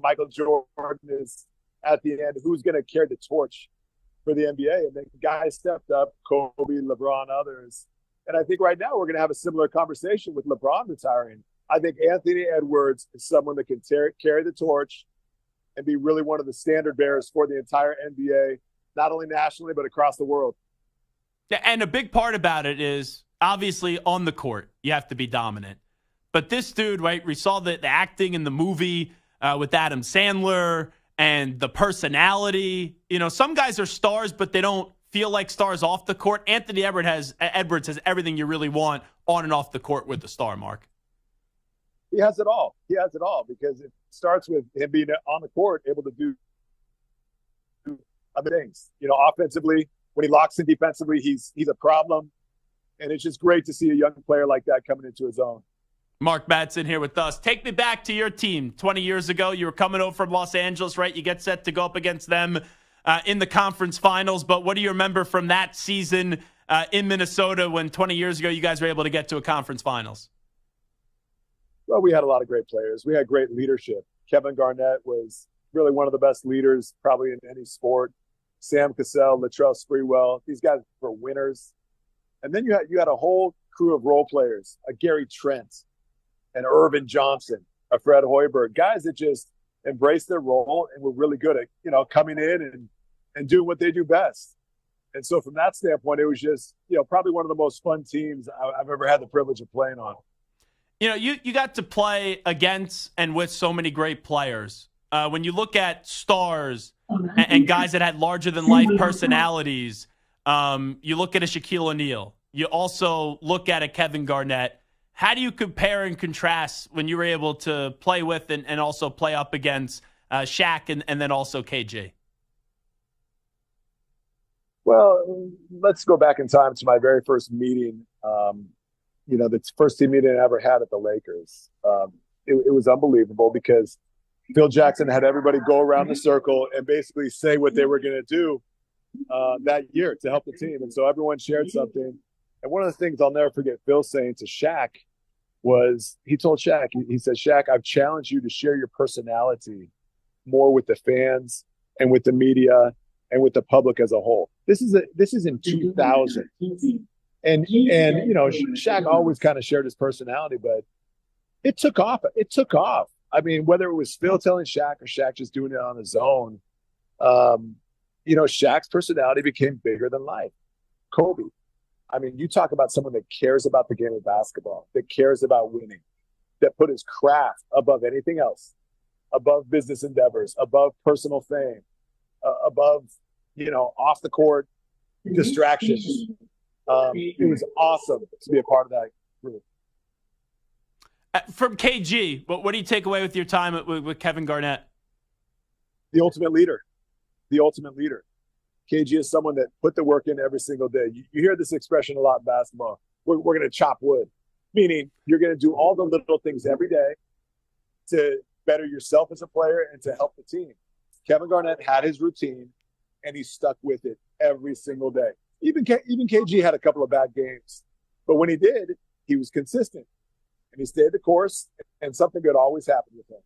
Michael Jordan is at the end. Who's going to carry the torch for the NBA? And then guys stepped up, Kobe, LeBron, others. And I think right now we're going to have a similar conversation with LeBron retiring. I think Anthony Edwards is someone that can carry the torch and be really one of the standard bearers for the entire NBA, not only nationally, but across the world. Yeah, and a big part about it is obviously on the court, you have to be dominant. But this dude, right, we saw the acting in the movie with Adam Sandler and the personality. Some guys are stars, but they don't feel like stars off the court. Anthony Edwards has everything you really want on and off the court with the star, Mark. He has it all. He has it all because it starts with him being on the court, able to do other things. Offensively, when he locks in defensively, he's a problem. And it's just great to see a young player like that coming into his own. Mark Madsen here with us. Take me back to your team. 20 years ago, you were coming over from Los Angeles, right? You get set to go up against them in the conference finals. But what do you remember from that season in Minnesota when 20 years ago you guys were able to get to a conference finals? Well, we had a lot of great players. We had great leadership. Kevin Garnett was really one of the best leaders probably in any sport. Sam Cassell, Latrell Sprewell, these guys were winners. And then you had a whole crew of role players, a Gary Trent, and Irvin Johnson, a Fred Hoiberg, guys that just embraced their role and were really good at, coming in and doing what they do best. And so from that standpoint, it was just, probably one of the most fun teams I've ever had the privilege of playing on. You got to play against and with so many great players. When you look at stars and guys that had larger-than-life personalities, you look at a Shaquille O'Neal. You also look at a Kevin Garnett. How do you compare and contrast when you were able to play with and also play up against Shaq and then also KG? Well, let's go back in time to my very first meeting, the first team meeting I ever had at the Lakers. It was unbelievable because Phil Jackson had everybody go around the circle and basically say what they were going to do that year to help the team. And so everyone shared something. And one of the things I'll never forget Phil saying to Shaq was, he told Shaq, he said, Shaq, I've challenged you to share your personality more with the fans and with the media and with the public as a whole. This is in 2000. And Shaq always kind of shared his personality, but it took off. It took off. I mean, whether it was Phil telling Shaq or Shaq just doing it on his own, Shaq's personality became bigger than life. Kobe. I mean, you talk about someone that cares about the game of basketball, that cares about winning, that put his craft above anything else, above business endeavors, above personal fame, above, off the court distractions. It was awesome to be a part of that group. From KG, what do you take away with your time with Kevin Garnett? The ultimate leader. The ultimate leader. KG is someone that put the work in every single day. You hear this expression a lot in basketball. We're going to chop wood, meaning you're going to do all the little things every day to better yourself as a player and to help the team. Kevin Garnett had his routine, and he stuck with it every single day. Even KG had a couple of bad games, but when he did, he was consistent, and he stayed the course, and something good always happened with him.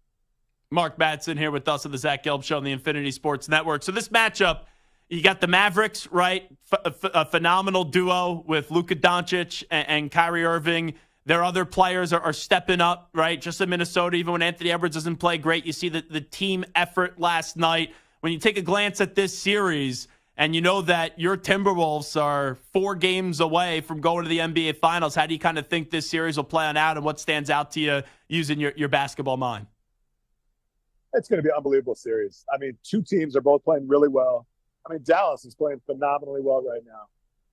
Mark Madsen here with us on the Zach Gelb Show on the Infinity Sports Network. So this matchup You got the Mavericks, right? A phenomenal duo with Luka Doncic and Kyrie Irving. Their other players are stepping up, right? Just in Minnesota, even when Anthony Edwards doesn't play great, you see the team effort last night. When you take a glance at this series and you know that your Timberwolves are 4 games away from going to the NBA Finals, how do you kind of think this series will play on out, and what stands out to you using your basketball mind? It's going to be an unbelievable series. I mean, 2 teams are both playing really well. I mean, Dallas is playing phenomenally well right now.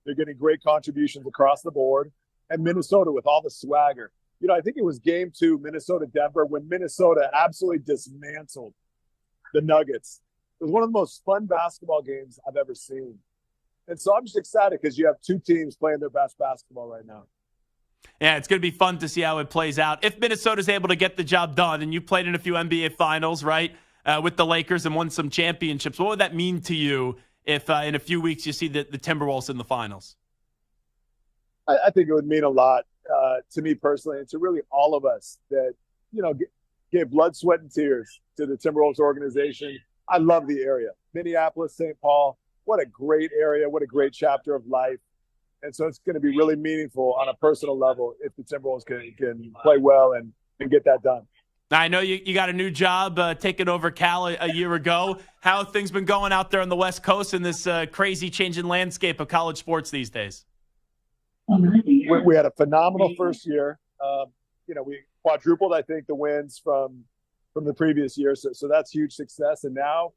They're getting great contributions across the board. And Minnesota with all the swagger. You know, I think it was game 2, Minnesota-Denver, when Minnesota absolutely dismantled the Nuggets. It was one of the most fun basketball games I've ever seen. And so I'm just excited because you have 2 teams playing their best basketball right now. Yeah, it's going to be fun to see how it plays out. If Minnesota's able to get the job done, and you played in a few NBA Finals, right, with the Lakers and won some championships, what would that mean to you if in a few weeks you see the Timberwolves in the finals? I think it would mean a lot to me personally and to really all of us that, you know, gave blood, sweat, and tears to the Timberwolves organization. I love the area. Minneapolis, St. Paul, what a great area, what a great chapter of life. And so it's going to be really meaningful on a personal level if the Timberwolves can play well and get that done. Now, I know you got a new job taking over Cal a year ago. How have things been going out there on the West Coast in this crazy changing landscape of college sports these days? We had a phenomenal first year. You know, we quadrupled, I think, the wins from the previous year. So that's huge success. And now,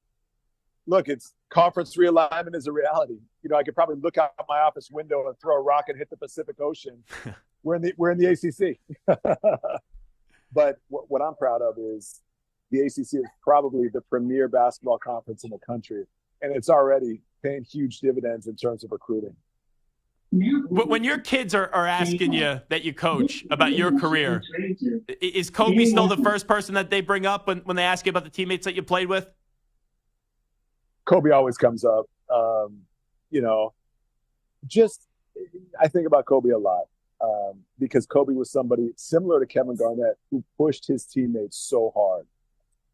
look, it's conference realignment is a reality. You know, I could probably look out my office window and throw a rock and hit the Pacific Ocean. We're in the ACC. But what I'm proud of is the ACC is probably the premier basketball conference in the country, and it's already paying huge dividends in terms of recruiting. When your kids are asking you that you coach about your career, is Kobe still the first person that they bring up when they ask you about the teammates that you played with? Kobe always comes up. You know, I think about Kobe a lot because Kobe was somebody similar to Kevin Garnett who pushed his teammates so hard.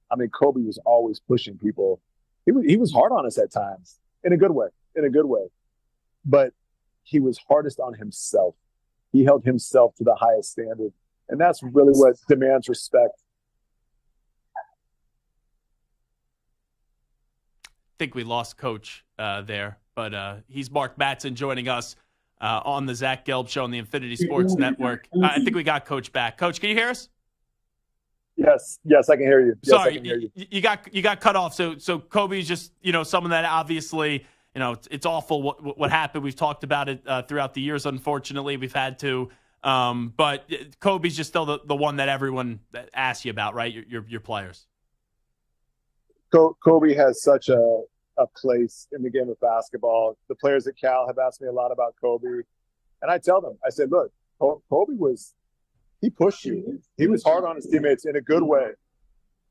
I mean, Kobe was always pushing people. He was hard on us at times in a good way, but he was hardest on himself. He held himself to the highest standard. And that's really what demands respect. I think we lost Coach there, but he's Mark Matson joining us on the Zach Gelb Show on the Infinity Sports Network. I think we got Coach back. Coach, can you hear us? Yes, I can hear you. Yes, Sorry, I can hear you. You got cut off. So Kobe's just, you know, someone that obviously, you know, it's awful what happened. We've talked about it throughout the years. Unfortunately, we've had to. But Kobe's just still the one that everyone asks you about, right? Your players. Kobe has such a place in the game of basketball. The players at Cal have asked me a lot about Kobe. And I tell them, I said, look, Kobe he pushed you. He was hard on his teammates in a good way,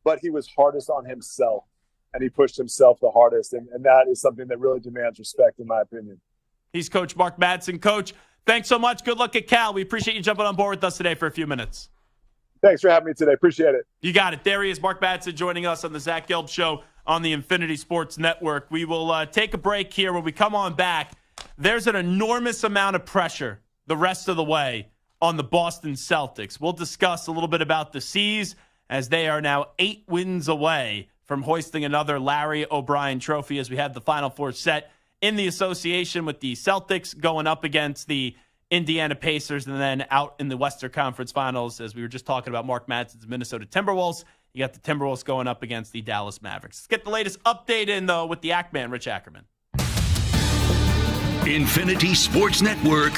but he was hardest on himself. And he pushed himself the hardest. And that is something that really demands respect, in my opinion. He's Coach Mark Madsen. Coach, thanks so much. Good luck at Cal. We appreciate you jumping on board with us today for a few minutes. Thanks for having me today. Appreciate it. You got it. There he is, Mark Madsen, joining us on the Zach Gelb Show on the Infinity Sports Network. We will take a break here. When we come on back, there's an enormous amount of pressure the rest of the way on the Boston Celtics. We'll discuss a little bit about the C's as they are now 8 wins away from hoisting another Larry O'Brien trophy as we have the Final Four set in the association with the Celtics going up against the Indiana Pacers and then out in the Western Conference Finals, as we were just talking about Mark Madsen's Minnesota Timberwolves. You got the Timberwolves going up against the Dallas Mavericks. Let's get the latest update in, though, with the Ackman, Rich Ackerman. Infinity Sports Network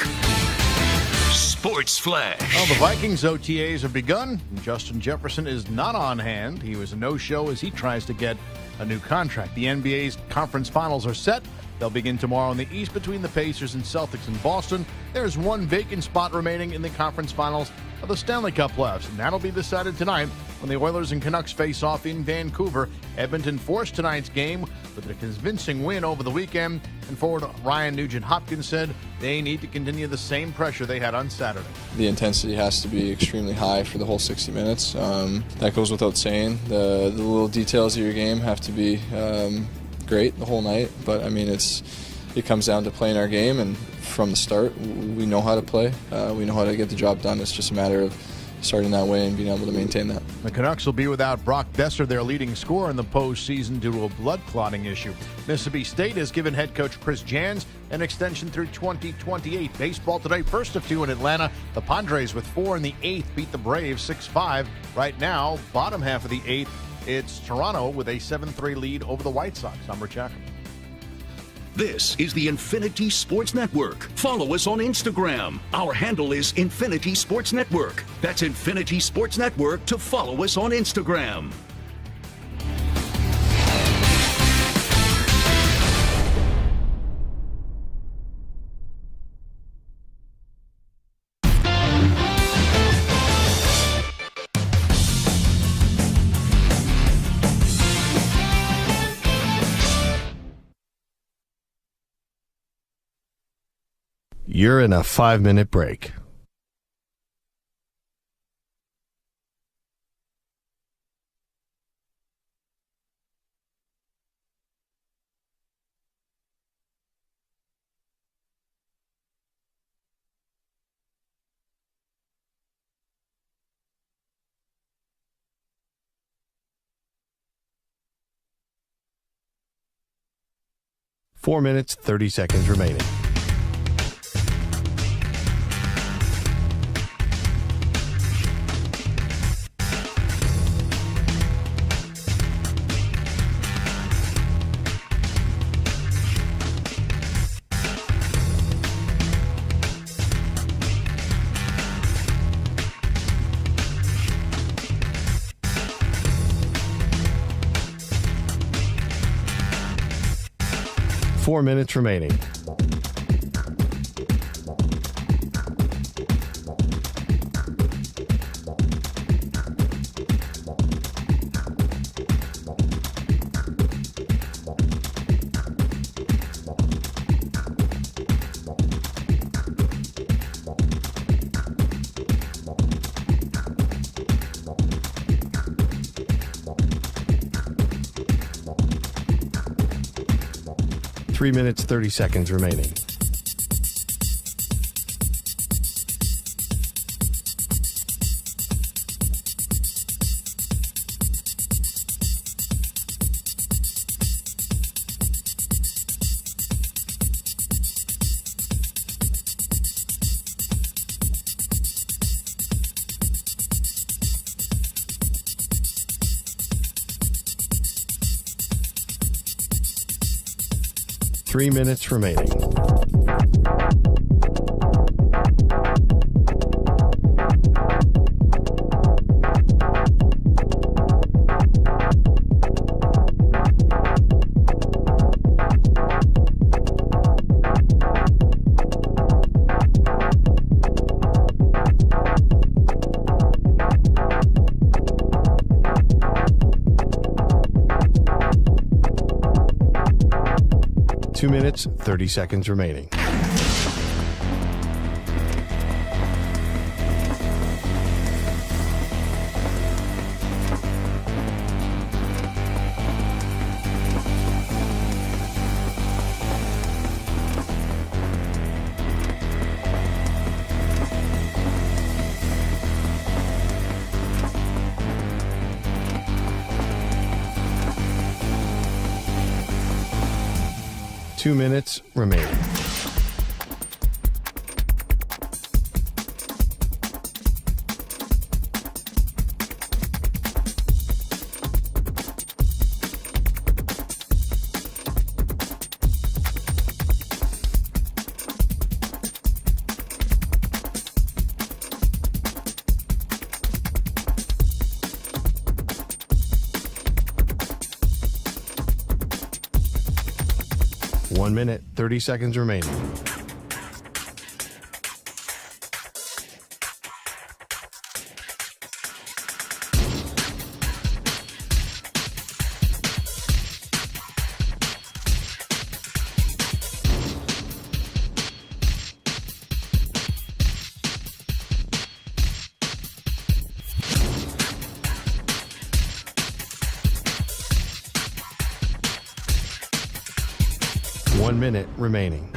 Sports Flash. Well, the Vikings OTAs have begun. Justin Jefferson is not on hand. He was a no-show as he tries to get a new contract. The NBA's conference finals are set. They'll begin tomorrow in the East between the Pacers and Celtics in Boston. There's one vacant spot remaining in the conference finals of the Stanley Cup playoffs, and that'll be decided tonight when the Oilers and Canucks face off in Vancouver. Edmonton forced tonight's game with a convincing win over the weekend, and forward Ryan Nugent-Hopkins said they need to continue the same pressure they had on Saturday. The intensity has to be extremely high for the whole 60 minutes. That goes without saying. The little details of your game have to be great the whole night, but I mean, it comes down to playing our game, and from the start, we know how to play. We know how to get the job done. It's just a matter of starting that way and being able to maintain that. The Canucks will be without Brock Besser, their leading scorer in the postseason, due to a blood clotting issue. Mississippi State has given head coach Chris Jans an extension through 2028. Baseball today, first of two in Atlanta. The Padres with 4 in the 8th beat the Braves 6-5. Right now, bottom half of the 8th, it's Toronto with a 7-3 lead over the White Sox. I'm Rich Ackerman. This is the Infinity Sports Network. Follow us on Instagram. Our handle is Infinity Sports Network. That's Infinity Sports Network to follow us on Instagram. You're in a 5-minute break. Four minutes, 30 seconds remaining. Four minutes remaining. Three minutes, 30 seconds remaining. Three minutes remaining. Two minutes, 30 seconds remaining. Two minutes remaining. One minute, 30 seconds remaining. 1 minute remaining.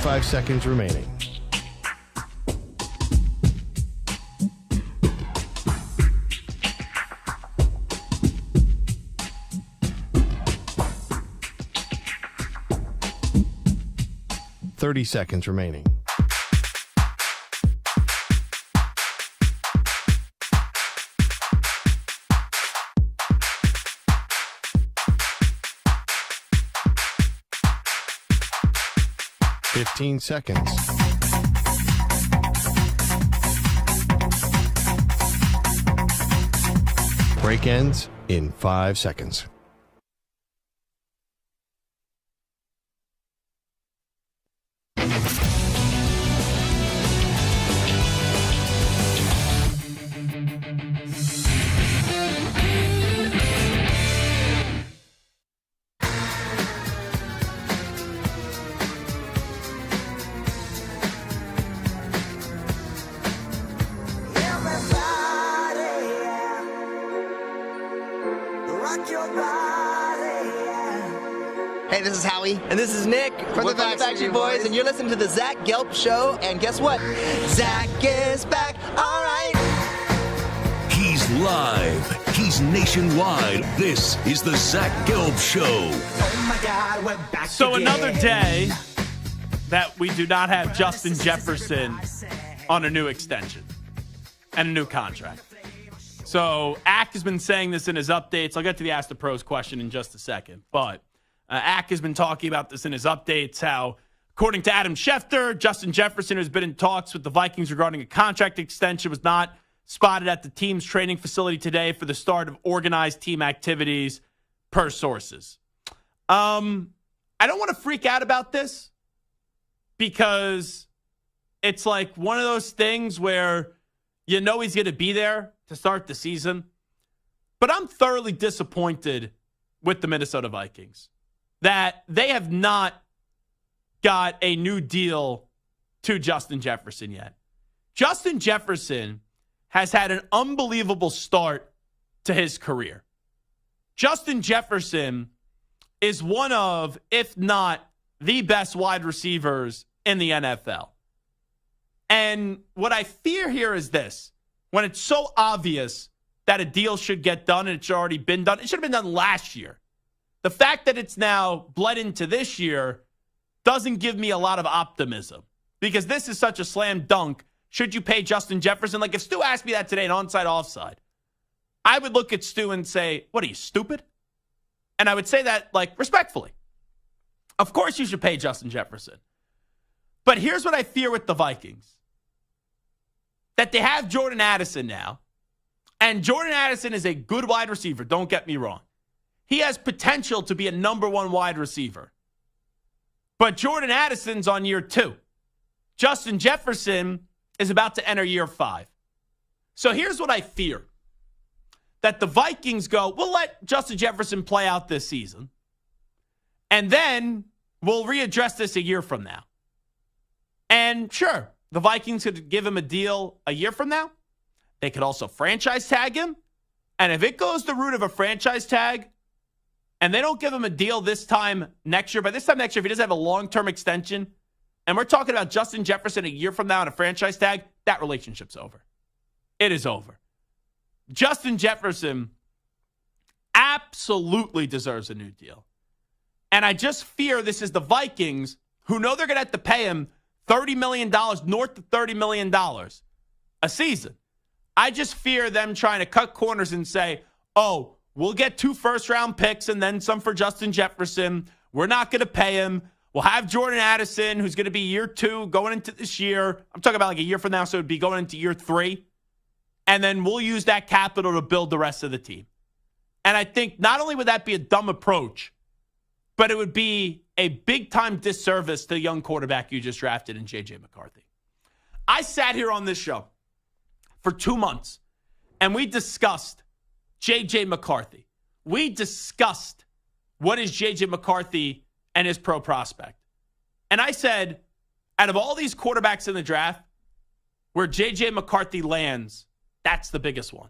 Five seconds remaining. Seconds remaining. Seconds. Break ends in 5 seconds. Hey, this is Howie. And this is Nick. We're the Backstreet Boys. And you're listening to the Zach Gelb Show. And guess what? Zach is back. All right. He's live. He's nationwide. This is the Zach Gelb Show. Oh, my God. We're back So again. another day that we do not have Justin Jefferson on a new extension and a new contract. So Ack has been saying this in his updates. I'll get to the Ask the Pros question in just a second. But Ack has been talking about this in his updates, how, according to Adam Schefter, Justin Jefferson, who's been in talks with the Vikings regarding a contract extension, was not spotted at the team's training facility today for the start of organized team activities, per sources. I don't want to freak out about this because it's like one of those things where you know he's going to be there to start the season. But I'm thoroughly disappointed with the Minnesota Vikings that they have not got a new deal to Justin Jefferson yet. Justin Jefferson has had an unbelievable start to his career. Justin Jefferson is one of, if not the best wide receivers in the NFL. And what I fear here is this. When it's so obvious that a deal should get done and it's already been done, it should have been done last year. The fact that it's now bled into this year doesn't give me a lot of optimism because this is such a slam dunk. Should you pay Justin Jefferson? Like if Stu asked me that today, an onside, offside, I would look at Stu and say, what are you, stupid? And I would say that like respectfully. Of course you should pay Justin Jefferson. But here's what I fear with the Vikings. That they have Jordan Addison now. And Jordan Addison is a good wide receiver. Don't get me wrong. He has potential to be a number one wide receiver. But Jordan Addison's on year 2. Justin Jefferson is about to enter year 5. So here's what I fear. That the Vikings go, we'll let Justin Jefferson play out this season. And then we'll readdress this a year from now. And sure, the Vikings could give him a deal a year from now. They could also franchise tag him. And if it goes the route of a franchise tag and they don't give him a deal this time next year, by this time next year, if he doesn't have a long-term extension, and we're talking about Justin Jefferson a year from now and a franchise tag, that relationship's over. It is over. Justin Jefferson absolutely deserves a new deal. And I just fear this is the Vikings who know they're going to have to pay him $30 million, north of $30 million a season. I just fear them trying to cut corners and say, oh, we'll get 2 first-round picks and then some for Justin Jefferson. We're not going to pay him. We'll have Jordan Addison, who's going to be year 2 going into this year. I'm talking about like a year from now, so it would be going into year 3. And then we'll use that capital to build the rest of the team. And I think not only would that be a dumb approach, but it would be a big-time disservice to the young quarterback you just drafted in J.J. McCarthy. I sat here on this show for 2 months, and we discussed J.J. McCarthy. We discussed what is J.J. McCarthy and his pro prospect. And I said, Out of all these quarterbacks in the draft, where J.J. McCarthy lands, that's the biggest one.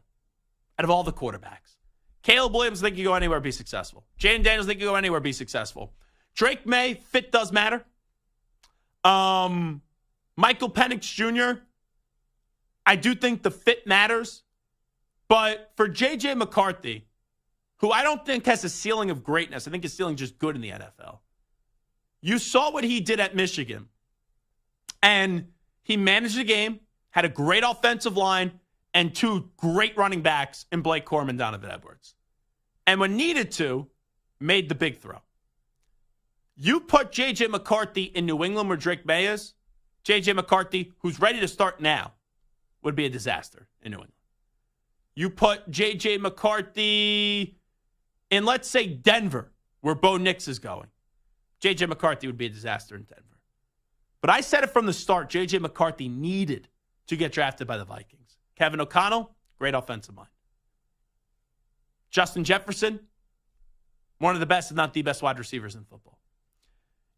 Out of all the quarterbacks. Caleb Williams think you go anywhere, be successful. Jaden Daniels think you go anywhere, be successful. Drake May, fit does matter. Michael Penix Jr., I do think the fit matters. But for J.J. McCarthy, who I don't think has a ceiling of greatness, I think his ceiling is just good in the NFL. You saw what he did at Michigan. And he managed the game, had a great offensive line, and 2 great running backs in Blake Corum and Donovan Edwards. And when needed to, made the big throw. You put J.J. McCarthy in New England where Drake May is, J.J. McCarthy, who's ready to start now, would be a disaster in New England. You put J.J. McCarthy in, let's say, Denver, where Bo Nix is going. J.J. McCarthy would be a disaster in Denver. But I said it from the start, J.J. McCarthy needed to get drafted by the Vikings. Kevin O'Connell, great offensive mind. Justin Jefferson, one of the best, if not the best wide receivers in football.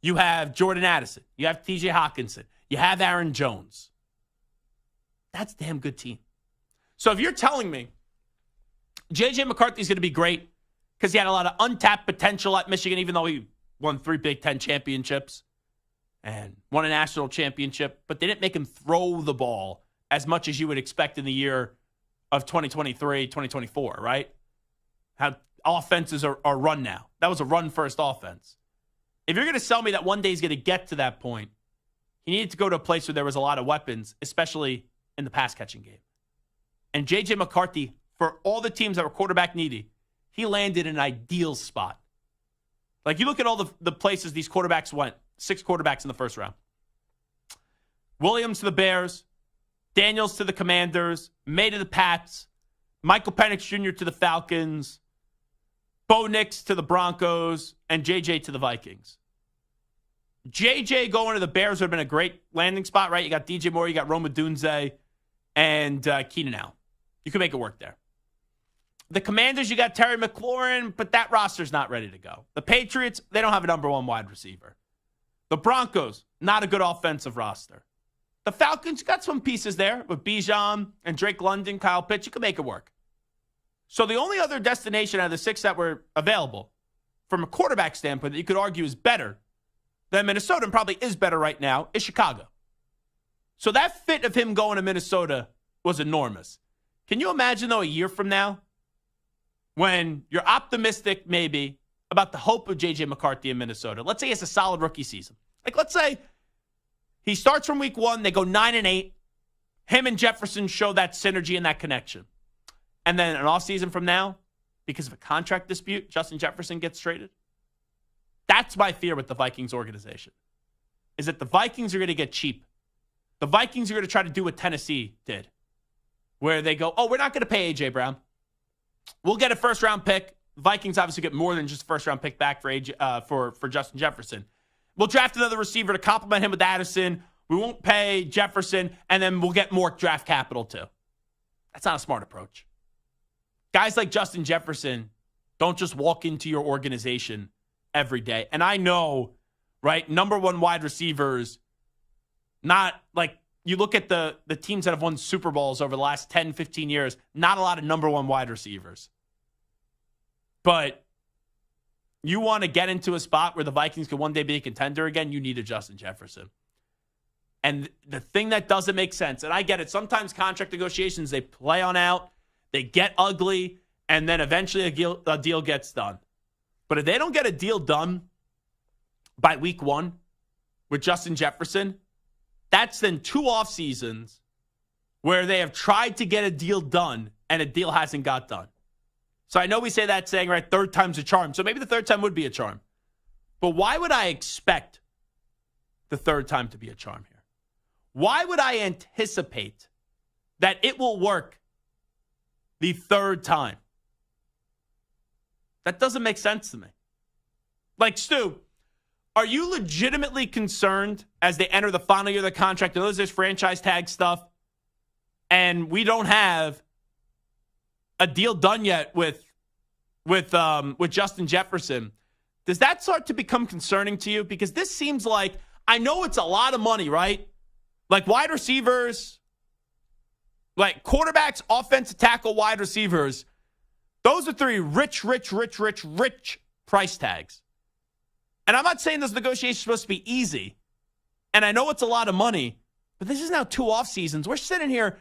You have Jordan Addison. You have T.J. Hawkinson. You have Aaron Jones. That's a damn good team. So if you're telling me J.J. McCarthy is going to be great because he had a lot of untapped potential at Michigan, even though he won 3 Big Ten championships and won a national championship, but they didn't make him throw the ball as much as you would expect in the year of 2023, 2024, right? How offenses are run now. That was a run-first offense. If you're going to sell me that one day he's going to get to that point, he needed to go to a place where there was a lot of weapons, especially in the pass-catching game. And J.J. McCarthy, for all the teams that were quarterback needy, he landed in an ideal spot. Like, you look at all the places these quarterbacks went, 6 quarterbacks in the first round. Williams to the Bears, Daniels to the Commanders, May to the Pats, Michael Penix Jr. to the Falcons, Bo Nix to the Broncos, and J.J. to the Vikings. J.J. going to the Bears would have been a great landing spot, right? You got DJ Moore, you got Rome Odunze, and Keenan Allen. You can make it work there. The Commanders, you got Terry McLaurin, but that roster's not ready to go. The Patriots, they don't have a number 1 wide receiver. The Broncos, not a good offensive roster. The Falcons, you got some pieces there with Bijan and Drake London, Kyle Pitts. You can make it work. So the only other destination out of the 6 that were available from a quarterback standpoint that you could argue is better than Minnesota, and probably is better right now, is Chicago. So that fit of him going to Minnesota was enormous. Can you imagine, though, a year from now, when you're optimistic, maybe, about the hope of J.J. McCarthy in Minnesota? Let's say he has a solid rookie season. Like, let's say he starts from week 1, they go 9-8. Him and Jefferson show that synergy and that connection. And then an offseason from now, because of a contract dispute, Justin Jefferson gets traded. That's my fear with the Vikings organization, is that the Vikings are going to get cheap. The Vikings are going to try to do what Tennessee did, where they go, we're not going to pay A.J. Brown. We'll get a first-round pick. Vikings obviously get more than just a first-round pick back for Justin Jefferson. We'll draft another receiver to complement him with Addison. We won't pay Jefferson, and then we'll get more draft capital too. That's not a smart approach. Guys like Justin Jefferson don't just walk into your organization every day. And I know, right, number 1 wide receivers, not like you look at the teams that have won Super Bowls over the last 10, 15 years, not a lot of number 1 wide receivers. But you want to get into a spot where the Vikings can one day be a contender again, you need a Justin Jefferson. And the thing that doesn't make sense, and I get it, sometimes contract negotiations, they play on out, they get ugly, and then eventually a deal gets done. But if they don't get a deal done by week 1 with Justin Jefferson, that's then 2 off seasons where they have tried to get a deal done and a deal hasn't got done. So I know we say that saying, right, 3rd time's a charm. So maybe the 3rd time would be a charm. But why would I expect the 3rd time to be a charm here? Why would I anticipate that it will work the 3rd time? That doesn't make sense to me. Like, Stu, are you legitimately concerned as they enter the final year of the contract? I know there's franchise tag stuff, and we don't have a deal done yet with Justin Jefferson. Does that start to become concerning to you? Because this seems like, I know it's a lot of money, right? Like wide receivers, like quarterbacks, offensive tackle, wide receivers. Those are three rich price tags. And I'm not saying this negotiation is supposed to be easy. And I know it's a lot of money, but this is now 2 off seasons. We're sitting here.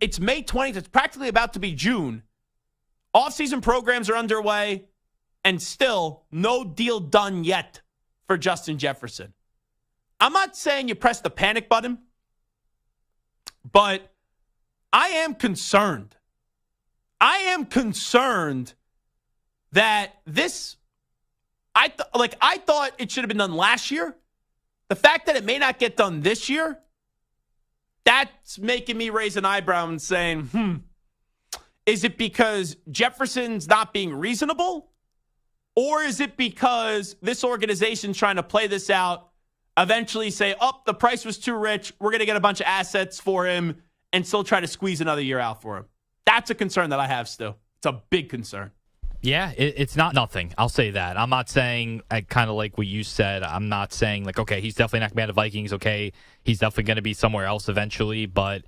It's May 20th. It's practically about to be June. Off-season programs are underway, and still no deal done yet for Justin Jefferson. I'm not saying you press the panic button, but I am concerned. I am concerned that this, I thought it should have been done last year. The fact that it may not get done this year, that's making me raise an eyebrow and saying, is it because Jefferson's not being reasonable? Or is it because this organization's trying to play this out, eventually say, the price was too rich, we're going to get a bunch of assets for him, and still try to squeeze another year out for him? That's a concern that I have still. It's a big concern. Yeah, it's not nothing. I'll say that. I'm not saying, kind of like what you said, I'm not saying, like, okay, he's definitely not going to be on the Vikings. Okay, he's definitely going to be somewhere else eventually, but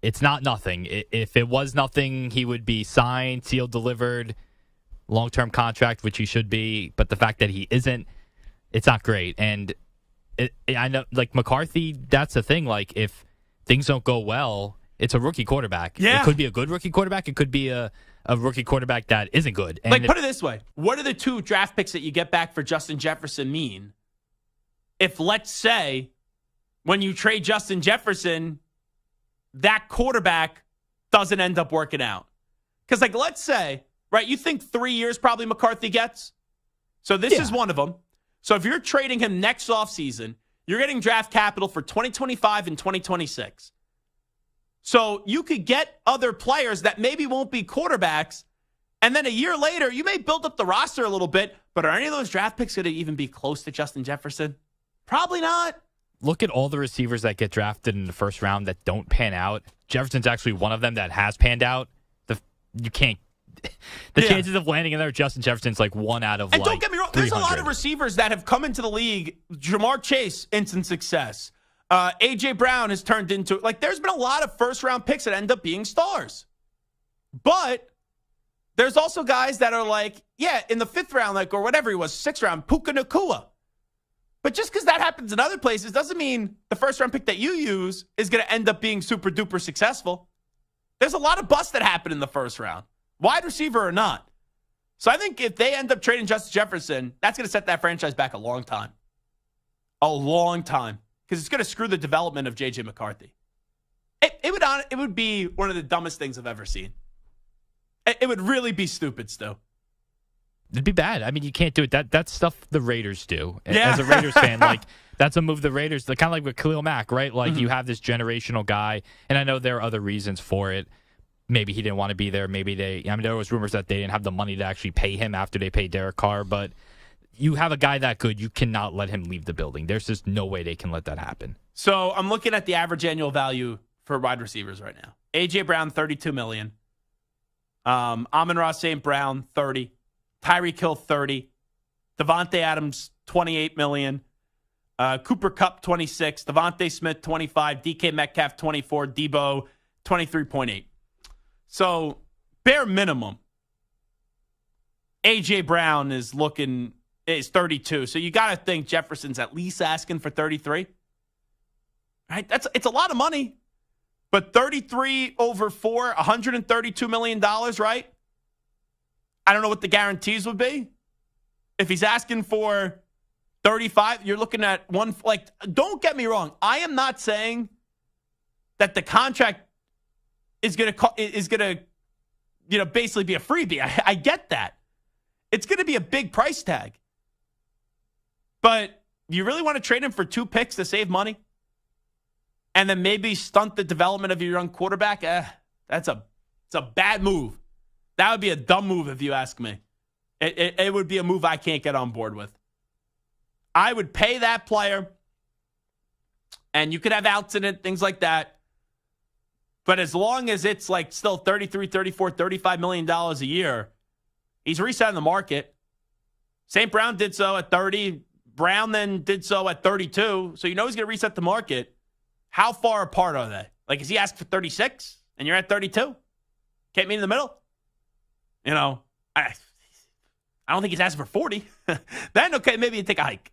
it's not nothing. If it was nothing, he would be signed, sealed, delivered, long-term contract, which he should be. But the fact that he isn't, it's not great. And I know, like, McCarthy, that's the thing. Like, if things don't go well, it's a rookie quarterback. Yeah. It could be a good rookie quarterback. It could be a rookie quarterback that isn't good. And put it this way. What do the 2 draft picks that you get back for Justin Jefferson mean? If, let's say, when you trade Justin Jefferson, that quarterback doesn't end up working out. Because, like, let's say, right, you think 3 years probably McCarthy gets? So this is one of them. So if you're trading him next offseason, you're getting draft capital for 2025 and 2026. So you could get other players that maybe won't be quarterbacks, and then a year later, you may build up the roster a little bit, but are any of those draft picks going to even be close to Justin Jefferson? Probably not. Look at all the receivers that get drafted in the first round that don't pan out. Jefferson's actually one of them that has panned out. You can't. The chances of landing in there, Justin Jefferson's like 1 out of, and don't get me wrong, 300. There's a lot of receivers that have come into the league. Jamar Chase, instant success. A.J. Brown has turned into, like, there's been a lot of first-round picks that end up being stars. But there's also guys that are like, in the 5th round, like, or whatever he was, 6th round, Puka Nacua. But just because that happens in other places doesn't mean the first-round pick that you use is going to end up being super-duper successful. There's a lot of busts that happen in the first round, wide receiver or not. So I think if they end up trading Justin Jefferson, that's going to set that franchise back a long time. A long time. Because it's going to screw the development of J.J. McCarthy. It would be one of the dumbest things I've ever seen. It would really be stupid, Stu. It'd be bad. I mean, you can't do it. That's stuff the Raiders do. Yeah. As a Raiders fan, like, that's a move the Raiders, kind of like with Khalil Mack, right? Like, you have this generational guy, and I know there are other reasons for it. Maybe he didn't want to be there. Maybe there was rumors that they didn't have the money to actually pay him after they paid Derek Carr, but you have a guy that good, you cannot let him leave the building. There's just no way they can let that happen. So I'm looking at the average annual value for wide receivers right now. A.J. Brown, $32 million. Amon-Ra St. Brown, $30. Tyreek Hill, $30. Devontae Adams, $28 million. Cooper Kupp, $26. Devontae Smith, $25. DK Metcalf, $24. Debo, $23.8. So, bare minimum, A.J. Brown is 32. So you got to think Jefferson's at least asking for 33. Right? It's a lot of money. But 33 over 4, $132 million, right? I don't know what the guarantees would be. If he's asking for 35, you're looking at one. Like, don't get me wrong. I am not saying that the contract is gonna basically be a freebie. I get that. It's gonna be a big price tag. But you really want to trade him for 2 picks to save money? And then maybe stunt the development of your young quarterback? It's a bad move. That would be a dumb move if you ask me. It would be a move I can't get on board with. I would pay that player, and you could have outs in it, things like that. But as long as it's like still $33, $34, $35 million a year, he's resetting the market. St. Brown did so at 30. Brown then did so at 32. So he's going to reset the market. How far apart are they? Like, is he asking for 36 and you're at 32? Can't meet in the middle? I don't think he's asking for 40. Then, okay, maybe you take a hike.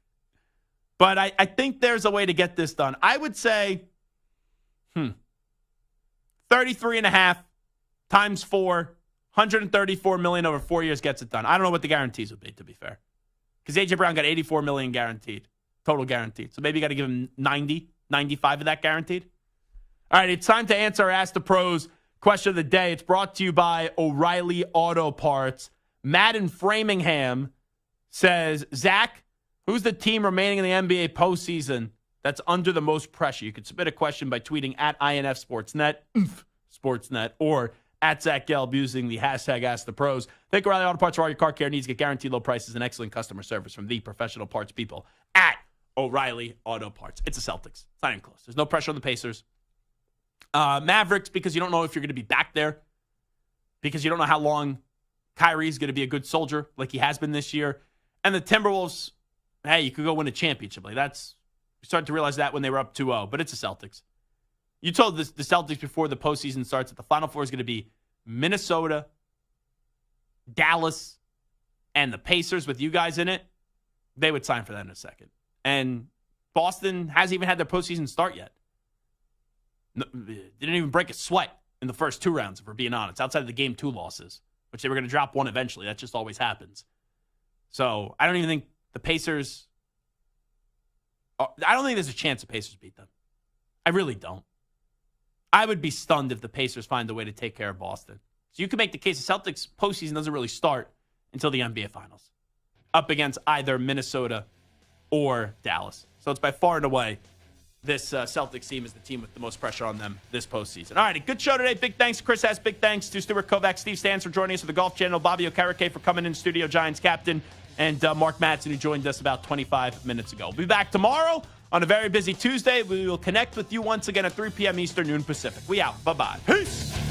But I think there's a way to get this done. I would say 33.5 times 4, $134 million over 4 years gets it done. I don't know what the guarantees would be, to be fair. Because A.J. Brown got $84 million guaranteed, total guaranteed. So maybe you got to give him 90, 95 of that guaranteed. All right, it's time to answer Ask the Pros question of the day. It's brought to you by O'Reilly Auto Parts. Matt in Framingham says, Zach, who's the team remaining in the NBA postseason that's under the most pressure? You can submit a question by tweeting at INF Sportsnet, or at Zach Gelb using the hashtag #AskThePros. Think O'Reilly Auto Parts for all your car care needs. Get guaranteed low prices and excellent customer service from the professional parts people at O'Reilly Auto Parts. It's the Celtics. It's not even close. There's no pressure on the Pacers. Mavericks, because you don't know if you're going to be back there, because you don't know how long Kyrie's going to be a good soldier like he has been this year. And the Timberwolves, hey, you could go win a championship. Like, that's, you started to realize that when they were up 2-0, but it's the Celtics. You told the Celtics before the postseason starts that the Final Four is going to be Minnesota, Dallas, and the Pacers with you guys in it. They would sign for that in a second. And Boston hasn't even had their postseason start yet. Didn't even break a sweat in the first 2 rounds, if we're being honest, outside of the Game 2 losses, which they were going to drop one eventually. That just always happens. So I don't even think the Pacers, I don't think there's a chance the Pacers beat them. I really don't. I would be stunned if the Pacers find a way to take care of Boston. So you can make the case the Celtics postseason doesn't really start until the NBA Finals, up against either Minnesota or Dallas. So it's by far and away this Celtics team is the team with the most pressure on them this postseason. All right, a good show today. Big thanks to Chris Hess. Big thanks to Stuart Kovacs, Steve Stans for joining us for the Golf Channel, Bobby Okereke for coming in studio, Giants captain, and Mark Madsen, who joined us about 25 minutes ago. We'll be back tomorrow on a very busy Tuesday. We will connect with you once again at 3 p.m. Eastern, noon Pacific. We out. Bye-bye. Peace.